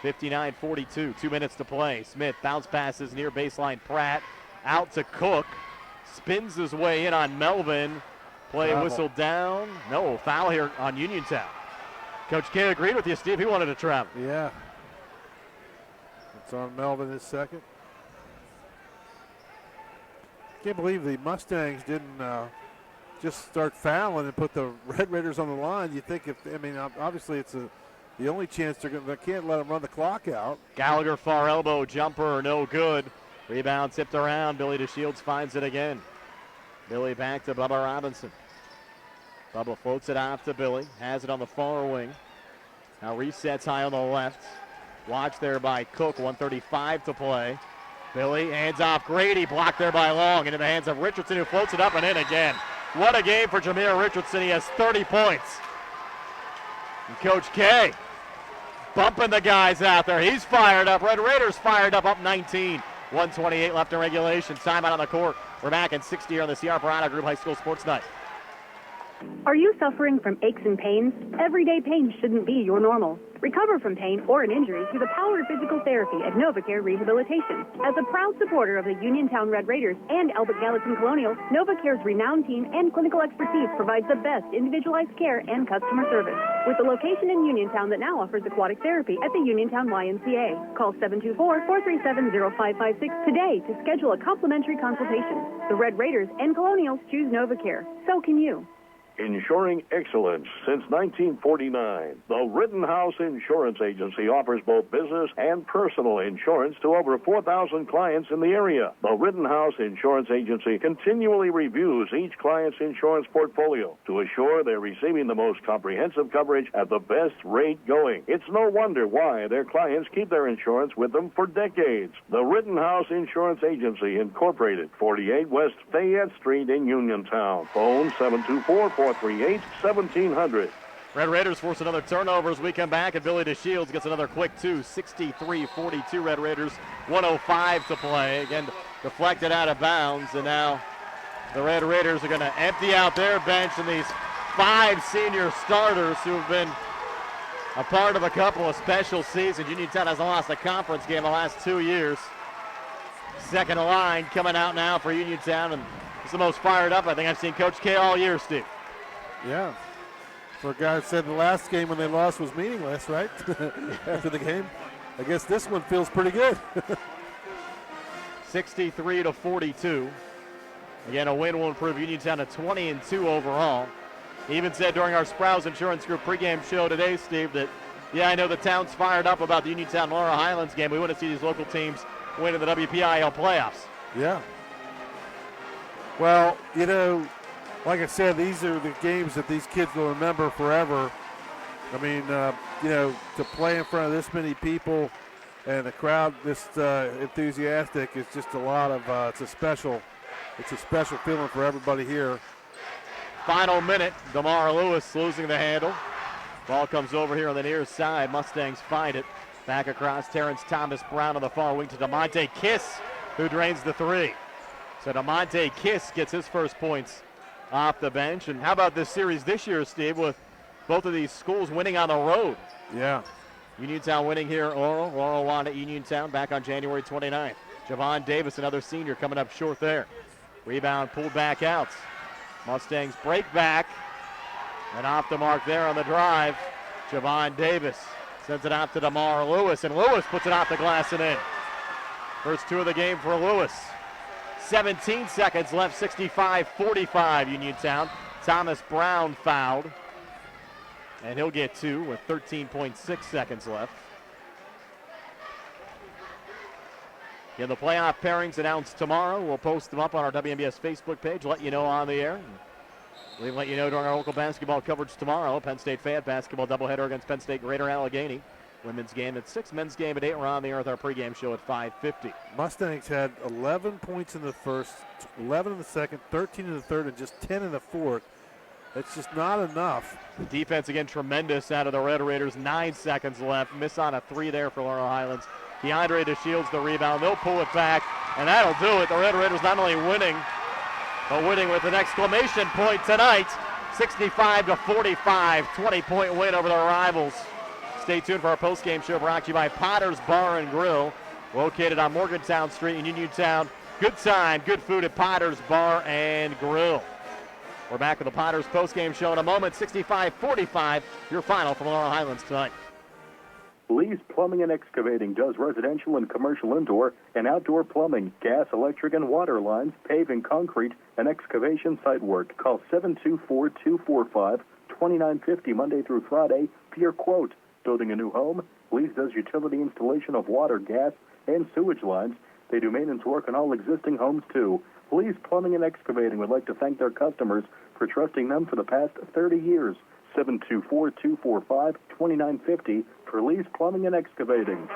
59-42, 2 minutes to play. Smith bounce passes near baseline. Pratt out to Cook. Spins his way in on Melvin. Play whistled down. No, foul here on Uniontown. Coach K agreed with you, Steve. He wanted to travel. Yeah. It's on Melvin this second. Can't believe the Mustangs didn't just start fouling and put the Red Raiders on the line. You think obviously it's the only chance they can't let them run the clock out. Gallagher far elbow jumper, no good. Rebound tipped around. Billy DeShields finds it again. Billy back to Bubba Robinson. Bubba floats it off to Billy. Has it on the far wing. Now resets high on the left. Watch there by Cook. 1:35 to play. Billy hands off Grady. Blocked there by Long. Into the hands of Richardson, who floats it up and in again. What a game for Jameer Richardson. He has 30 points. And Coach K bumping the guys out there. He's fired up. Red Raiders fired up 19. 1:28 left in regulation. Timeout on the court. We're back in 60 here on the Sierra Parada Group High School Sports Night. Are you suffering from aches and pains? Everyday pain shouldn't be your normal. Recover from pain or an injury through the power of physical therapy at NovaCare Rehabilitation. As a proud supporter of the Uniontown Red Raiders and Albert Gallatin Colonial, NovaCare's renowned team and clinical expertise provides the best individualized care and customer service. With a location in Uniontown that now offers aquatic therapy at the Uniontown YMCA. Call 724-437-0556 today to schedule a complimentary consultation. The Red Raiders and Colonials choose NovaCare. So can you. Insuring excellence since 1949. The Rittenhouse Insurance Agency offers both business and personal insurance to over 4,000 clients in the area. The Rittenhouse Insurance Agency continually reviews each client's insurance portfolio to assure they're receiving the most comprehensive coverage at the best rate going. It's no wonder why their clients keep their insurance with them for decades. The Rittenhouse Insurance Agency, Incorporated, 48 West Fayette Street in Uniontown. Phone 724-438-1700. Red Raiders force another turnover as we come back, and Billy DeShields gets another quick two. 63-42 Red Raiders, 1:05 to play. Again, deflected out of bounds, and now the Red Raiders are going to empty out their bench, and these 5 senior starters who have been a part of a couple of special seasons. Uniontown hasn't lost a conference game the last 2 years. Second line coming out now for Uniontown, and it's the most fired up I think I've seen Coach K all year, Steve. Yeah. For a guy who said the last game when they lost was meaningless, right? After the game. I guess this one feels pretty good. 63-42. Again, a win will improve Uniontown to 20-2 overall. He even said during our Sprouse Insurance Group pregame show today, Steve, that, yeah, I know the town's fired up about the Uniontown Laurel Highlands game. We want to see these local teams win in the WPIAL playoffs. Yeah. Well, you know, like I said, these are the games that these kids will remember forever. I mean, you know, to play in front of this many people and the crowd this enthusiastic is just a lot of, it's a special feeling for everybody here. Final minute, DeMar Lewis losing the handle. Ball comes over here on the near side. Mustangs find it. Back across, Terrence Thomas Brown on the far wing to DeMonte Kiss, who drains the 3. So DeMonte Kiss gets his first points off the bench. And how about this series this year, Steve, with both of these schools winning on the road? Yeah. Uniontown winning here at Laurel. Laurel won at Uniontown back on January 29th. Javon Davis, another senior, coming up short there. Rebound pulled back out. Mustangs break back. And off the mark there on the drive. Javon Davis sends it out to DeMar Lewis, and Lewis puts it off the glass and in. First 2 of the game for Lewis. 17 seconds left, 65-45 Uniontown. Thomas Brown fouled. And he'll get 2 with 13.6 seconds left. Again, the playoff pairings announced tomorrow. We'll post them up on our WMBS Facebook page, let you know on the air. We'll let you know during our local basketball coverage tomorrow. Penn State Fayette basketball doubleheader against Penn State Greater Allegheny. Women's game at 6, men's game at 8. We're on the air with our pregame show at 5:50. Mustangs had 11 points in the first, 11 in the second, 13 in the third, and just 10 in the fourth. It's just not enough. The defense, again, tremendous out of the Red Raiders. 9 seconds left. Miss on a 3 there for Laurel Highlands. DeAndre DeShields the rebound. They'll pull it back, and that'll do it. The Red Raiders not only winning, but winning with an exclamation point tonight. 65-45, 20-point win over their rivals. Stay tuned for our postgame show brought to you by Potter's Bar and Grill, located on Morgantown Street in Uniontown. Good time, good food at Potter's Bar and Grill. We're back with the Potter's postgame show in a moment. 65-45, your final from Laurel Highlands tonight. Lee's Plumbing and Excavating does residential and commercial indoor and outdoor plumbing, gas, electric, and water lines, paving, concrete, and excavation site work. Call 724-245-2950 Monday through Friday for your quote. Building a new home? Lee's does utility installation of water, gas, and sewage lines. They do maintenance work on all existing homes, too. Lee's Plumbing and Excavating would like to thank their customers for trusting them for the past 30 years. 724-245-2950 for Lee's Plumbing and Excavating.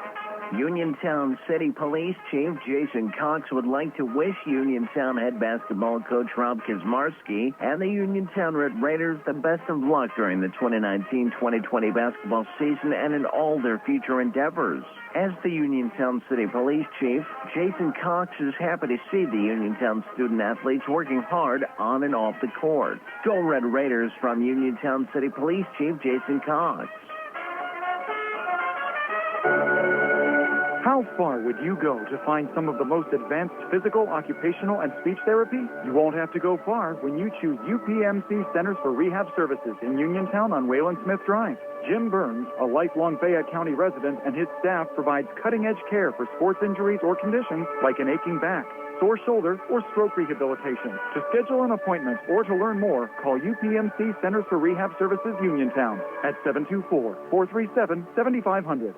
Uniontown City Police Chief Jason Cox would like to wish Uniontown head basketball coach Rob Kazmarski and the Uniontown Red Raiders the best of luck during the 2019-2020 basketball season and in all their future endeavors. As the Uniontown City Police Chief, Jason Cox is happy to see the Uniontown student athletes working hard on and off the court. Go Red Raiders from Uniontown City Police Chief Jason Cox. How far would you go to find some of the most advanced physical, occupational, and speech therapy? You won't have to go far when you choose UPMC Centers for Rehab Services in Uniontown on Wayland Smith Drive. Jim Burns, a lifelong Fayette County resident, and his staff provides cutting-edge care for sports injuries or conditions like an aching back, sore shoulder, or stroke rehabilitation. To schedule an appointment or to learn more, call UPMC Centers for Rehab Services Uniontown at 724-437-7500.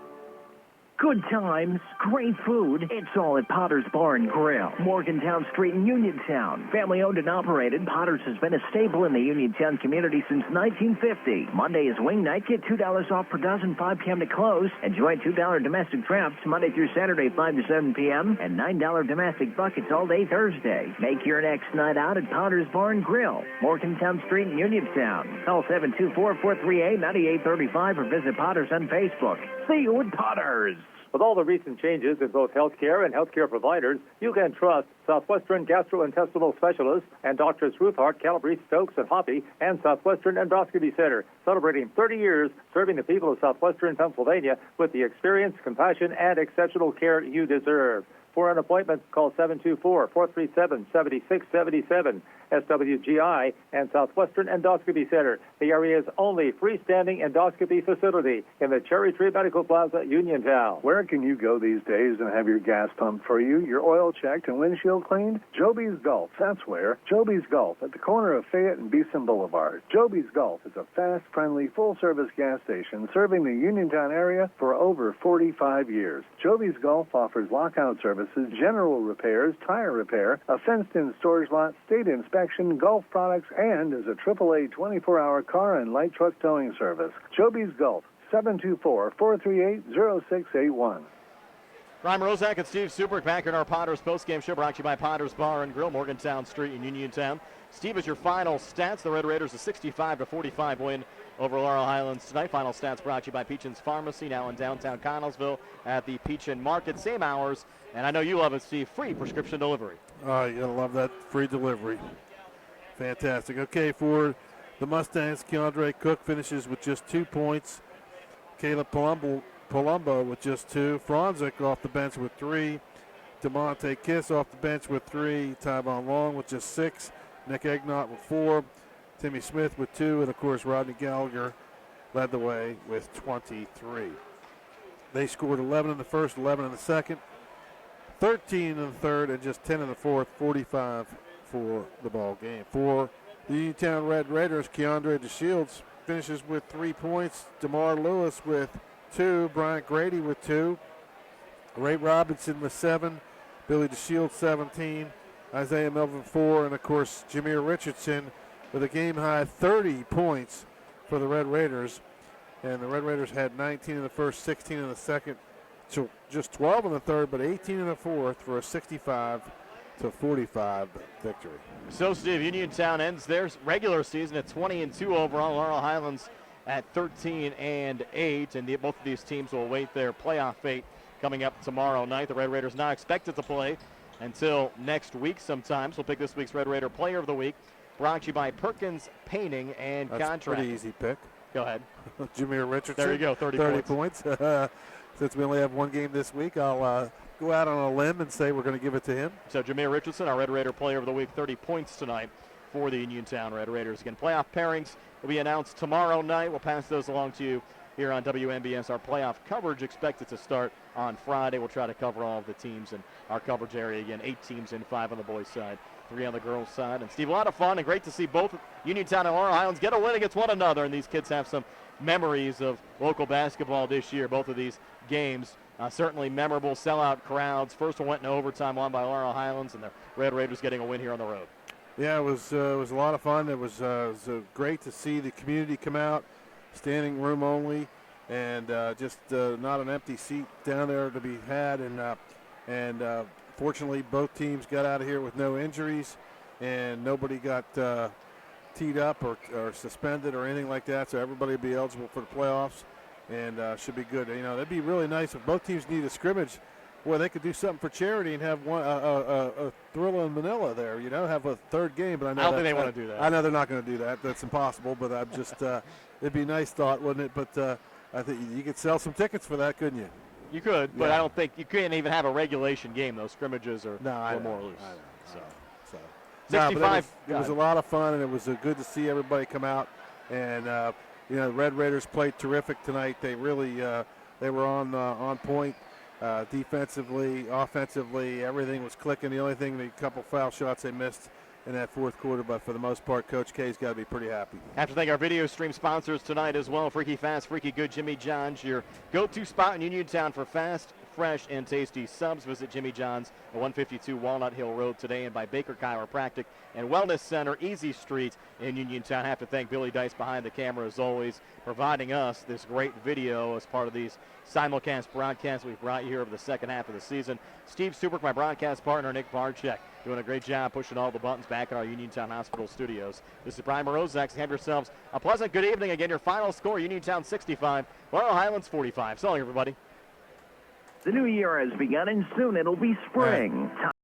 Good times, great food. It's all at Potter's Bar and Grill, Morgantown Street in Uniontown. Family owned and operated, Potter's has been a staple in the Uniontown community since 1950. Monday is wing night. Get $2 off per dozen, 5 p.m. to close. Enjoy $2 domestic drafts Monday through Saturday, 5 to 7 p.m. and $9 domestic buckets all day Thursday. Make your next night out at Potter's Bar and Grill, Morgantown Street in Uniontown. Call 724-438-9835 or visit Potter's on Facebook. See you at Potter's. With all the recent changes in both healthcare and healthcare providers, you can trust Southwestern Gastrointestinal Specialists and Doctors Ruth Hart, Calabrese, Stokes, and Hoppy, and Southwestern Endoscopy Center, celebrating 30 years serving the people of Southwestern Pennsylvania with the experience, compassion, and exceptional care you deserve. For an appointment, call 724-437-7677. SWGI and Southwestern Endoscopy Center, the area's only freestanding endoscopy facility in the Cherry Tree Medical Plaza, Uniontown. Where can you go these days and have your gas pumped for you, your oil checked and windshield cleaned? Joby's Golf, that's where. Joby's Golf at the corner of Fayette and Beeson Boulevard. Joby's Golf is a fast, friendly, full-service gas station serving the Uniontown area for over 45 years. Joby's Golf offers lockout services, general repairs, tire repair, a fenced-in storage lot, state inspection, golf products, and is a AAA 24-hour car and light truck towing service. Joby's Golf, 724-438-0681. Ryan Rozak and Steve Subrick back in our Potters postgame show, brought to you by Potters Bar and Grill, Morgantown Street in Uniontown. Steve, is your final stats? The Red Raiders a 65-45 win over Laurel Highlands tonight. Final stats brought to you by Peachin's Pharmacy, now in downtown Connellsville at the Peachin Market. Same hours, and I know you love it, Steve, free prescription delivery. Oh, you gotta love that free delivery. Fantastic. Okay, for the Mustangs, Keandre Cook finishes with just 2 points. Caleb Palumbo with just 2. Franzik off the bench with 3. DeMonte Kiss off the bench with 3. Tyvon Long with just 6. Nick Egnott with 4. Timmy Smith with 2. And, of course, Rodney Gallagher led the way with 23. They scored 11 in the first, 11 in the second, 13 in the third, and just 10 in the fourth, 45 for the ball game. For the Uniontown Red Raiders, Keandre DeShields finishes with 3 points. DeMar Lewis with 2. Bryant Grady with 2. Ray Robinson with 7. Billy DeShields 17. Isaiah Melvin 4. And, of course, Jameer Richardson with a game-high 30 points for the Red Raiders. And the Red Raiders had 19 in the first, 16 in the second, so just 12 in the third, but 18 in the fourth for a 65-45 victory. So, Steve, Uniontown ends their regular season at 20-2 overall. Laurel Highlands at 13-8, and both of these teams will await their playoff fate coming up tomorrow night. The Red Raiders not expected to play until next week sometime. So we'll pick this week's Red Raider Player of the Week, brought to you by Perkins Painting and That's Contract. Pretty easy pick. Go ahead. Jameer Richardson. There you go, 30 points. Since we only have one game this week, I'll go out on a limb and say we're going to give it to him. So Jameer Richardson, our Red Raider Player of the Week, 30 points tonight for the Uniontown Red Raiders. Again, playoff pairings will be announced tomorrow night. We'll pass those along to you here on WMBS. Our playoff coverage expected to start on Friday. We'll try to cover all of the teams in our coverage area. Again, 8 teams in, 5 on the boys' side, 3 on the girls' side. And, Steve, a lot of fun and great to see both Uniontown and Laurel Highlands get a win against one another. And these kids have some memories of local basketball this year. Both of these games certainly memorable, sellout crowds. First one went in overtime, won by Laurel Highlands, and the Red Raiders getting a win here on the road. Yeah, it was a lot of fun. It was great to see the community come out, standing room only, and just not an empty seat down there to be had. And fortunately, both teams got out of here with no injuries, and nobody got teed up or suspended or anything like that. So everybody will be eligible for the playoffs, and should be good. You know, that'd be really nice if both teams need a scrimmage where they could do something for charity and have one a Thrilla in Manila there. You know, have a third game. But I don't think they want to do that. I know they're not going to do that. That's impossible. But I'm just it'd be a nice thought, wouldn't it? But I think you could sell some tickets for that, couldn't you? You could, but I don't think you can't even have a regulation game. Those scrimmages are more loose. So. 65. It was a lot of fun, and it was good to see everybody come out. And the Red Raiders played terrific tonight. They really they were on point. Defensively, offensively, everything was clicking. The only thing, the couple foul shots they missed in that fourth quarter, but for the most part, Coach K's got to be pretty happy. Have to thank our video stream sponsors tonight as well. Freaky Fast, Freaky Good, Jimmy John's, your go-to spot in Uniontown for fast, fresh, and tasty subs. Visit Jimmy John's at 152 Walnut Hill Road today, and by Baker Chiropractic and Wellness Center, Easy Street in Uniontown. Have to thank Billy Dice behind the camera as always, providing us this great video as part of these simulcast broadcasts we've brought you here over the second half of the season. Steve Stubrick, my broadcast partner, Nick Barczyk, doing a great job pushing all the buttons back in our Uniontown Hospital studios. This is Brian Morozak. Have yourselves a pleasant good evening. Again, your final score, Uniontown 65, Laurel Highlands 45. So long, everybody. The new year has begun, and soon it'll be spring.